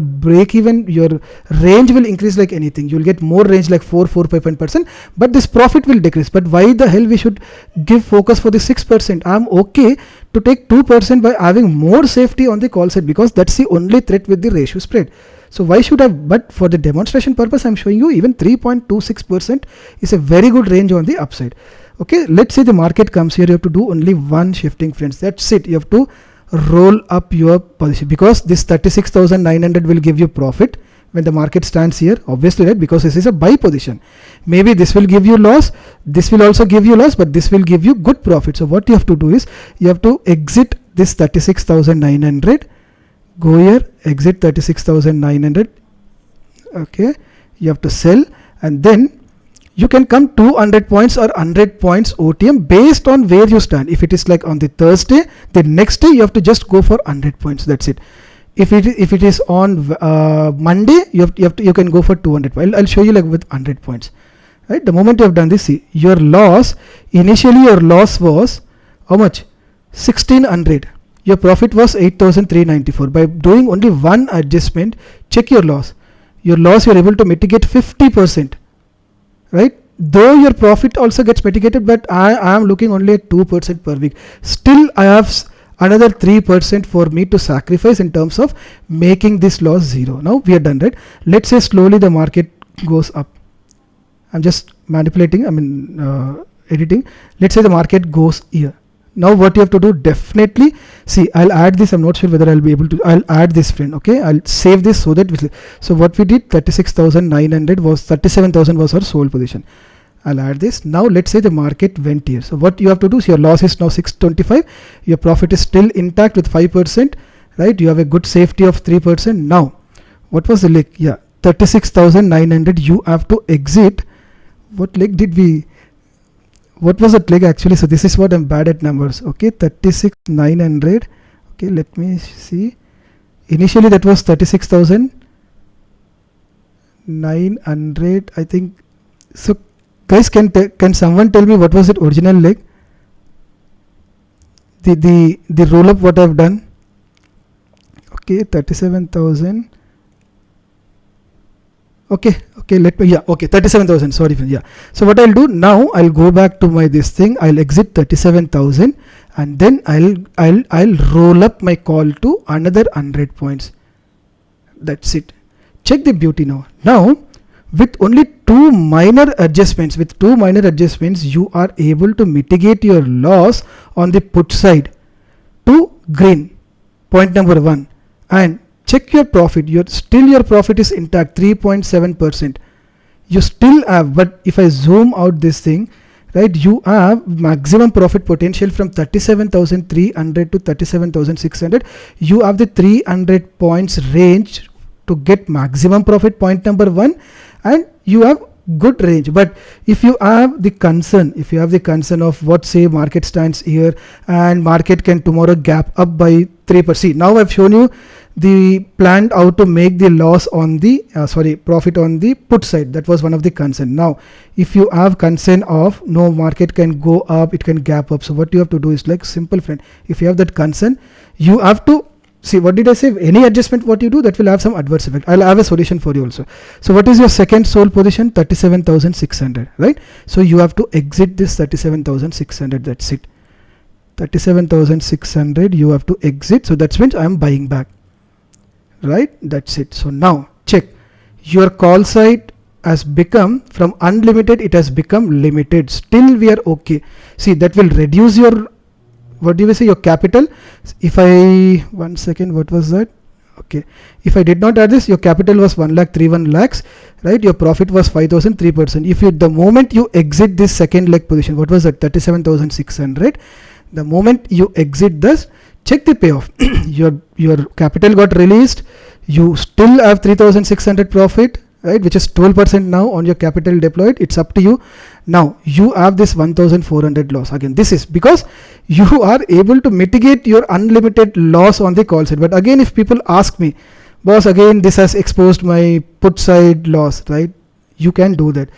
break even, your range will increase like anything. You'll get more range like 4.5%, but this profit will decrease. But why the hell we should give focus for the 6%? I'm okay to take 2% by having more safety on the call side, because that's the only threat with the ratio spread. So why should I? But for the demonstration purpose, I'm showing you even 3.26% is a very good range on the upside. Okay, let's say the market comes here. You have to do only one shifting, friends. That's it. You have to roll up your position, because this 36,900 will give you profit when the market stands here, obviously, right? Because this is a buy position. Maybe this will give you loss, this will also give you loss, but this will give you good profit. So what you have to do is, you have to exit this 36,900, go here, exit 36,900. okay, you have to sell, and then you can come 200 points or 100 points OTM based on where you stand. If it is like on the Thursday, the next day you have to just go for 100 points. That's it. If it is on Monday, you can go for 200. I'll show you like with 100 points. Right? The moment you have done this, see your loss. Initially your loss was how much? 1,600. Your profit was 8,394. By doing only one adjustment, check your loss. Your loss you're able to mitigate 50%. Right? Though your profit also gets mitigated, but I am looking only at 2% per week. Still, I have another 3% for me to sacrifice in terms of making this loss zero. Now we are done, right? Let's say slowly the market goes up. I'm just manipulating, editing. Let's say the market goes here. Now what you have to do, definitely, see, I'll add this. I'm not sure whether I'll be able to. I'll add this, friend. Okay, I'll save this so that so what we did, 36,900 was 37,000 was our sold position. I'll add this. Now let's say the market went here. So what you have to do is, your loss is now 625. Your profit is still intact with 5%, right? You have a good safety of 3%. Now, what was the leg? Yeah, 36,900. You have to exit. What leg did we? What was that leg actually? So this is what I'm bad at numbers. Okay, 36,900. Okay, let me see. Initially that was 36,900. I think so. Guys, can someone tell me what was it original leg? The roll up what I've done. Okay, 37,000. Okay, let me, 37,000, sorry, yeah. So what I'll do now, I'll go back to my this thing, I'll exit 37,000, and then I'll roll up my call to another 100 points. That's it. Check the beauty now. Now, with only two minor adjustments, you are able to mitigate your loss on the put side to green. Point number 1. And check your profit. Your profit is intact, 3.7%. You still have, but if I zoom out this thing, right, you have maximum profit potential from 37,300 to 37,600. You have the 300 points range to get maximum profit, point number 1, and you have good range. But if you have the concern, of what say market stands here and market can tomorrow gap up by 3%. See, now I've shown you the planned how to make the loss on the profit on the put side. That was one of the concern. Now if you have concern of no, market can go up, it can gap up, so what you have to do is like simple, friend. If you have that concern, you have to see, what did I say, any adjustment what you do, that will have some adverse effect. I'll have a solution for you also. So what is your second sold position? 37,600, right? So you have to exit this 37,600. That's it. 37,600 you have to exit. So that means I am buying back, right? That's it. So now check, your call side has become from unlimited, it has become limited. Still we are okay. See, that will reduce your, what do you say, your capital. If I, one second, what was that? Okay, if I did not add this, your capital was 1,31 lakhs, right? Your profit was 5,000, 3%. If you, the moment you exit this second leg position, what was that? 37,600. The moment you exit this, check the payoff. your capital got released, you still have 3,600 profit, right, which is 12% now on your capital deployed. It's up to you. Now you have this 1,400 loss. Again, this is because you are able to mitigate your unlimited loss on the call side. But again, if people ask me, boss, again this has exposed my put side loss, right? You can do that.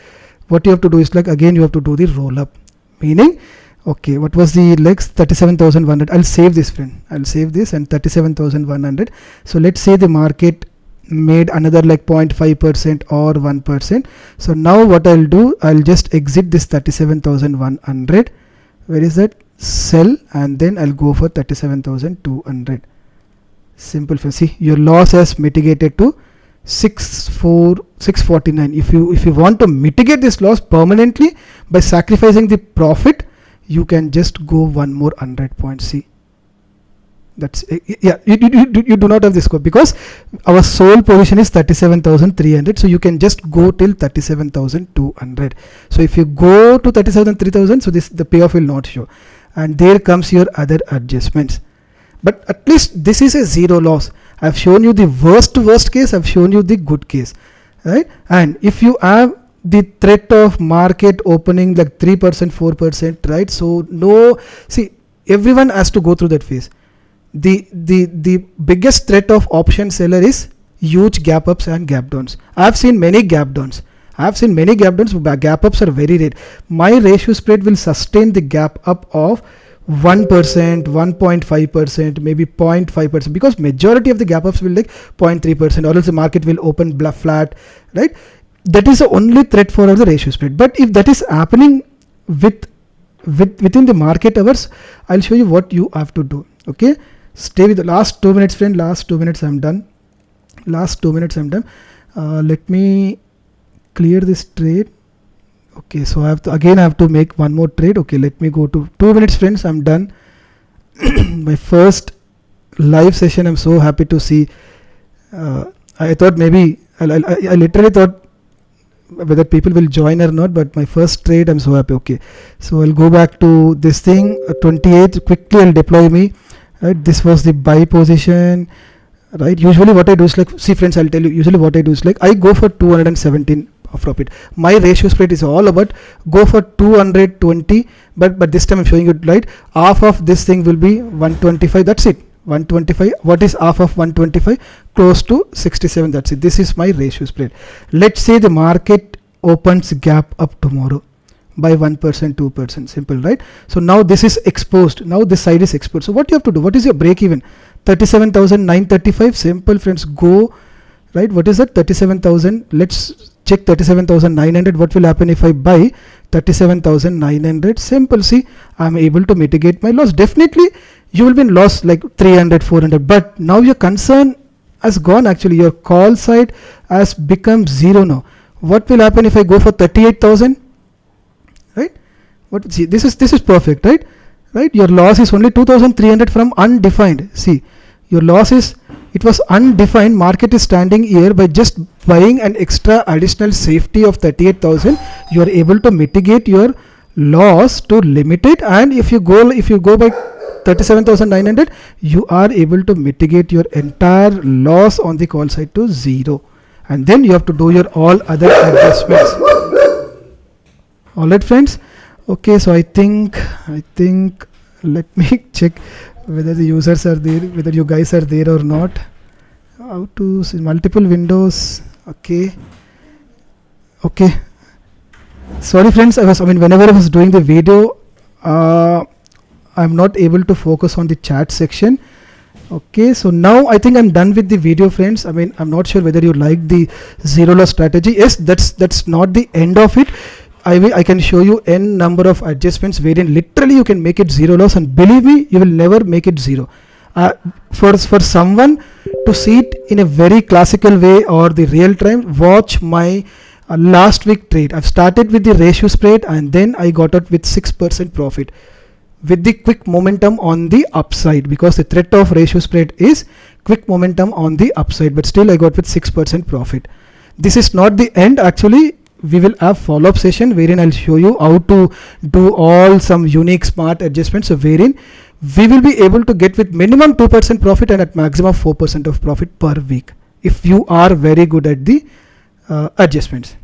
What you have to do is like, again you have to do the roll up, meaning, okay, what was the legs? 37,100. I'll save this, friend. I'll save this, and 37,100. So let's say the market made another like 0.5% or 1%. So now what I'll do, I'll just exit this 37,100. Where is that? Sell, and then I'll go for 37,200. Simple. See, your loss has mitigated to 649. If you want to mitigate this loss permanently by sacrificing the profit, you can just go one more 100 points. See, that's, yeah, you do not have this scope because our sole position is 37,300. So you can just go till 37,200. So if you go to 37,300, so this, the payoff will not show, and there comes your other adjustments. But at least this is a zero loss. I've shown you the worst case, I've shown you the good case, right? And if you have the threat of market opening like 3%, 4%, right? So no, see, everyone has to go through that phase. The biggest threat of option seller is huge gap ups and gap downs. I've seen many gap downs. But gap ups are very rare. My ratio spread will sustain the gap up of 1%, 1.5%, maybe 0.5%, because majority of the gap ups will like 0.3%, or else the market will open flat, right? That is the only threat for the ratio spread. But if that is happening within the market hours, I'll show you what you have to do. Okay, stay with the last 2 minutes, friend. Last 2 minutes, I'm done. Let me clear this trade. Okay, so I have to make one more trade. Okay, let me go to 2 minutes, friends. I'm done. My first live session. I'm so happy to see. I thought maybe I literally thought whether people will join or not, but my first trade, I'm so happy. Okay, so I'll go back to this thing. 28 quickly, I'll deploy me. Right, this was the buy position. Right, usually what I do is like, see friends, I'll tell you, usually what I do is like, I go for 217 of profit. My ratio spread is all about go for 220, but this time I'm showing you, right, half of this thing will be 125. That's it, 125. What is half of 125? Close to 67. That's it. This is my ratio spread. Let's say the market opens gap up tomorrow by 1%, 2%. Simple, right? So now this is exposed. Now this side is exposed. So what you have to do? What is your break even? 37,935. Simple, friends. Go, right? What is that? 37,000. Let's check 37,900. What will happen if I buy 37,900? Simple. See, I'm able to mitigate my loss. Definitely you will be in loss like 300, 400, but now your concern has gone. Actually your call side has become zero now. What will happen if I go for 38,000? Right? What? See, this is perfect, right? Right? Your loss is only 2,300 from undefined. See, your loss is, it was undefined. Market is standing here. By just buying an extra additional safety of 38,000, you are able to mitigate your loss to limited. And if you go by 37,900, you are able to mitigate your entire loss on the call side to zero. And then you have to do your all other adjustments. All right, friends. Okay, so I think let me check whether the users are there, whether you guys are there or not. How to see multiple windows? Okay. Sorry friends, whenever I was doing the video, I'm not able to focus on the chat section. Okay, so now I think I'm done with the video, friends. I'm not sure whether you like the zero loss strategy. Yes, that's not the end of it. I can show you n number of adjustments wherein literally you can make it zero loss, and believe me, you will never make it zero. For someone to see it in a very classical way or the real time, watch my last week trade. I've started with the ratio spread and then I got out with 6% profit with the quick momentum on the upside, because the threat of ratio spread is quick momentum on the upside, but still I got with 6% profit. This is not the end. Actually, we will have follow-up session wherein I'll show you how to do all some unique smart adjustments, so wherein we will be able to get with minimum 2% profit and at maximum 4% of profit per week if you are very good at the adjustments.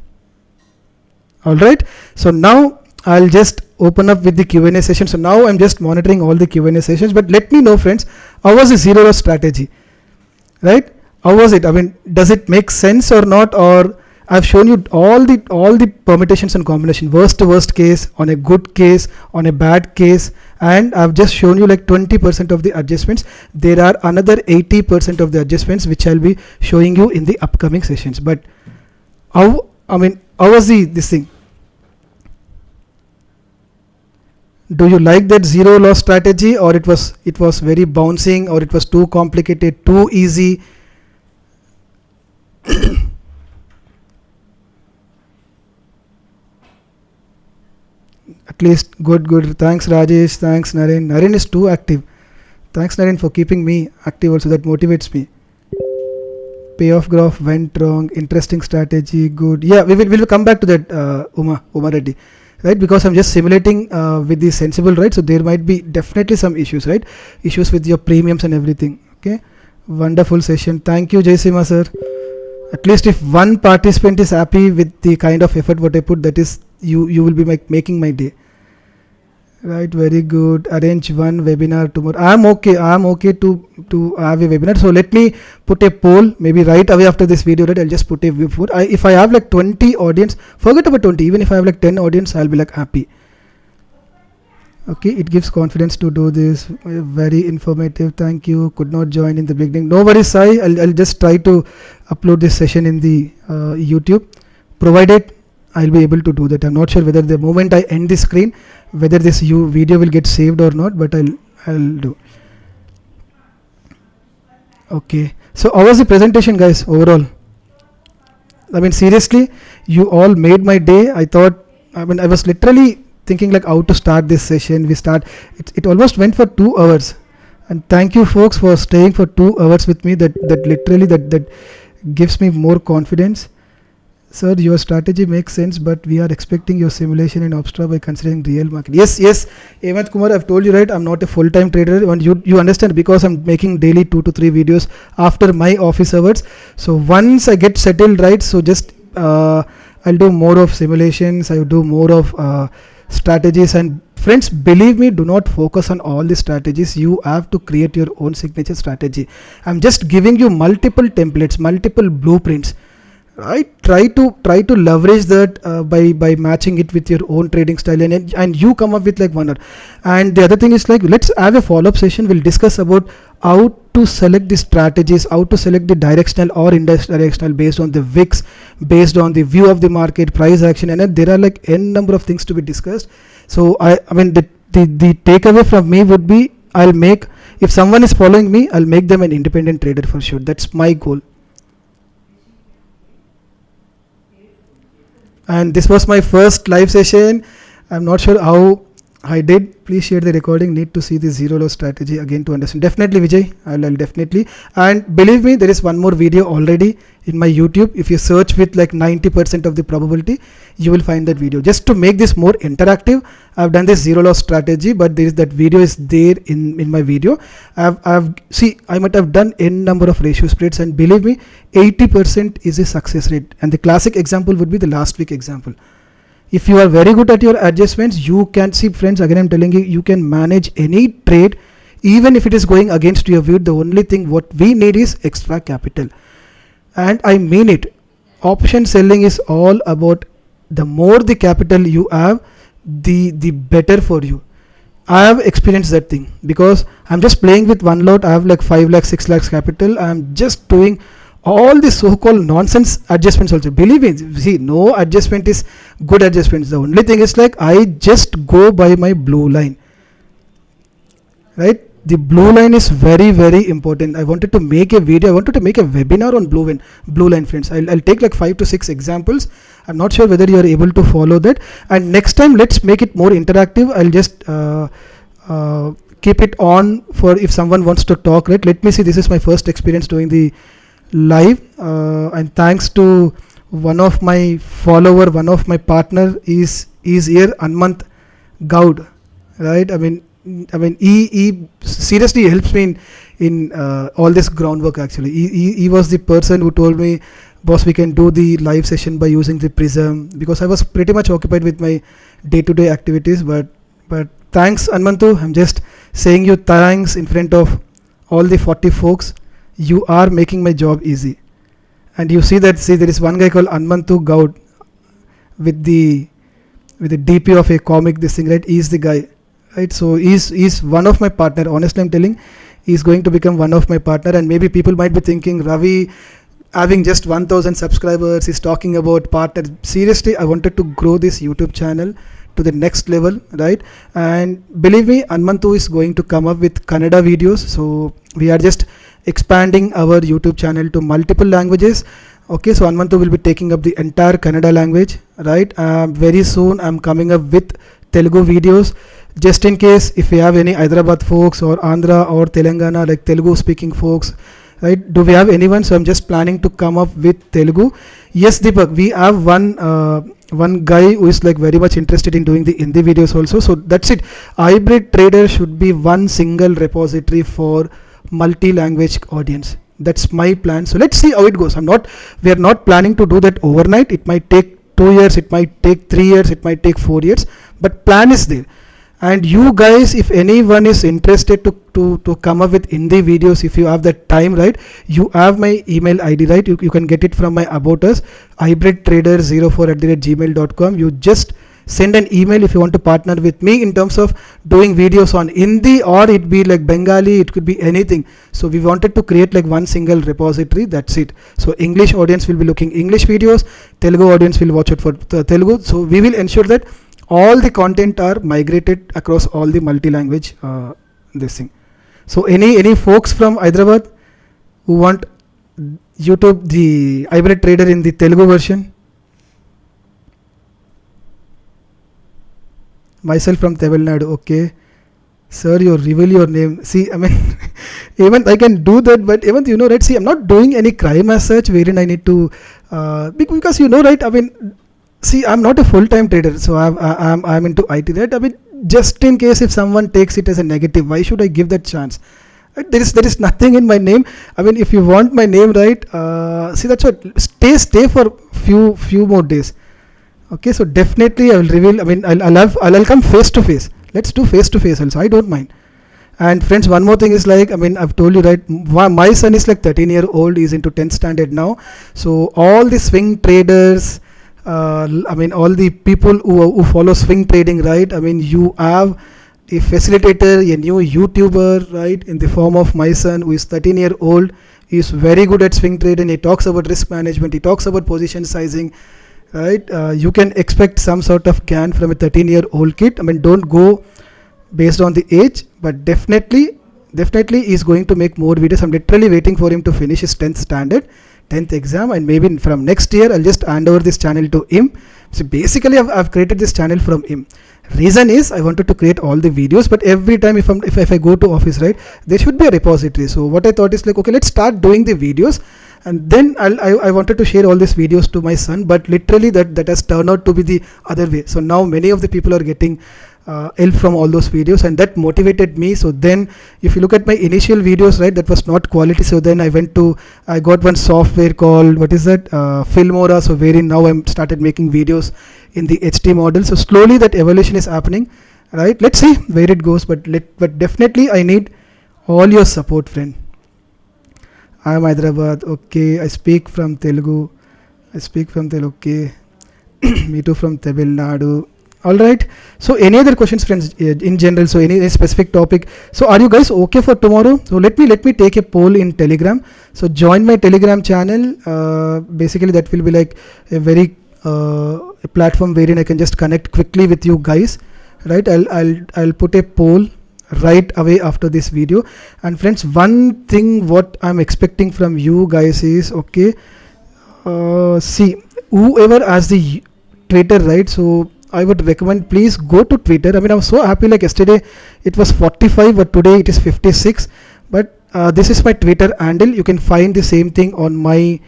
Alright, so now I'll just open up with the Q&A session. So now I'm just monitoring all the Q&A sessions, but let me know, friends, how was the zero loss strategy, right? How was it? Does it make sense or not? Or I've shown you all the permutations and combination, worst to worst case, on a good case, on a bad case, and I've just shown you like 20% of the adjustments. There are another 80% of the adjustments which I'll be showing you in the upcoming sessions. But how was this thing? Do you like that zero loss strategy, or it was very bouncing, or it was too complicated, too easy? At least good. Thanks Rajesh, thanks Naren. Naren is too active. Thanks Naren for keeping me active also, that motivates me. Payoff graph went wrong, interesting strategy, good. Yeah, we will come back to that, Uma Reddy, right? Because I'm just simulating with the sensible, right? So there might be definitely some issues, right? Issues with your premiums and everything. Okay, wonderful session. Thank you, Jaisima sir. At least if one participant is happy with the kind of effort what I put, that is, you will be making my day. Right, very good. Arrange one webinar tomorrow. I'm okay to have a webinar. So let me put a poll, maybe right away after this video, right? I'll just put a vote. If I have like 20 audience, forget about 20. Even if I have like 10 audience, I'll be like happy. Okay, it gives confidence to do this. Very informative. Thank you. Could not join in the beginning. No worries, Sai. I'll just try to upload this session in the YouTube, provided I'll be able to do that. I'm not sure whether the moment I end the screen, whether this video will get saved or not, but I'll do. Okay, so how was the presentation, guys, overall? Seriously, you all made my day. I thought, I was literally thinking like how to start this session. It almost went for 2 hours, and thank you folks for staying for 2 hours with me. That literally that gives me more confidence. Sir, your strategy makes sense, but we are expecting your simulation and Obstra by considering real market. Yes, Hemant Kumar, I've told you, right, I'm not a full-time trader, and you understand, because I'm making daily 2 to 3 videos after my office hours. So once I get settled, right, so just I'll do more of simulations, I'll do more of strategies. And friends, believe me, do not focus on all the strategies. You have to create your own signature strategy. I'm just giving you multiple templates, multiple blueprints. Right, try to leverage that by matching it with your own trading style, and you come up with like one. And the other thing is, like, let's have a follow-up session. We'll discuss about how to select the strategies, how to select the directional or index directional based on the VIX, based on the view of the market, price action, and there are like n number of things to be discussed. So the takeaway from me would be, if someone is following me, I'll make them an independent trader for sure. That's my goal. And this was my first live session. I'm not sure how I did. Please share the recording. Need to see the zero loss strategy again to understand. Definitely, Vijay. I'll definitely. And believe me, there is one more video already in my YouTube. If you search with like 90% of the probability, you will find that video. Just to make this more interactive, I've done this zero loss strategy, but that video is there in my video. I might have done n number of ratio spreads, and believe me, 80% is a success rate. And the classic example would be the last week example. If you are very good at your adjustments, you can see, friends, again I'm telling you, you can manage any trade even if it is going against your view, the only thing what we need is extra capital. And I mean it. Option selling is all about the more the capital you have, the better for you. I have experienced that thing because I'm just playing with one lot. I have like 5 lakhs, 6 lakhs capital. I'm just doing all the so-called nonsense adjustments also. Believe me, see, no adjustment is good adjustments. The only thing is like I just go by my blue line, right? The blue line is very, very important. I wanted to make a video. I wanted to make a webinar on blue line, friends. I'll take like 5 to 6 examples. I'm not sure whether you are able to follow that. And next time, let's make it more interactive. I'll just keep it on for if someone wants to talk, right? Let me see. This is my first experience doing the live, and thanks to one of my follower, one of my partner is here, Anmant Gaud, right? I mean he seriously helps me in all this groundwork. Actually, he was the person who told me, boss, we can do the live session by using the Prism, because I was pretty much occupied with my day-to-day activities. But thanks, Anmantu. I'm just saying you thanks in front of all the 40 folks. You are making my job easy. And you see that, there is one guy called Anmantu Gaud with the DP of a comic, this thing, right? He's the guy, right? So he's one of my partner. Honestly, I'm telling, he's going to become one of my partner. And maybe people might be thinking, Ravi having just 1000 subscribers is talking about partner. Seriously, I wanted to grow this YouTube channel to the next level, right? And believe me, Anmantu is going to come up with Kannada videos. So we are just expanding our YouTube channel to multiple languages. Okay, so Anmantu will be taking up the entire Kannada language, right? Very soon I'm coming up with Telugu videos, just in case if we have any Hyderabad folks or Andhra or Telangana, like Telugu speaking folks, right? Do we have anyone? So I'm just planning to come up with Telugu. Yes, Deepak, we have one guy who is like very much interested in doing the Hindi videos also. So that's it. Hybrid Trader should be one single repository for multi-language audience. That's my plan. So let's see how it goes. We are not planning to do that overnight. It might take 2 years, it might take 3 years, it might take 4 years, but plan is there. And you guys, if anyone is interested to come up with Hindi videos, if you have that time, right, you have my email ID, right? You can get it from my about us, hybridtrader04@gmail.com. You just send an email if you want to partner with me in terms of doing videos on Hindi, or it be like Bengali, it could be anything. So we wanted to create like one single repository. That's it. So English audience will be looking English videos, Telugu audience will watch it for Telugu. So we will ensure that all the content are migrated across all the multi-language this thing. So any folks from Hyderabad who want YouTube, the Hybrid Trader in the Telugu version? Myself from Tamil Nadu. Okay, sir, you reveal your name. See, I mean, even I can do that, but even right? See, I'm not doing any crime as such wherein I need to because right? I mean, see, I'm not a full-time trader, so I'm into IT, right? I mean, just in case if someone takes it as a negative, why should I give that chance? Right? There is nothing in my name. I mean, if you want my name, right? See, that's what. Stay for few more days. Okay, so definitely I will reveal. I mean, I'll come face to face. Let's do face to face also. I don't mind. And friends, one more thing is like, I mean, I've told you, right? My son is like 13-year-old. He's into 10th standard now. So all the swing traders, I mean, all the people who follow swing trading, right? I mean, you have a facilitator, a new YouTuber, right? In the form of my son, who is 13-year-old. He is very good at swing trading. He talks about risk management. He talks about position sizing. Right, you can expect some sort of can from a 13-year-old kid. I mean, don't go based on the age, but definitely he's going to make more videos. I'm literally waiting for him to finish his 10th exam, and maybe from next year I'll just hand over this channel to him. So basically I've created this channel from him. Reason is I wanted to create all the videos, but every time if I go to office, right, there should be a repository. So what I thought is like, okay, let's start doing the videos. And then I wanted to share all these videos to my son, but literally that has turned out to be the other way. So now many of the people are getting help from all those videos, and that motivated me. So then if you look at my initial videos, right, that was not quality. So then I got one software called, what is that, Filmora. So wherein now I'm started making videos in the HD model. So slowly that evolution is happening, right? Let's see where it goes, but definitely I need all your support, friend. I am Hyderabad. Okay, I speak from Telugu. Okay. Me too from Tamil Nadu. All right. So any other questions, friends, in general? So any specific topic? So are you guys okay for tomorrow? So let me take a poll in Telegram. So join my Telegram channel. Basically, that will be like a very a platform wherein I can just connect quickly with you guys. Right. I'll put a poll right away after this video. And friends, one thing what I'm expecting from you guys is, okay, see, whoever has the Twitter, right? So I would recommend, please go to Twitter. I mean, I was so happy, like yesterday it was 45, but today it is 56. But this is my Twitter handle. You can find the same thing on my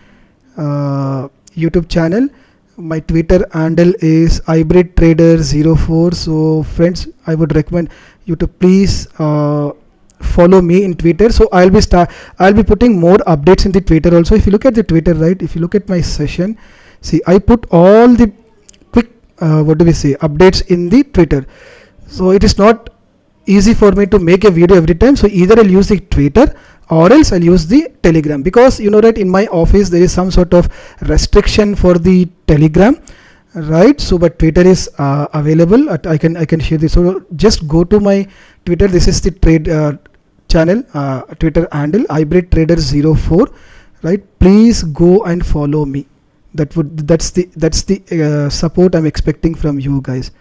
YouTube channel. My Twitter handle is hybridtrader04. So friends, I would recommend you to please follow me in Twitter. So I'll be putting more updates in the Twitter also. If you look at the Twitter, right, if you look at my session, see, I put all the quick updates in the Twitter. So it is not easy for me to make a video every time. So either I'll use the Twitter or else I'll use the Telegram, because you know that in my office there is some sort of restriction for the Telegram, right? So but Twitter is available. I can share this. So just go to my Twitter. This is the trade channel, Twitter handle, hybridtrader04, right? Please go and follow me. That's the support I'm expecting from you guys.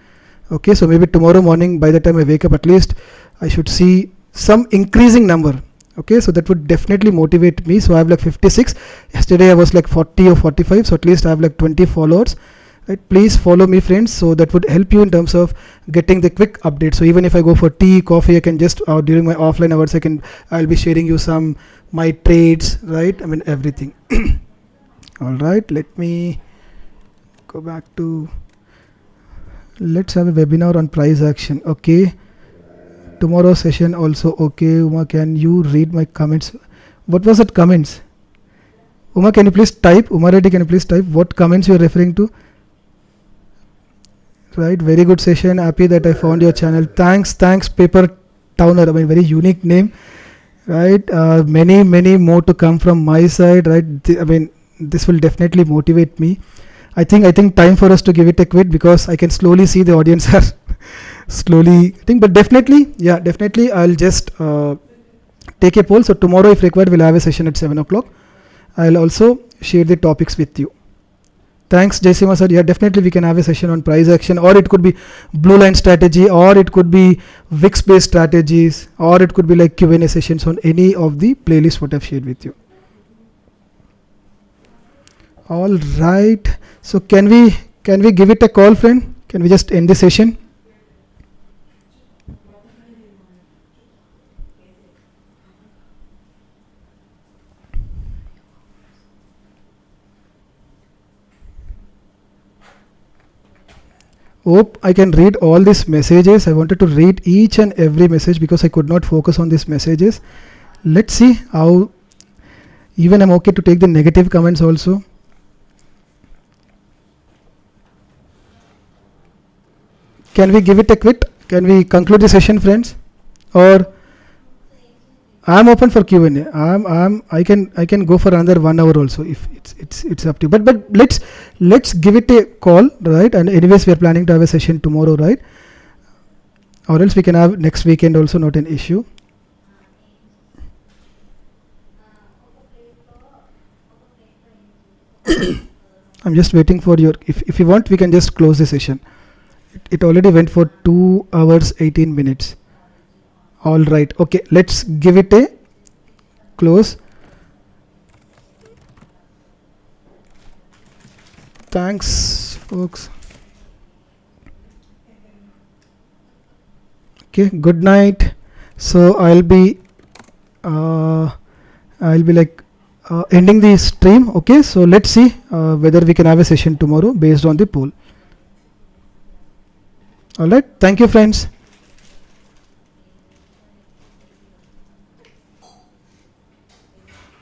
Okay, so maybe tomorrow morning, by the time I wake up, at least I should see some increasing number. Okay, so that would definitely motivate me. So I have like 56. Yesterday I was like 40 or 45. So at least I have like 20 followers. Right, please follow me, friends. So that would help you in terms of getting the quick update. So even if I go for tea, coffee, I can just during my offline hours, I'll be sharing you some my trades, right? I mean everything. All right, let me go back to, let's have a webinar on price action. Okay, tomorrow session also. Okay, Uma, can you read my comments? What was it, comments? Uma, can you please type? Uma Reddy, can you please type what comments you are referring to? Right, very good session. Happy that I found your channel. Thanks, Paper Towner. I mean, very unique name, right? Many more to come from my side, right? I mean, this will definitely motivate me. I think time for us to give it a quit, because I can slowly see the audience are slowly think. But definitely I'll just take a poll. So tomorrow, if required, we'll have a session at 7 o'clock. I'll also share the topics with you. Thanks, Jaisima sir. Yeah, definitely we can have a session on price action, or it could be blue line strategy, or it could be VIX based strategies, or it could be like Q&A sessions on any of the playlists what I've shared with you. All right. So can we give it a call, friend? Can we just end the session? Hope I can read all these messages. I wanted to read each and every message because I could not focus on these messages. Let's see how. Even I'm okay to take the negative comments also. Can we give it a quit? Can we conclude the session, friends? Or I'm open for Q&A. I can go for another 1 hour also, if it's up to you. But let's give it a call, right? And anyways, we are planning to have a session tomorrow, right? Or else we can have next weekend also, not an issue. I'm just waiting for your. If you want, we can just close the session. It already went for 2 hours 18 minutes. All right. Okay, let's give it a close. Thanks, folks. Okay, good night. So I'll be like ending the stream. Okay, so let's see whether we can have a session tomorrow based on the poll. All right, thank you, friends.